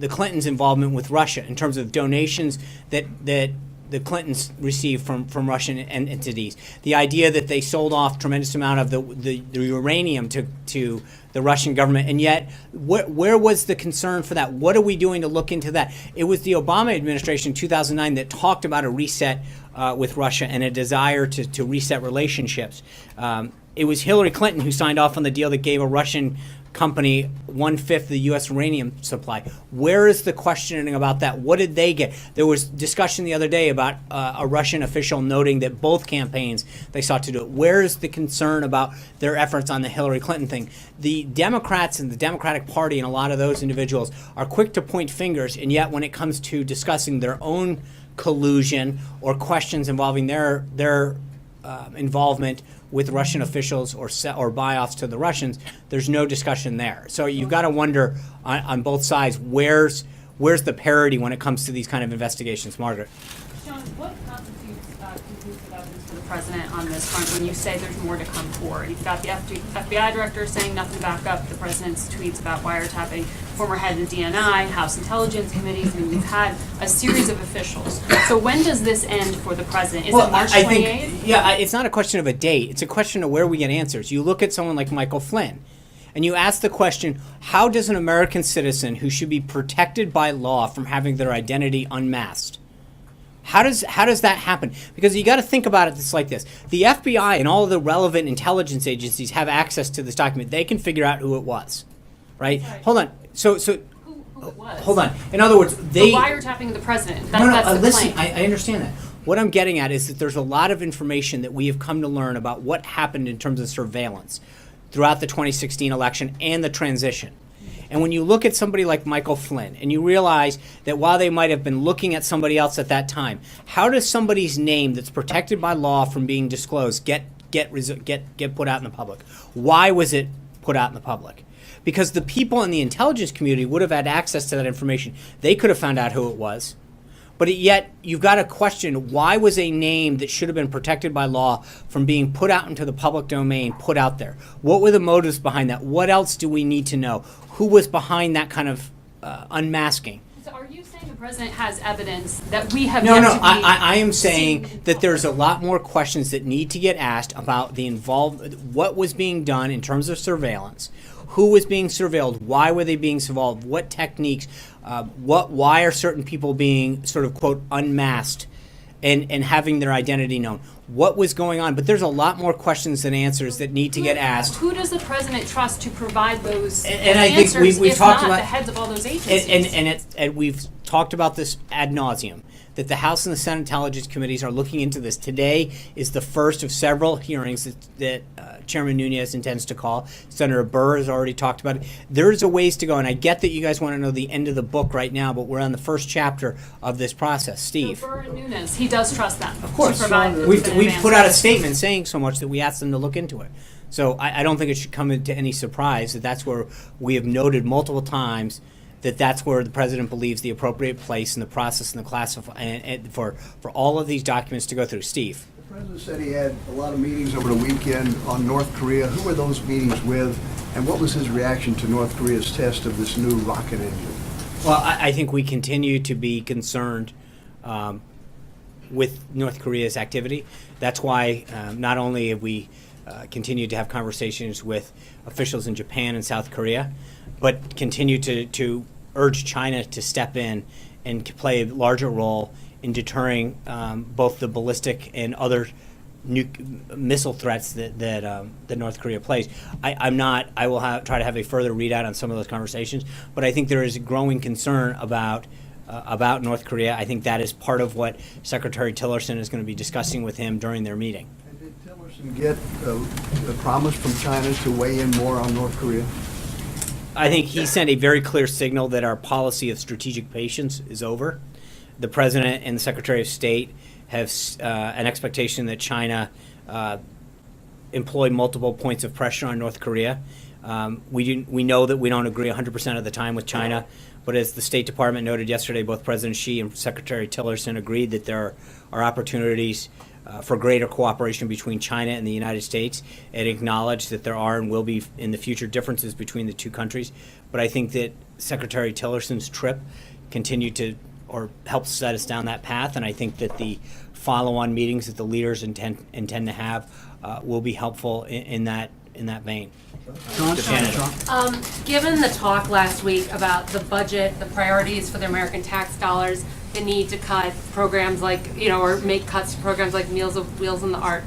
[SPEAKER 13] Clintons' involvement with Russia in terms of donations that the Clintons received from Russian entities. The idea that they sold off tremendous amount of the uranium to the Russian government, and yet where was the concern for that? What are we doing to look into that? It was the Obama administration in 2009 that talked about a reset with Russia and a desire to reset relationships. It was Hillary Clinton who signed off on the deal that gave a Russian company 1/5 of the U.S. uranium supply. Where is the questioning about that? What did they get? There was discussion the other day about a Russian official noting that both campaigns they sought to do it. Where is the concern about their efforts on the Hillary Clinton thing? The Democrats and the Democratic Party and a lot of those individuals are quick to point fingers, and yet when it comes to discussing their own collusion or questions involving their involvement with Russian officials or buy-offs to the Russians, there's no discussion there. So you've got to wonder on both sides, where's the parity when it comes to these kind of investigations? Margaret.
[SPEAKER 19] John, what constitutes conclusive evidence for the president on this front when you say there's more to come forward? You've got the FBI director saying nothing to back up the president's tweets about wiretapping, former head of the DNI, House Intelligence Committees. I mean, we've had a series of officials. So when does this end for the president? Is it March 28th?
[SPEAKER 13] It's not a question of a date. It's a question of where we get answers. You look at someone like Michael Flynn, and you ask the question, how does an American citizen who should be protected by law from having their identity unmasked, how does that happen? Because you got to think about it just like this. The FBI and all of the relevant intelligence agencies have access to this document. They can figure out who it was, right? Hold on. So
[SPEAKER 19] who it was?
[SPEAKER 13] Hold on. In other words,
[SPEAKER 19] the wiretapping of the president. That's the
[SPEAKER 13] listen,
[SPEAKER 19] claim.
[SPEAKER 13] I understand that. What I'm getting at is that there's a lot of information that we have come to learn about what happened in terms of surveillance throughout the 2016 election and the transition. And when you look at somebody like Michael Flynn and you realize that while they might have been looking at somebody else at that time, how does somebody's name that's protected by law from being disclosed get put out in the public? Why was it put out in the public? Because the people in the intelligence community would have had access to that information. They could have found out who it was. But yet, you've got to question, why was a name that should have been protected by law from being put out into the public domain put out there? What were the motives behind that? What else do we need to know? Who was behind that kind of unmasking?
[SPEAKER 19] So are you saying the president has evidence that we have
[SPEAKER 13] No,
[SPEAKER 19] yet to be
[SPEAKER 13] I am saying that there's a lot more questions that need to get asked about what was being done in terms of surveillance. Who was being surveilled? Why were they being surveilled? What techniques? Why are certain people being sort of, quote, unmasked and having their identity known. What was going on? But there's a lot more questions than answers that need to get asked.
[SPEAKER 19] Who does the president trust to provide those
[SPEAKER 13] And I
[SPEAKER 19] answers,
[SPEAKER 13] think we've
[SPEAKER 19] if
[SPEAKER 13] talked
[SPEAKER 19] not
[SPEAKER 13] about
[SPEAKER 19] the heads of all those agencies?
[SPEAKER 13] And we've talked about this ad nauseum, that the House and the Senate Intelligence Committees are looking into this. Today is the first of several hearings that Chairman Nunes intends to call. Senator Burr has already talked about it. There's a ways to go, and I get that you guys want to know the end of the book right now, but we're on the first chapter of this process. Steve.
[SPEAKER 19] So Burr and Nunes, he does trust them.
[SPEAKER 13] Of course.
[SPEAKER 19] To provide the
[SPEAKER 13] We've
[SPEAKER 19] definitive
[SPEAKER 13] put out a
[SPEAKER 19] answers.
[SPEAKER 13] statement saying so much that we asked them to look into it. So I don't think it should come into any surprise that that's where we have noted multiple times that that's where the president believes the appropriate place in the process and the classify and for all of these documents to go through. Steve.
[SPEAKER 20] The president said he had a lot of meetings over the weekend on North Korea. Who were those meetings with, and what was his reaction to North Korea's test of this new rocket engine?
[SPEAKER 13] Well, I think we continue to be concerned with North Korea's activity. That's why not only have we continued to have conversations with officials in Japan and South Korea, but continue to urge China to step in and to play a larger role in deterring both the ballistic and other missile threats that North Korea plays. I will try to have a further readout on some of those conversations, but I think there is a growing concern about North Korea. I think that is part of what Secretary Tillerson is going to be discussing with him during their meeting.
[SPEAKER 20] And did Tillerson get a promise from China to weigh in more on North Korea?
[SPEAKER 13] I think he sent a very clear signal that our policy of strategic patience is over. The President and the Secretary of State have an expectation that China employ multiple points of pressure on North Korea. We know that we don't agree 100% of the time with China, but as the State Department noted yesterday, both President Xi and Secretary Tillerson agreed that there are opportunities for greater cooperation between China and the United States, and acknowledged that there are and will be in the future differences between the two countries. But I think that Secretary Tillerson's trip continued to or helped set us down that path, and I think that the follow-on meetings that the leaders intend to have will be helpful in that vein.
[SPEAKER 21] Given the talk last week about the budget, the priorities for the American tax dollars, the need to cut programs like, or make cuts to programs like Wheels in the Art,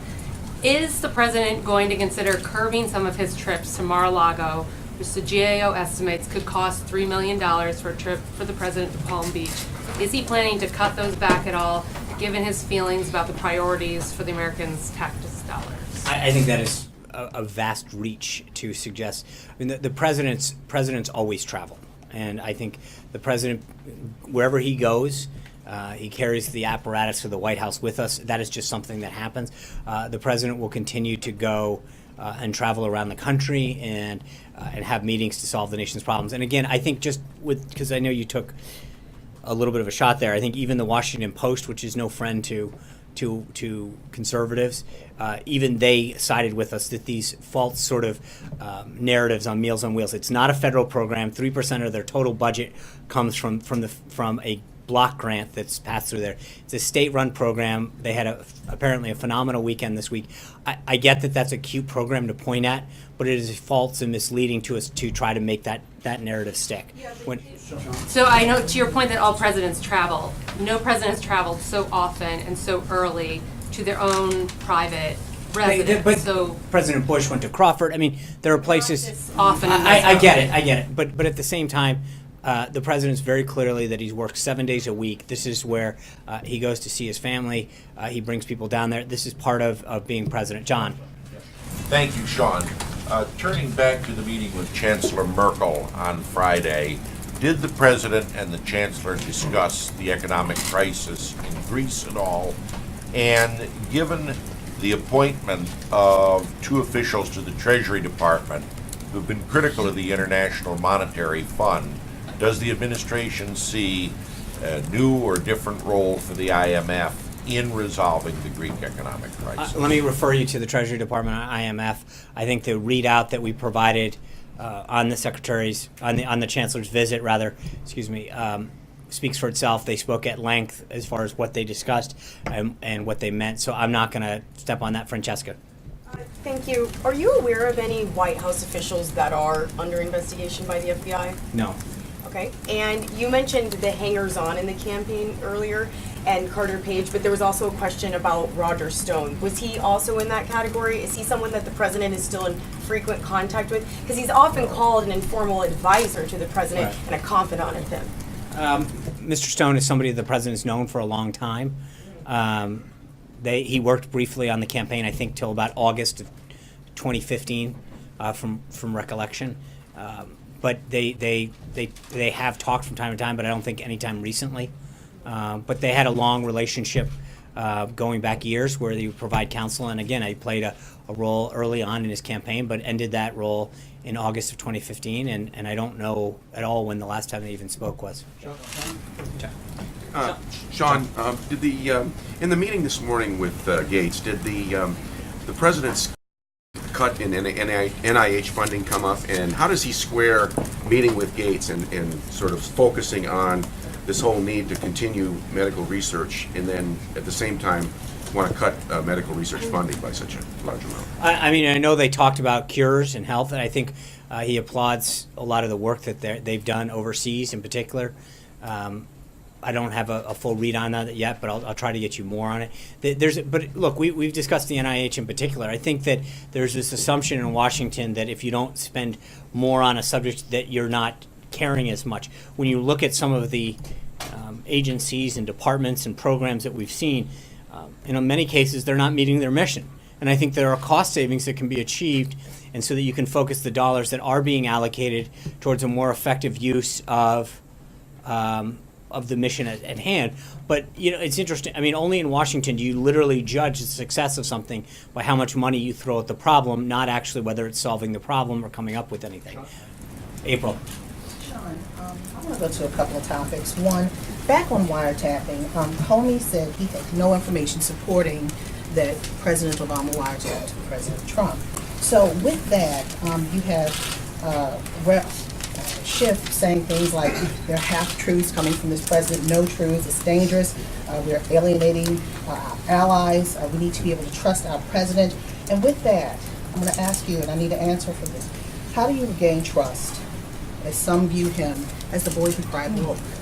[SPEAKER 21] is the president going to consider curbing some of his trips to Mar-a-Lago, which the GAO estimates could cost $3 million for a trip for the president to Palm Beach? Is he planning to cut those back at all, given his feelings about the priorities for the Americans' tax dollars?
[SPEAKER 13] I think that is a vast reach to suggest. I mean, the presidents always travel, and I think the president, wherever he goes, he carries the apparatus of the White House with us. That is just something that happens. The president will continue to go and travel around the country and have meetings to solve the nation's problems. And again, I think just because I know you took a little bit of a shot there, I think even the Washington Post, which is no friend to conservatives, even they sided with us that these false sort of narratives on Meals on Wheels. It's not a federal program. 3% of their total budget comes from a block grant that's passed through there. It's a state-run program. They had apparently a phenomenal weekend this week. I get that that's a cute program to point at, but it is false and misleading to us to try to make that narrative stick.
[SPEAKER 21] So I know, to your point, that all presidents travel. No president's traveled so often and so early to their own private residence.
[SPEAKER 13] But President Bush went to Crawford. I mean, there are places.
[SPEAKER 21] Often.
[SPEAKER 13] I get it. But at the same time, the president's very clearly that he's worked 7 days a week. This is where he goes to see his family. He brings people down there. This is part of being president. John.
[SPEAKER 22] Thank you, Sean. Turning back to the meeting with Chancellor Merkel on Friday, did the President and the Chancellor discuss the economic crisis in Greece at all? And given the appointment of two officials to the Treasury Department who have been critical of the International Monetary Fund, does the administration see a new or different role for the IMF in resolving the Greek economic crisis?
[SPEAKER 13] Let me refer you to the Treasury Department on IMF. I think the readout that we provided on the Chancellor's visit, speaks for itself. They spoke at length as far as what they discussed and what they meant. So I'm not going to step on that, Francesca.
[SPEAKER 23] Thank you. Are you aware of any White House officials that are under investigation by the FBI?
[SPEAKER 13] No.
[SPEAKER 23] Okay. And you mentioned the hangers-on in the campaign earlier. and Carter Page, but there was also a question about Roger Stone. Was he also in that category? Is he someone that the president is still in frequent contact with? Because he's often called an informal advisor to the president and a confidant of him.
[SPEAKER 13] Mr. Stone is somebody the president's known for a long time. He worked briefly on the campaign, I think, till about August of 2015, from recollection. But they have talked from time to time, but I don't think any time recently. But they had a long relationship going back years where they would provide counsel. And again, I played a role early on in his campaign, but ended that role in August of 2015. And I don't know at all when the last time they even spoke was.
[SPEAKER 1] Sean, did in the meeting this morning with Gates, did the president's cut in NIH funding come up, and how does he square meeting with Gates and sort of focusing on this whole need to continue medical research, and then at the same time want to cut medical research funding by such a large amount?
[SPEAKER 13] I mean, I know they talked about cures and health, and I think he applauds a lot of the work that they've done overseas in particular. I don't have a full read on that yet, but I'll try to get you more on it. But look, we've discussed the NIH in particular. I think that there's this assumption in Washington that if you don't spend more on a subject that you're not caring as much. When you look at some of the agencies and departments and programs that we've seen, in many cases they're not meeting their mission. And I think there are cost savings that can be achieved, and so that you can focus the dollars that are being allocated towards a more effective use of the mission at hand. But it's interesting. I mean, only in Washington do you literally judge the success of something by how much money you throw at the problem, not actually whether it's solving the problem or coming up with anything. April.
[SPEAKER 3] Sean, I want to go to a couple of topics. One, back on wiretapping, Comey said he had no information supporting that President Obama wiretapped President Trump. So with that, you have Rep. Schiff saying things like there are half-truths coming from this president, no truths, it's dangerous, we're alienating our allies, we need to be able to trust our president. And with that, I'm going to ask you, and I need an answer for this, how do you regain trust, as some view him as the boy who cried wolf?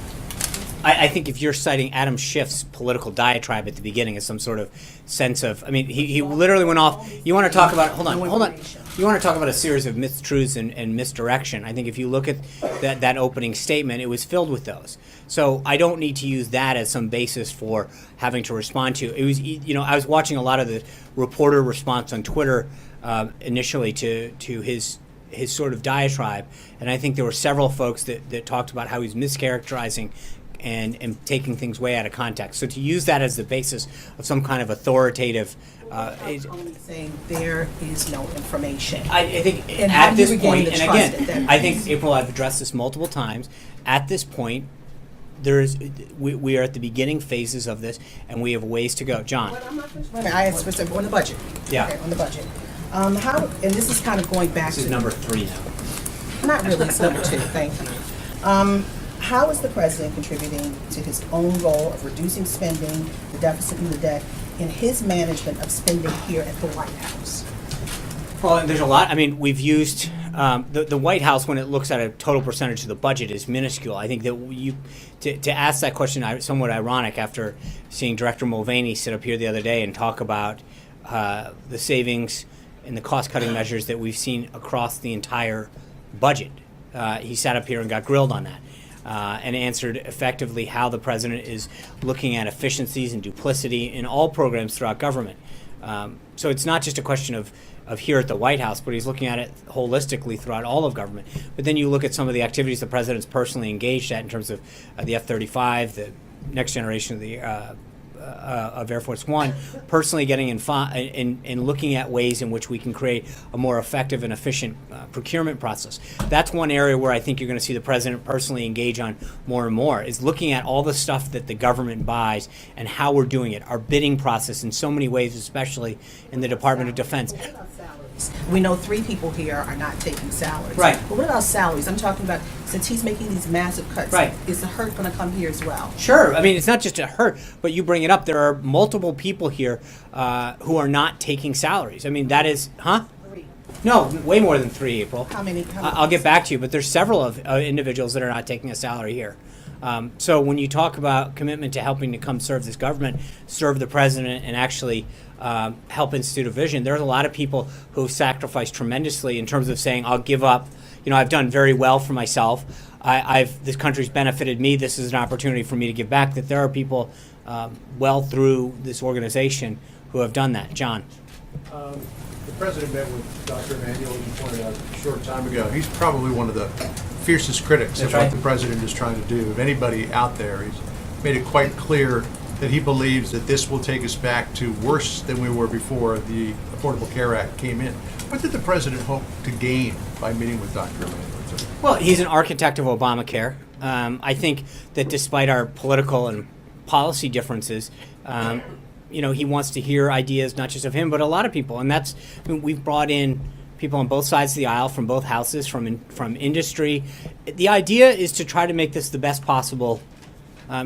[SPEAKER 13] I think if you're citing Adam Schiff's political diatribe at the beginning as some sort of sense of, I mean, he literally went off. You want to talk about, hold on. You want to talk about a series of mistruths and misdirection. I think if you look at that opening statement, it was filled with those. So I don't need to use that as some basis for having to respond to. It was, I was watching a lot of the reporter response on Twitter initially to his sort of diatribe, and I think there were several folks that talked about how he's mischaracterizing and taking things way out of context. So to use that as the basis of some kind of authoritative...
[SPEAKER 3] saying there is no information.
[SPEAKER 13] I think at this point, and again, I think, April, I've addressed this multiple times, at this point, we are at the beginning phases of this, and we have ways to go. John.
[SPEAKER 3] I asked specific on the budget.
[SPEAKER 13] Yeah.
[SPEAKER 3] Okay, on the budget. How, and this is kind of going back
[SPEAKER 13] to... This is number 3 now.
[SPEAKER 3] Not really, it's number 2, thank you. How is the president contributing to his own goal of reducing spending, the deficit and the debt, in his management of spending here at the White House?
[SPEAKER 13] Well, there's a lot. I mean, we've used the White House, when it looks at a total percentage of the budget, is minuscule. I think that to ask that question, somewhat ironic after seeing Director Mulvaney sit up here the other day and talk about the savings and the cost-cutting measures that we've seen across the entire budget. He sat up here and got grilled on that. And answered effectively how the president is looking at efficiencies and duplicity in all programs throughout government. So it's not just a question of here at the White House, but he's looking at it holistically throughout all of government. But then you look at some of the activities the president's personally engaged at in terms of the F-35, the next generation of the of Air Force One, personally getting in looking at ways in which we can create a more effective and efficient procurement process. That's one area where I think you're going to see the president personally engage on more and more, is looking at all the stuff that the government buys and how we're doing it, our bidding process in so many ways, especially in the Department of Defense.
[SPEAKER 3] We know 3 people here are not taking salaries.
[SPEAKER 13] Right.
[SPEAKER 3] But what about salaries? I'm talking about, since he's making these massive cuts,
[SPEAKER 13] right,
[SPEAKER 3] is the hurt going to come here as well?
[SPEAKER 13] Sure. I mean, it's not just a hurt, but you bring it up. There are multiple people here who are not taking salaries. I mean, that is,
[SPEAKER 3] 3.
[SPEAKER 13] No, way more than 3, April.
[SPEAKER 3] How many?
[SPEAKER 13] I'll get back to you, but there's several of individuals that are not taking a salary here. So when you talk about commitment to helping to come serve this government, serve the president, and actually help institute a vision, there's a lot of people who have sacrificed tremendously in terms of saying, I'll give up. You know, I've done very well for myself. This country's benefited me. This is an opportunity for me to give back. That there are people well through this organization who have done that. John.
[SPEAKER 4] The president met with Dr. Emanuel, as you pointed out a short time ago. He's probably one of the fiercest critics of what the president is trying to do. Of anybody out there, he's made it quite clear that he believes that this will take us back to worse than we were before the Affordable Care Act came in. What did the president hope to gain by meeting with Dr. Emanuel?
[SPEAKER 13] Well, he's an architect of Obamacare. I think that despite our political and policy differences, you know, he wants to hear ideas not just of him, but a lot of people. And that's, I mean, we've brought in people on both sides of the aisle, from both houses, from industry. The idea is to try to make this the best possible.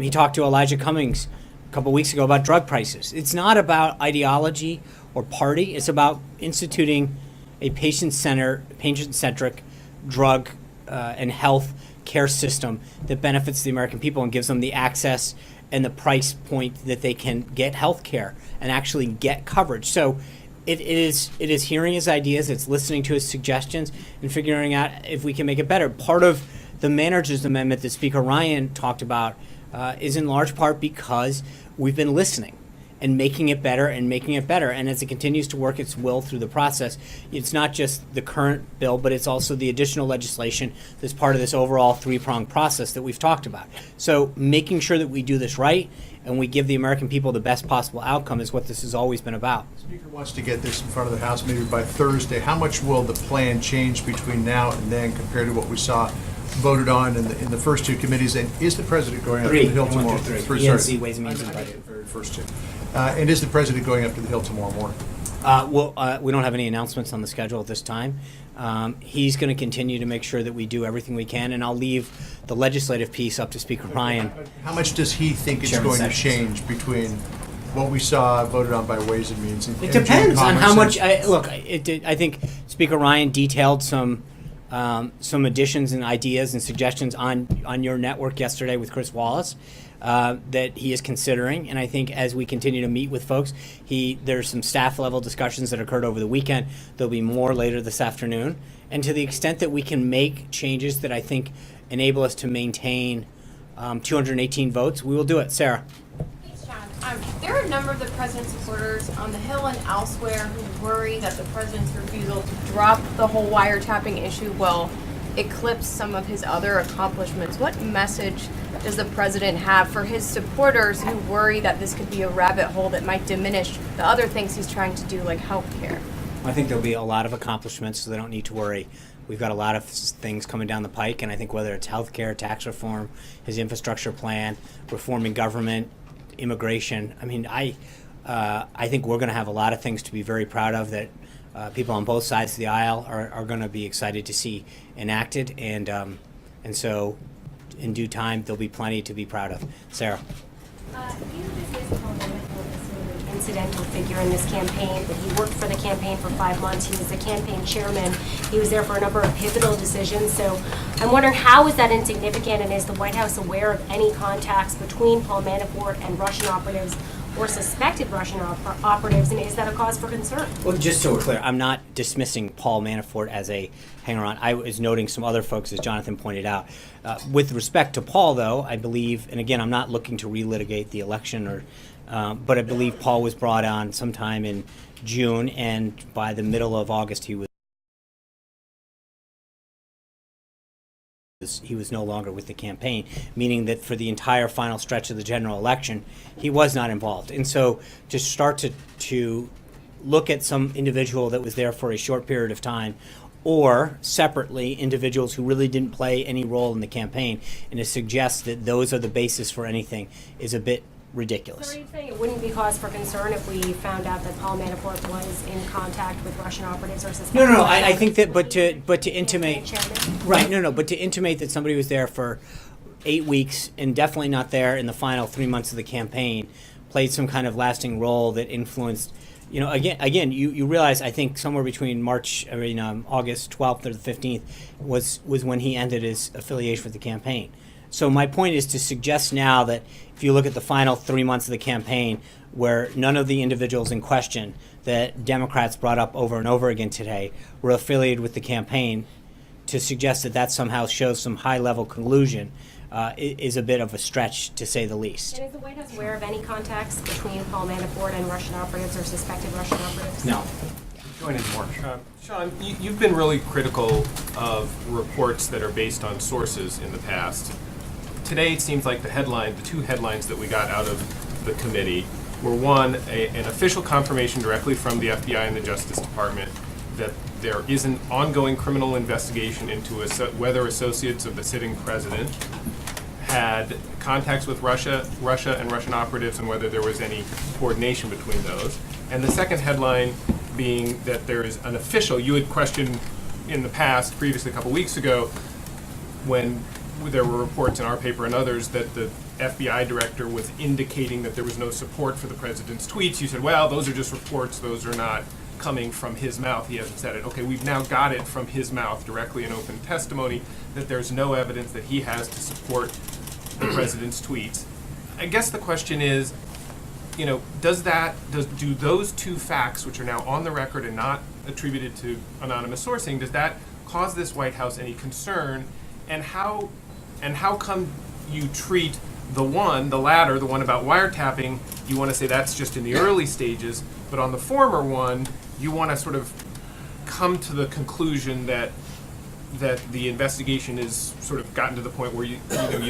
[SPEAKER 13] He talked to Elijah Cummings a couple weeks ago about drug prices. It's not about ideology or party. It's about instituting a patient-centric drug and health care system that benefits the American people and gives them the access and the price point that they can get health care and actually get coverage. So it is hearing his ideas, it's listening to his suggestions, and figuring out if we can make it better. Part of the manager's amendment that Speaker Ryan talked about is in large part because we've been listening and making it better and making it better. And as it continues to work its will through the process, it's not just the current bill, but it's also the additional legislation that's part of this overall three-pronged process that we've talked about. So making sure that we do this right and we give the American people the best possible outcome is what this has always been about.
[SPEAKER 4] The Speaker wants to get this in front of the House maybe by Thursday. How much will the plan change between now and then compared to what we saw voted on in the first two committees? And is the president going up to the Hill tomorrow?
[SPEAKER 13] ENC, Ways and Means and Budget.
[SPEAKER 4] Very first two. And is the president going up to the Hill tomorrow morning?
[SPEAKER 13] We don't have any announcements on the schedule at this time. He's going to continue to make sure that we do everything we can, and I'll leave the legislative piece up to Speaker Ryan.
[SPEAKER 4] How much does he think it's going to change between what we saw voted on by Ways and Means and
[SPEAKER 13] It depends on how much. I think Speaker Ryan detailed some additions and ideas and suggestions on your network yesterday with Chris Wallace that he is considering. And I think as we continue to meet with folks, there's some staff level discussions that occurred over the weekend. There'll be more later this afternoon. And to the extent that we can make changes that I think enable us to maintain 218 votes, we will do it. Sarah.
[SPEAKER 14] There are a number of the president's supporters on the Hill and elsewhere who worry that the president's refusal to drop the whole wiretapping issue will eclipse some of his other accomplishments. What message does the president have for his supporters who worry that this could be a rabbit hole that might diminish the other things he's trying to do, like health care?
[SPEAKER 13] I think there'll be a lot of accomplishments, so they don't need to worry. We've got a lot of things coming down the pike, and I think whether it's health care, tax reform, his infrastructure plan, reforming government, immigration. I mean, I think we're going to have a lot of things to be very proud of that people on both sides of the aisle are going to be excited to see enacted, and so in due time there'll be plenty to be proud of. Sarah.
[SPEAKER 5] Incidental figure in this campaign, that he worked for the campaign for 5 months. He was the campaign chairman. He was there for a number of pivotal decisions. So I'm wondering, how is that insignificant, and is the White House aware of any contacts between Paul Manafort and Russian operatives or suspected Russian operatives, and is that a cause for concern?
[SPEAKER 13] Well, just so we're clear, I'm not dismissing Paul Manafort as a hanger-on. I was noting some other folks, as Jonathan pointed out. With respect to Paul, though, I believe, and again, I'm not looking to relitigate the election, but I believe Paul was brought on sometime in June, and by the middle of August, he was no longer with the campaign, meaning that for the entire final stretch of the general election, he was not involved. And so to start to look at some individual that was there for a short period of time, or separately individuals who really didn't play any role in the campaign, and to suggest that those are the basis for anything is a bit ridiculous.
[SPEAKER 5] So are you saying it wouldn't be cause for concern if we found out that Paul Manafort was in contact with Russian operatives or suspected?
[SPEAKER 13] No. I think that, but to intimate, right? No. But to intimate that somebody was there for 8 weeks and definitely not there in the final 3 months of the campaign, played some kind of lasting role that influenced. You know, again, you realize, I think somewhere between August 12th or the 15th was when he ended his affiliation with the campaign. So my point is to suggest now that if you look at the final 3 months of the campaign, where none of the individuals in question that Democrats brought up over and over again today were affiliated with the campaign, to suggest that that somehow shows some high-level collusion is a bit of a stretch, to say the least.
[SPEAKER 5] And is the White House aware of any contacts between Paul Manafort and Russian operatives or suspected Russian operatives?
[SPEAKER 13] No.
[SPEAKER 4] Join in more.
[SPEAKER 6] Sean, you've been really critical of reports that are based on sources in the past. Today, it seems like the two headlines that we got out of the committee were, one, an official confirmation directly from the FBI and the Justice Department that there is an ongoing criminal investigation into whether associates of the sitting president had contacts with Russia and Russian operatives, and whether there was any coordination between those. And the second headline being that there is an official, you had questioned in the past, previously a couple weeks ago, when there were reports in our paper and others that the FBI director was indicating that there was no support for the president's tweets. You said, well, those are just reports, those are not coming from his mouth. He hasn't said it. Okay, we've now got it from his mouth directly in open testimony that there's no evidence that he has to support the president's tweets. I guess the question is, you know, do those two facts, which are now on the record and not attributed to anonymous sourcing, does that cause this White House any concern? And how come you treat the latter, the one about wiretapping, you want to say that's just in the early stages, but on the former one, you want to sort of come to the conclusion that the investigation is sort of gotten to the point where you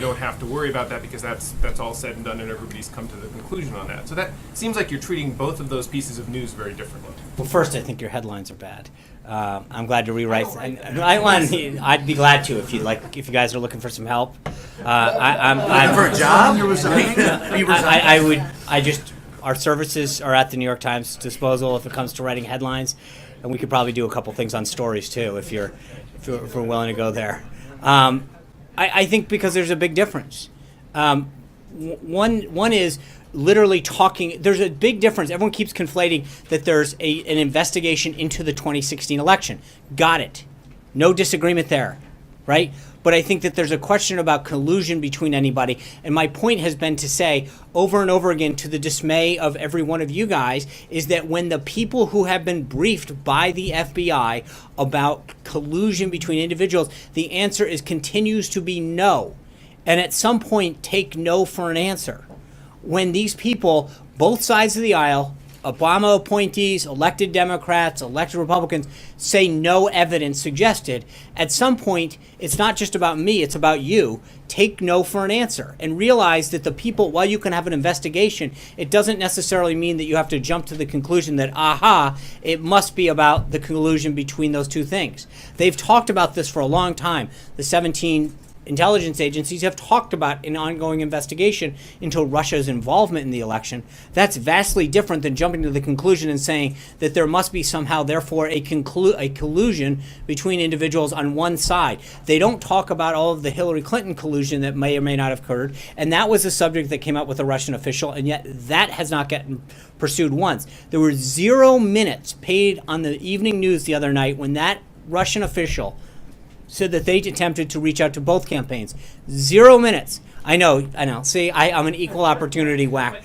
[SPEAKER 6] don't have to worry about that because that's all said and done and everybody's come to the conclusion on that. So that seems like you're treating both of those pieces of news very differently.
[SPEAKER 13] Well, first, I think your headlines are bad. I'm glad to rewrite. I'd be glad to if you guys are looking for some help. I'm
[SPEAKER 12] for a job? You're
[SPEAKER 13] Our services are at the New York Times disposal if it comes to writing headlines, and we could probably do a couple things on stories too if we're willing to go there. I think because there's a big difference. One is literally talking. There's a big difference. Everyone keeps conflating that there's an investigation into the 2016 election. Got it. No disagreement there, right? But I think that there's a question about collusion between anybody. And my point has been to say over and over again, to the dismay of every one of you guys, is that when the people who have been briefed by the FBI about collusion between individuals, the answer continues to be no. And at some point, take no for an answer. When these people, both sides of the aisle, Obama appointees, elected Democrats, elected Republicans, say no evidence suggested, at some point, it's not just about me, it's about you. Take no for an answer and realize that the people, while you can have an investigation, it doesn't necessarily mean that you have to jump to the conclusion that, it must be about the collusion between those two things. They've talked about this for a long time. The 17 intelligence agencies have talked about an ongoing investigation into Russia's involvement in the election. That's vastly different than jumping to the conclusion and saying that there must be somehow, therefore, a collusion between individuals on one side. They don't talk about all of the Hillary Clinton collusion that may or may not have occurred, and that was a subject that came up with a Russian official, and yet that has not gotten pursued once. There were 0 minutes paid on the evening news the other night when that Russian official said that they attempted to reach out to both campaigns. 0 minutes. I know. See, I'm an equal opportunity whack.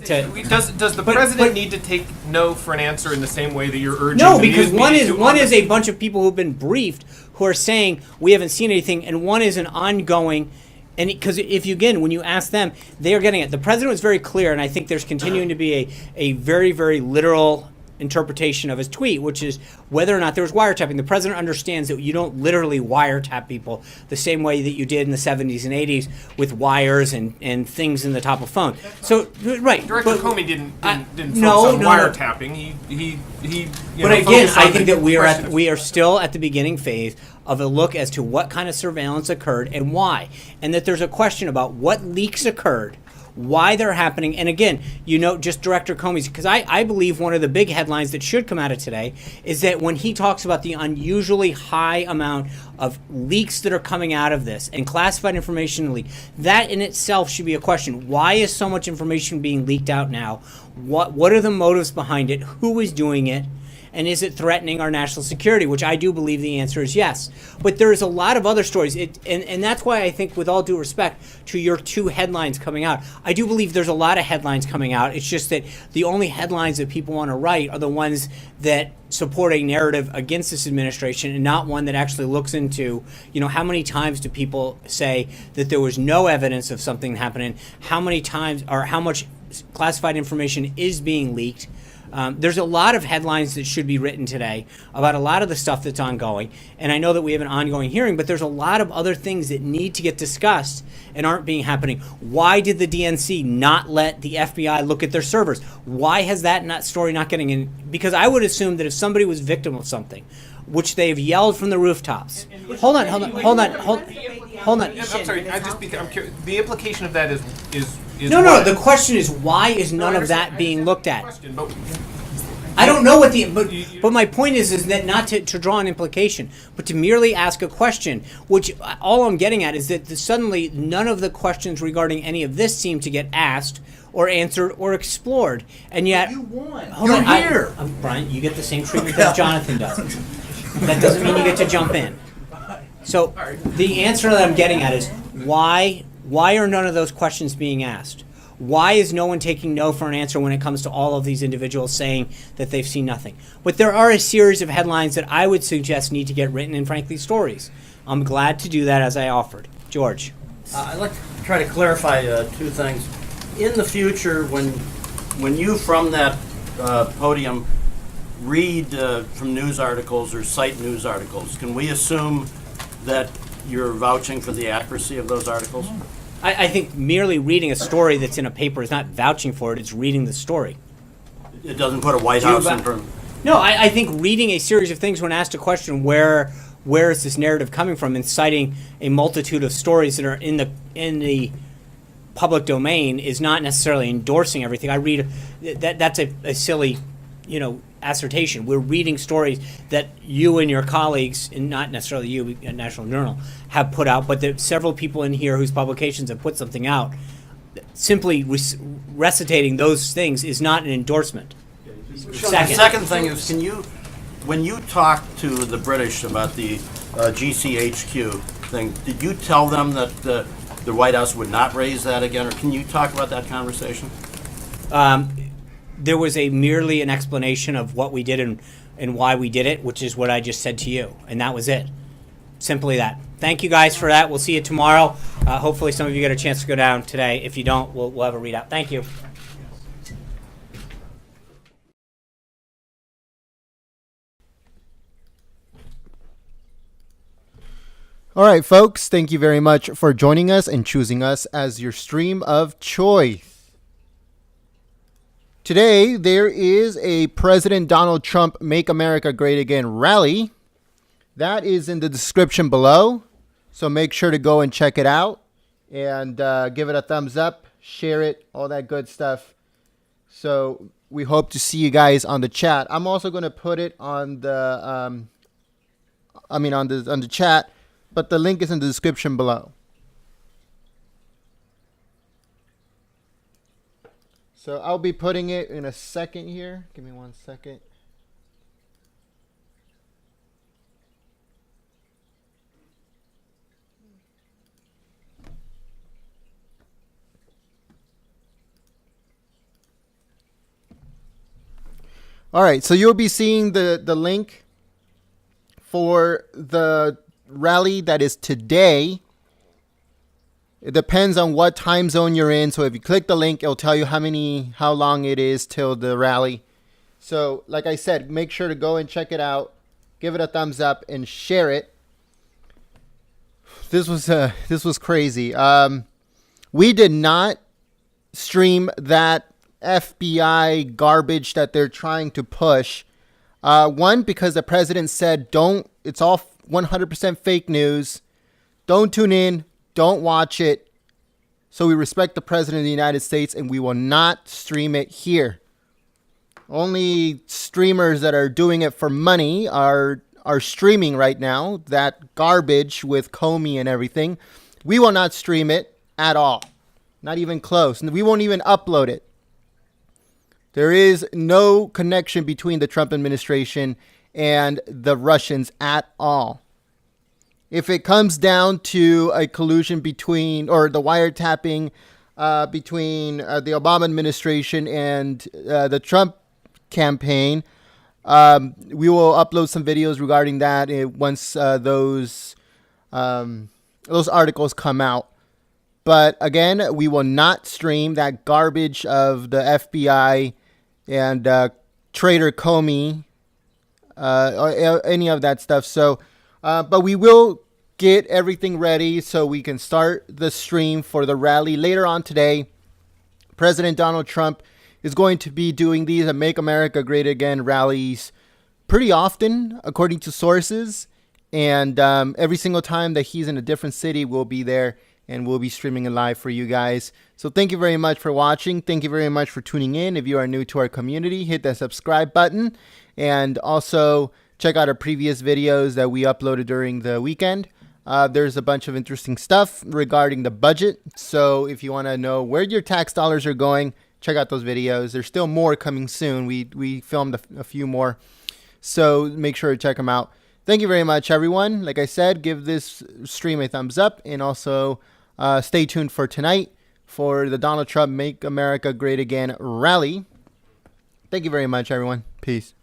[SPEAKER 6] Does the president need to take no for an answer in the same way that you're urging?
[SPEAKER 13] No, because one is a bunch of people who've been briefed who are saying we haven't seen anything, and one is an ongoing. And because when you ask them, they are getting it. The president was very clear, and I think there's continuing to be a very, very literal interpretation of his tweet, which is whether or not there was wiretapping. The president understands that you don't literally wiretap people the same way that you did in the 70s and 80s with wires and things in the top of phone. So, right.
[SPEAKER 6] Director Comey didn't focus on wiretapping. He
[SPEAKER 13] But again, I think that we are still at the beginning phase of a look as to what kind of surveillance occurred and why. And that there's a question about what leaks occurred, why they're happening. And again, just Director Comey's, because I believe one of the big headlines that should come out of today is that when he talks about the unusually high amount of leaks that are coming out of this and classified information leak, that in itself should be a question. Why is so much information being leaked out now? What are the motives behind it? Who is doing it? And is it threatening our national security? Which I do believe the answer is yes. But there is a lot of other stories. And that's why I think, with all due respect to your two headlines coming out, I do believe there's a lot of headlines coming out. It's just that the only headlines that people want to write are the ones that support a narrative against this administration, and not one that actually looks into, how many times do people say that there was no evidence of something happening? How many times, or how much classified information is being leaked? There's a lot of headlines that should be written today about a lot of the stuff that's ongoing. And I know that we have an ongoing hearing, but there's a lot of other things that need to get discussed and aren't being happening. Why did the DNC not let the FBI look at their servers? Why has that story not getting in? Because I would assume that if somebody was victim of something, which they've yelled from the rooftops. Hold on.
[SPEAKER 6] I'm sorry, I'm curious. The implication of that is
[SPEAKER 13] No,
[SPEAKER 6] what?
[SPEAKER 13] the question is, why is none of that being looked at?
[SPEAKER 6] Question, but
[SPEAKER 13] I don't know what but my point is that not to draw an implication, but to merely ask a question, which all I'm getting at is that suddenly none of the questions regarding any of this seem to get asked or answered or explored. And yet,
[SPEAKER 2] You won.
[SPEAKER 13] You're here. Brian, you get the same treatment as Jonathan does. That doesn't mean you get to jump in. So the answer that I'm getting at is, why are none of those questions being asked? Why is no one taking no for an answer when it comes to all of these individuals saying that they've seen nothing? But there are a series of headlines that I would suggest need to get written, and frankly, stories. I'm glad to do that, as I offered. George.
[SPEAKER 7] I'd like to try to clarify two things. In the future, when you from that podium read from news articles or cite news articles, can we assume that you're vouching for the accuracy of those articles?
[SPEAKER 13] I think merely reading a story that's in a paper is not vouching for it, it's reading the story.
[SPEAKER 7] It doesn't put a White House in front.
[SPEAKER 13] No, I think reading a series of things when asked a question, where is this narrative coming from, and citing a multitude of stories that are in the public domain is not necessarily endorsing everything. I read that's a silly, assertion. We're reading stories that you and your colleagues, and not necessarily you at National Journal, have put out, but that several people in here whose publications have put something out. Simply recitating those things is not an endorsement.
[SPEAKER 7] The second thing is, when you talked to the British about the GCHQ thing, did you tell them that the White House would not raise that again, or can you talk about that conversation?
[SPEAKER 13] There was merely an explanation of what we did and why we did it, which is what I just said to you, and that was it. Simply that. Thank you guys for that. We'll see you tomorrow. Hopefully some of you get a chance to go down today. If you don't, we'll have a readout. Thank you.
[SPEAKER 17] All right, folks, thank you very much for joining us and choosing us as your stream of choice. Today, there is a President Donald Trump Make America Great Again rally. That is in the description below, so make sure to go and check it out and give it a thumbs up, share it, all that good stuff. So we hope to see you guys on the chat. I'm also going to put it on the, on the chat, but the link is in the description below. So I'll be putting it in a second here. Give me 1 second. All right, so you'll be seeing the link for the rally that is today. It depends on what time zone you're in. So if you click the link, it'll tell you how long it is till the rally. So like I said, make sure to go and check it out, give it a thumbs up, and share it. This was crazy. We did not stream that FBI garbage that they're trying to push. One, because the president said it's all 100% fake news. Don't tune in. Don't watch it. So we respect the President of the United States, and we will not stream it here. Only streamers that are doing it for money are streaming right now. That garbage with Comey and everything. We will not stream it at all. Not even close. We won't even upload it.
[SPEAKER 8] There is no connection between the Trump administration and the Russians at all. If it comes down to a collusion between, or the wiretapping between the Obama administration and the Trump campaign, we will upload some videos regarding that once those articles come out. But again, we will not stream that garbage of the FBI and traitor Comey, or any of that stuff. So, but we will get everything ready so we can start the stream for the rally later on today. President Donald Trump is going to be doing these Make America Great Again rallies pretty often, according to sources. And every single time that he's in a different city, we'll be there and we'll be streaming it live for you guys. So thank you very much for watching. Thank you very much for tuning in. If you are new to our community, hit that subscribe button. And also check out our previous videos that we uploaded during the weekend. There's a bunch of interesting stuff regarding the budget. So if you want to know where your tax dollars are going, check out those videos. There's still more coming soon. We filmed a few more. So make sure to check them out. Thank you very much, everyone. Like I said, give this stream a thumbs up. And also stay tuned for tonight for the Donald Trump Make America Great Again rally. Thank you very much, everyone. Peace.